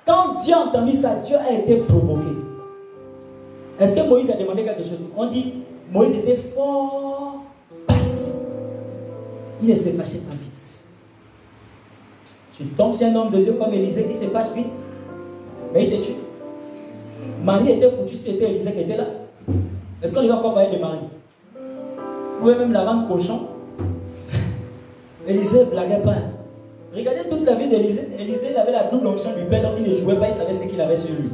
Quand Dieu a entendu ça, Dieu a été provoqué. Est-ce que Moïse a demandé quelque chose? On dit, Moïse était fort passif. Il ne se fâchait pas vite. Tu tombes sur un homme de Dieu comme Élisée qui se fâche vite, mais il te tue. Marie était foutue si c'était Élisée qui était là. Est-ce qu'on lui va encore parler de Marie? Vous pouvez même la rendre cochon. Élisée ne blaguait pas. Regardez toute la vie d'Élisée. Élisée il avait la double onction du Père, donc il ne jouait pas, il savait ce qu'il avait sur lui.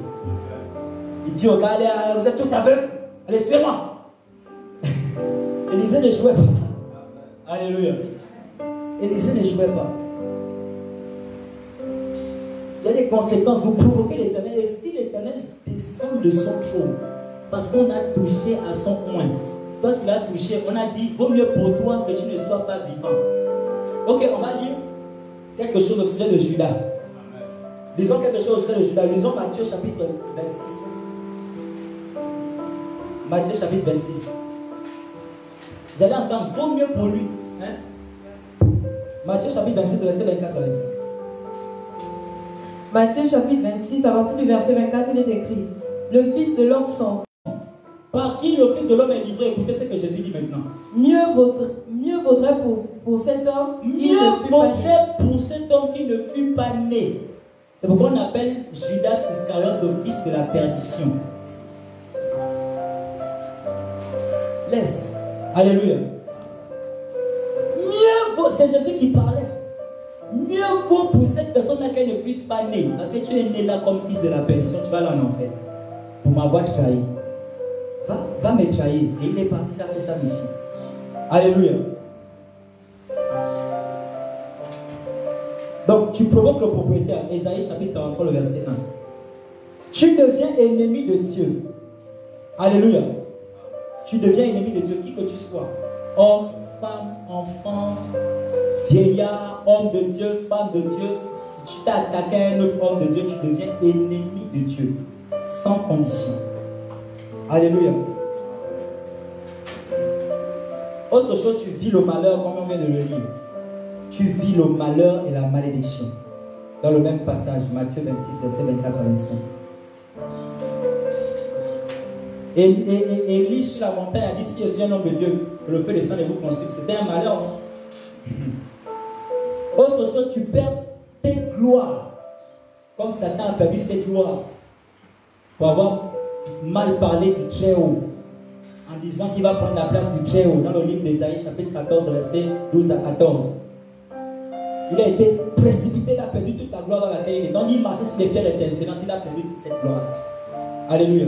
Il dit, regardez, vous êtes tous aveugles. Allez, suivez-moi. Élisée ne jouait pas. Alléluia. Élisée ne jouait pas. Il y a des conséquences. Vous provoquez l'Éternel. Et si l'Éternel descend de son trône, parce qu'on a touché à son oint. Toi, tu l'as touché, on a dit, vaut mieux pour toi que tu ne sois pas vivant. Ok, on va lire quelque chose au sujet de Judas. Lisons quelque chose au sujet de Judas. Lisons Matthieu chapitre 26. Matthieu chapitre 26. Vous allez entendre, vaut mieux pour lui. Hein? Matthieu chapitre 26, verset 24 à 25. Matthieu chapitre 26, à partir du verset 24, il est écrit: le Fils de l'homme s'en. Par qui le Fils de l'homme est livré? Écoutez ce que Jésus dit maintenant. Mieux vaudrait pour cet homme qui ne fut pas né. C'est pourquoi on appelle Judas Iscariote le fils de la perdition. Laisse. Alléluia. Mieux vaut, c'est Jésus qui parlait. Mieux vaut pour cette personne-là qu'elle ne fût pas née. Parce que tu es né là comme fils de la perdition, tu vas aller en enfer. Pour m'avoir trahi. Va me trahir. Et il est parti, il a fait sa mission. Alléluia. Donc, tu provoques le propriétaire. Ésaïe chapitre 43, le verset 1. Tu deviens ennemi de Dieu. Alléluia. Tu deviens ennemi de Dieu, qui que tu sois. Homme, femme, enfant, vieillard, homme de Dieu, femme de Dieu. Si tu t'es attaqué à un autre homme de Dieu, tu deviens ennemi de Dieu. Sans condition. Alléluia. Autre chose, tu vis le malheur comme on vient de le lire. Tu vis le malheur et la malédiction. Dans le même passage, Matthieu 26, verset 24 à 25. Et Élie sur la montagne a dit: si je suis un homme de Dieu, que le feu descende et vous consume. C'était un malheur. Autre chose, tu perds tes gloires. Comme Satan a perdu ses gloires. Pour avoir mal parlé du Très-Haut. En disant qu'il va prendre la place du Très-Haut. Dans le livre d'Ésaïe, chapitre 14, verset 12 à 14. Il a été précipité, il a perdu toute la gloire dans laquelle il est. Donc il marchait sur les pierres étincelantes, il a perdu toute cette gloire. Alléluia.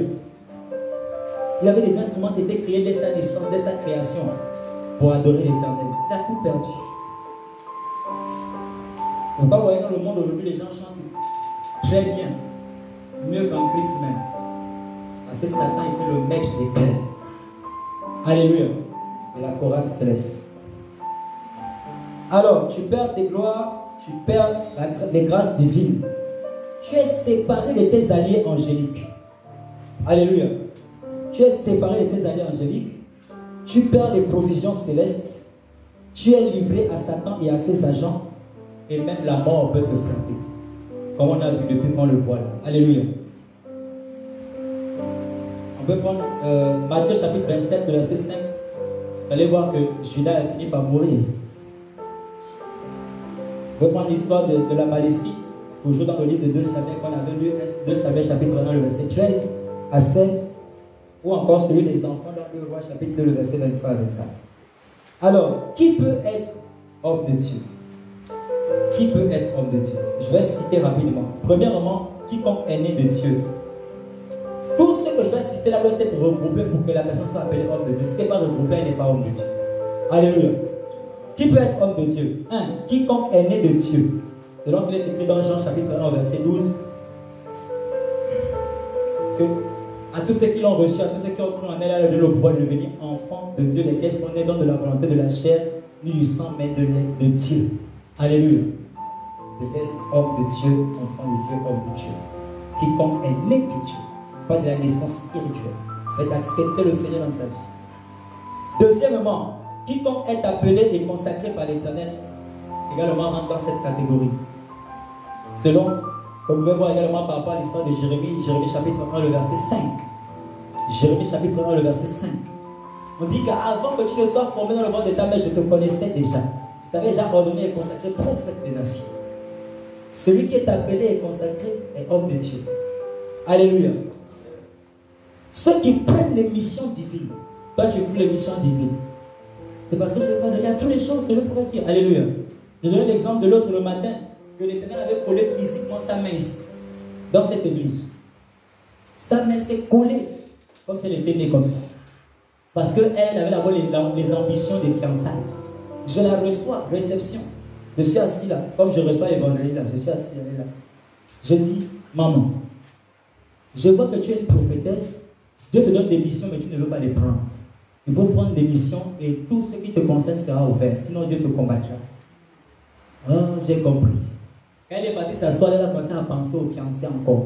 Il avait des instruments qui étaient créés dès sa naissance, dès sa création, pour adorer l'Éternel. Il a tout perdu. Vous voyez, dans le monde aujourd'hui, les gens chantent très bien, mieux qu'en Christ même. Parce que Satan était le maître des cœurs. Alléluia. Et la chorale céleste. Alors, tu perds tes gloires, tu perds les grâces divines. Tu es séparé de tes alliés angéliques. Alléluia. Tu es séparé de tes alliés angéliques. Tu perds les provisions célestes. Tu es livré à Satan et à ses agents. Et même la mort peut te frapper. Comme on a vu depuis qu'on le voit là. Alléluia. On peut prendre Matthieu chapitre 27, verset 5. Vous allez voir que Judas a fini par mourir. On peut prendre l'histoire de la Malécite, toujours dans le livre de 2 Samuel, qu'on avait lu, 2 Samuel chapitre 1, le verset 13 à 16, ou encore celui des enfants dans le roi chapitre 2, le verset 23 à 24. Alors, qui peut être homme de Dieu? Qui peut être homme de Dieu? Je vais citer rapidement. Premièrement, quiconque est né de Dieu. Tout ce que je vais citer là doit être regroupé pour que la personne soit appelée homme de Dieu. Si ce n'est pas regroupé, elle n'est pas homme de Dieu. Alléluia. Qui peut être homme de Dieu? 1. Quiconque est né de Dieu. Selon qu'il est écrit dans Jean chapitre 1, verset 12. Que à tous ceux qui l'ont reçu, à tous ceux qui ont cru en elle, elle a donné le pouvoir de devenir enfants de Dieu, lesquels sont nés dans de la volonté de la chair, ni du sang, mais de Dieu. Alléluia. Devenir homme de Dieu, enfant de Dieu, homme de Dieu. Quiconque est né de Dieu. Pas de la naissance spirituelle. Faites accepter le Seigneur dans sa vie. Deuxièmement, quiconque est appelé et consacré par l'Éternel, également rentre dans cette catégorie. Selon, comme vous pouvez voir également par rapport à l'histoire de Jérémie, Jérémie chapitre 1, le verset 5. Jérémie chapitre 1, le verset 5. On dit qu'avant que tu ne sois formé dans le ventre de ta mère, je te connaissais déjà. Je t'avais déjà ordonné et consacré prophète des nations. Celui qui est appelé et consacré est homme de Dieu. Alléluia. Ceux qui prennent les missions divines. Toi, tu fous les missions divines. C'est parce que je ne vais pas donner à toutes les choses que je pourrais dire. Alléluia. Je donne l'exemple de l'autre le matin, que l'Éternel avait collé physiquement sa main ici, dans cette église. Sa main s'est collée, comme si elle était née comme ça. Parce qu'elle avait d'abord les ambitions des fiançailles. Je la reçois, réception. Je suis assis là, comme je reçois les vendredis là, je suis assis, elle est là. Je dis, maman, je vois que tu es une prophétesse, Dieu te donne des missions, mais tu ne veux pas les prendre. Il faut prendre des missions et tout ce qui te concerne sera ouvert. Sinon, Dieu te combattra. Oh, j'ai compris. Quand elle est partie s'asseoir, elle a commencé à penser aux fiancés encore.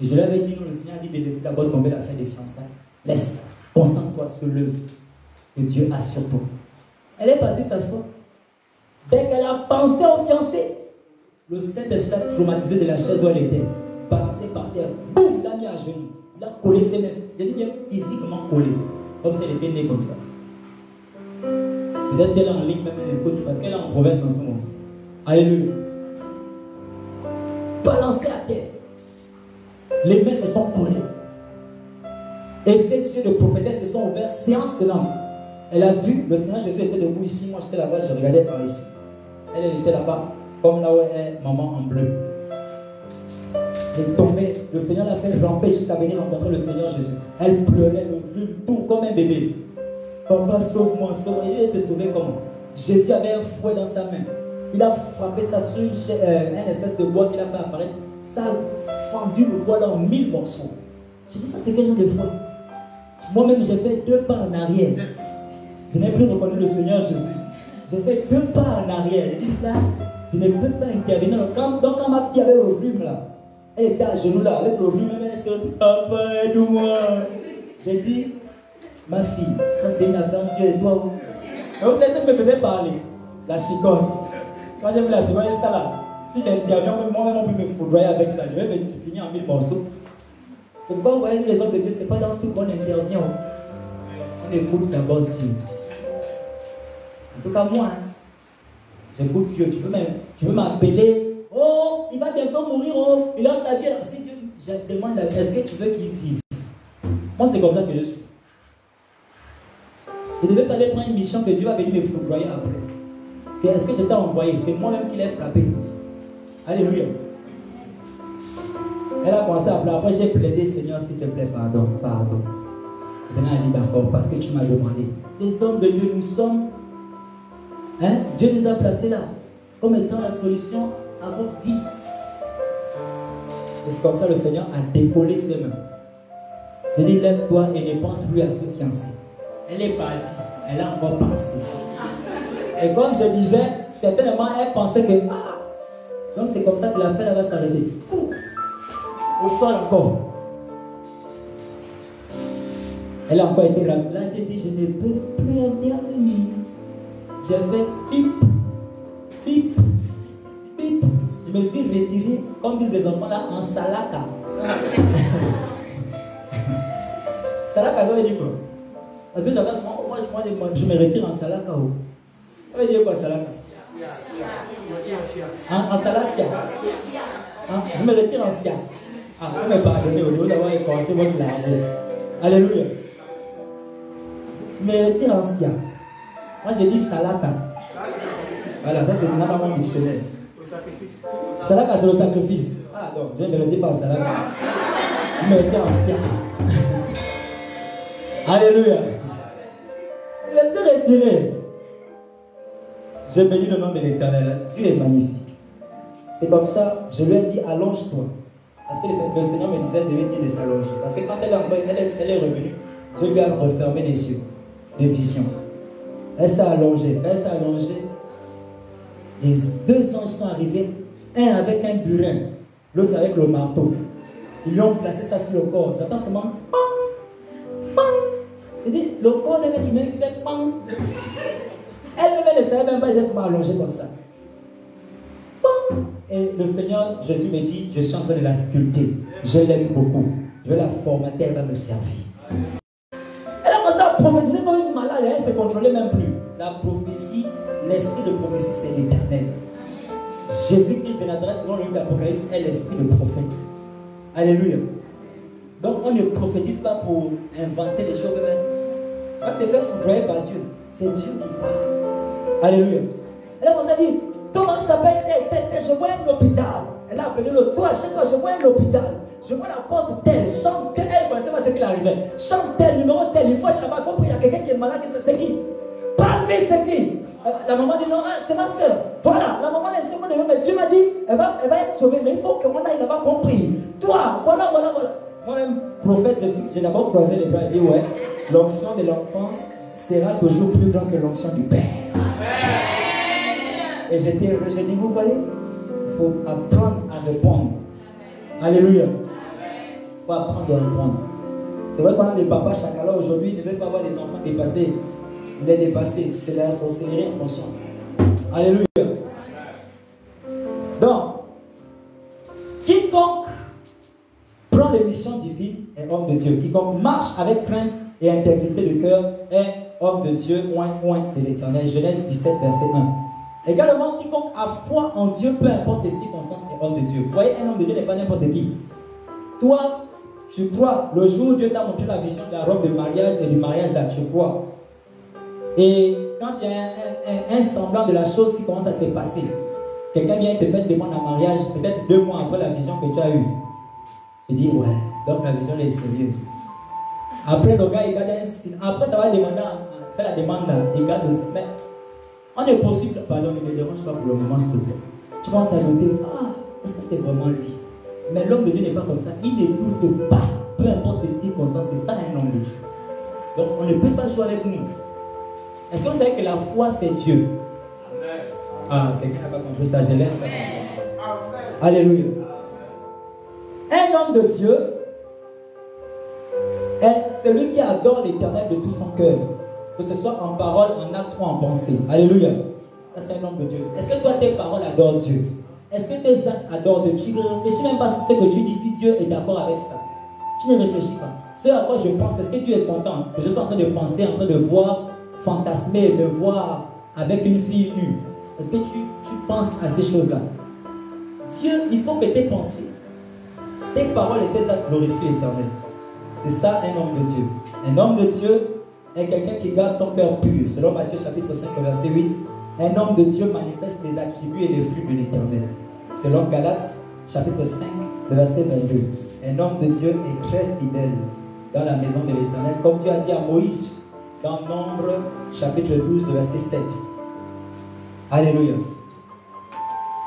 Et je lui avais dit, non, le Seigneur a dit de laisser d'abord tomber l'affaire des fiançailles. Laisse, concentre-toi sur l'œuvre que Dieu a sur toi. Elle est partie s'asseoir. Dès qu'elle a pensé aux fiancés, le Saint-Esprit a traumatisé de la chaise où elle était. Balancé par terre. Boum, il l'a mis à genoux. Il a collé ses mains. J'ai dit bien physiquement collé. Comme si elle était née comme ça. Peut-être si elle est en ligne, même elle écoute, parce qu'elle est en province en ce moment. Alléluia. Balancé à terre. Les mains se sont collées. Et ses yeux de prophétesse se sont ouverts, séance tenante. Elle a vu, le Seigneur Jésus était debout ici, moi j'étais là-bas, je regardais par ici. Elle était là-bas, comme là où est maman en bleu. Elle est tombée, le Seigneur l'a fait ramper jusqu'à venir rencontrer le Seigneur Jésus. Elle pleurait, le rhume, tout comme un bébé. Papa, sauve-moi, sauve-moi. Il était sauvé comment? Jésus avait un fouet dans sa main. Il a frappé ça sur une espèce de bois qu'il a fait apparaître. Ça a fendu le bois là en 1000 morceaux. J'ai dit, ça c'est quel genre de fouet? Moi-même, j'ai fait 2 pas en arrière. Je n'ai plus reconnu le Seigneur Jésus. J'ai fait 2 pas en arrière. J'ai dit, là, je ne peux pas intervenir. Donc, quand ma fille avait le rhume là, elle était à genoux là, avec le rhume, elle s'est dit, papa, aide-moi. J'ai dit, ma fille, ça c'est une affaire de Dieu et toi. Et vous savez, ça me faisait parler. La chicotte. Quand j'ai vu la chicotte, c'est ça là. Si j'interviens, moi-même, on peut me foudroyer avec ça. Je vais finir en 1000 morceaux. C'est pas, vous voyez, les hommes de Dieu, c'est pas dans tout qu'on intervient. On écoute d'abord Dieu. En tout cas, moi, j'écoute Dieu. Tu peux m'appeler. Oh, il va bientôt mourir. Oh, il a ta vie. Alors, si Dieu, je demande, est-ce que tu veux qu'il vive? Moi, c'est comme ça que je suis. Je ne devais pas aller prendre une mission que Dieu va venir me foudroyer après. Est-ce que je t'ai envoyé? C'est moi-même qui l'ai frappé. Alléluia. Elle a commencé à pleurer. Après, j'ai plaidé, Seigneur, s'il te plaît, pardon, pardon. Et elle a dit, d'accord, parce que tu m'as demandé. Les hommes de Dieu, nous sommes. Hein? Dieu nous a placés là, comme étant la solution à votre vie. Et c'est comme ça le Seigneur a décollé ses mains. J'ai dit, lève-toi et ne pense plus à ses fiancés. Elle est partie. Elle a encore pensé. Et comme je disais, certainement, elle pensait que, donc c'est comme ça que l'affaire va s'arrêter. Au sol encore. Elle a encore été rapide. Là, j'ai dit, je ne peux plus intervenir. J'ai fait pip, pip, pip. Je me suis retiré, comme disent les enfants là, en salaka. Salaka, ça veut dire quoi? Parce que j'avais souvent, moi, je me retire en salaka. Ça veut dire quoi, salaka? En salaka. Je me retire en sia. Vous me pardonnez au lieu d'avoir écorché votre langue. Alléluia. Je me retire en sia. Moi j'ai dit salaka. Voilà, ça c'est dans mon dictionnaire. Salaka c'est le sacrifice. Ah donc, je ne me retire pas en salaka. Je me retire en sia. Alléluia. Je me suis retiré. Je bénis le nom de l'Éternel. Dieu est magnifique. C'est comme ça, je lui ai dit allonge-toi. Parce que le Seigneur me disait de lui dire de s'allonger. Parce que quand elle est revenue, je lui ai refermé les yeux, les visions. Elle s'est allongée. Quand elle s'est allongée, les 2 anges sont arrivés, un avec un burin, l'autre avec le marteau. Ils lui ont placé ça sur le corps. J'entends seulement pam, pam. Il dit, le corps de l'être humain fait pam. Elle ne savait même pas, elle s'est allongée comme ça. Pam. Et le Seigneur, Jésus me dit, je suis en train de la sculpter. Je l'aime beaucoup. Je vais la formater, elle va me servir. Elle a commencé à prophétiser comme une malade, elle ne se contrôlait même plus. La prophétie, l'esprit de prophétie, c'est l'Éternel. Jésus-Christ de Nazareth, selon le livre d'Apocalypse, est l'esprit de prophète. Alléluia. Donc on ne prophétise pas pour inventer les choses. Quand tu te fais foudroyer par Dieu, c'est Dieu qui parle. Alléluia. Elle a commencé à dire, comment ça s'appelle tel, je vois un hôpital. Elle a appelé le toit, chez toi, je vois un hôpital. Je vois la porte telle, chante telle, elle ne pensait pas ce qu'il arrivait. Chante tel, numéro tel, il faut aller là-bas, il faut prier à quelqu'un qui est malade, c'est qui? Parle vite, c'est qui? La maman dit non, c'est ma soeur. Voilà, la maman laisse moi de mais Dieu m'a dit, elle va être sauvée, mais il faut qu'on aille là-bas qu'on prie. Toi, voilà. Moi-même, prophète, j'ai d'abord croisé les gars et dit, ouais, l'onction de l'enfant sera toujours plus grande que l'onction du Père. Et j'étais heureux, j'ai dit, vous voyez, il faut apprendre à répondre. Alléluia. Il faut apprendre à répondre. C'est vrai qu'on a les papas chacun aujourd'hui, ils ne veulent pas voir les enfants dépassés. Les dépasser, c'est la sorcellerie inconsciente. Alléluia. Donc, quiconque prend les missions divines est homme de Dieu. Quiconque marche avec crainte et intégrité de cœur est homme de Dieu, oint de l'Éternel. Genèse 17, verset 1. Également, quiconque a foi en Dieu, peu importe les circonstances, est homme de Dieu. Vous voyez, un homme de Dieu n'est pas n'importe qui. Toi, tu crois, le jour où Dieu t'a montré la vision de la robe de mariage et du mariage là, tu crois. Et quand il y a un semblant de la chose qui commence à se passer, quelqu'un vient te faire une demande en mariage, peut-être 2 mois après la vision que tu as eue. Tu dis, ouais, donc la vision est sérieuse. Après, le gars, il garde un signe. Après, tu vas demander à faire la demande, il garde aussi. Mais on est possible, pardon, ne me dérange pas pour le moment, s'il te plaît. Tu commences à noter, ah, est-ce que c'est vraiment lui? Mais l'homme de Dieu n'est pas comme ça. Il n'écoute pas, peu importe les circonstances. C'est ça un homme de Dieu. Donc, on ne peut pas jouer avec nous. Est-ce que vous savez que la foi, c'est Dieu? Ah, quelqu'un n'a pas compris ça, je laisse ça comme ça. Alléluia. Un homme de Dieu est celui qui adore l'Éternel de tout son cœur, que ce soit en parole, en acte ou en pensée. Alléluia. Ça, c'est un homme de Dieu. Est-ce que toi, tes paroles adorent Dieu? Est-ce que tes actes adorent Dieu? Tu ne réfléchis même pas sur ce que tu dis, si Dieu est d'accord avec ça. Tu ne réfléchis pas. Ce à quoi je pense, est-ce que Dieu est content que je sois en train de penser, en train de voir, fantasmer, de voir avec une fille nue? Est-ce que tu penses à ces choses-là? Dieu, il faut que tes pensées, tes paroles et tes actes glorifient l'Éternel. C'est ça un homme de Dieu. Un homme de Dieu est quelqu'un qui garde son cœur pur. Selon Matthieu chapitre 5, verset 8, un homme de Dieu manifeste les attributs et les fruits de l'Éternel. Selon Galates chapitre 5, verset 22, un homme de Dieu est très fidèle dans la maison de l'Éternel, comme Dieu a dit à Moïse dans Nombre chapitre 12, verset 7. Alléluia.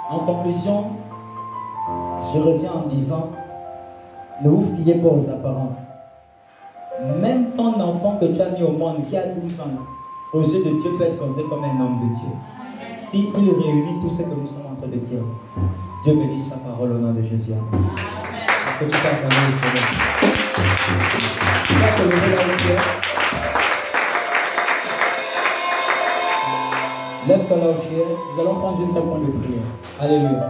En conclusion, je reviens en disant, ne vous fiez pas aux apparences. Même ton enfant que tu as mis au monde, qui a 12 ans, aux yeux de Dieu peut être considéré comme un homme de Dieu. S'il réunit tout ce que nous sommes en train de dire, Dieu bénisse sa parole au nom de Jésus. Amen. Est-ce que tu passes à nous, Seigneur? Tu vas te lever là où tu es. Lève-toi là où tu es. Nous allons prendre juste un point de prière. Alléluia.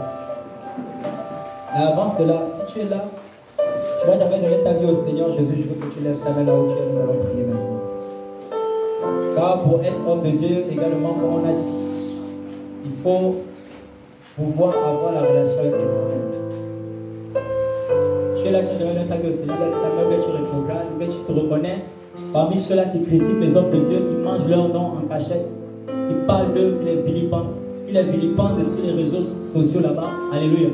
Mais avant cela, si tu es là, tu n'as jamais donné ta vie au Seigneur Jésus, je veux que tu lèves ta main là où tu es. Nous allons prier maintenant. Car pour être homme de Dieu, également, comme on a dit, il faut pouvoir avoir la relation avec l'Éternel. Tu es là, tu n'as jamais donné ta vie au Seigneur, lève ta main, tu rétrogrades, tu te reconnais parmi ceux-là qui critiquent les hommes de Dieu, qui mangent leur nom en cachette, qui parlent d'eux, qui les vilipendent sur les réseaux sociaux là-bas. Alléluia.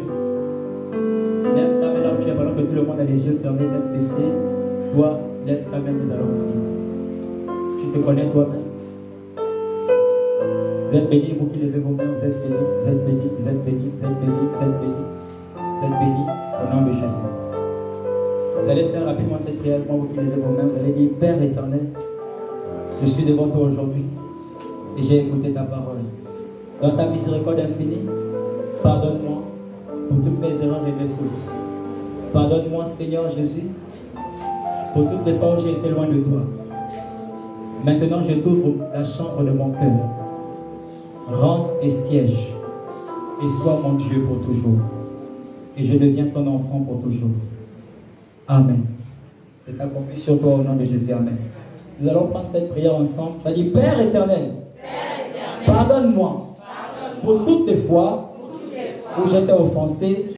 Lève ta main là où tu es, pendant que tout le monde a les yeux fermés, tête baissée. Toi, lève ta main, nous allons prier. Tu te connais toi-même. Vous êtes bénis, vous qui levez vos mains, vous êtes bénis, vous êtes bénis, vous êtes bénis, vous êtes bénis, vous êtes bénis. Vous êtes bénis au nom de Jésus. Vous allez faire rapidement cette prière, vous qui levez vos mains, vous allez dire, Père éternel, je suis devant toi aujourd'hui et j'ai écouté ta parole. Dans ta miséricorde infinie, pardonne-moi pour toutes mes erreurs et mes fautes. Pardonne-moi, Seigneur Jésus, pour toutes les fois où j'ai été loin de toi. Maintenant, je t'ouvre la chambre de mon cœur. Rentre et siège, et sois mon Dieu pour toujours. Et je deviens ton enfant pour toujours. Amen. C'est accompli sur toi au nom de Jésus. Amen. Nous allons prendre cette prière ensemble. Tu vas dire, Père éternel, pardonne-moi pour toutes les fois où j'étais offensé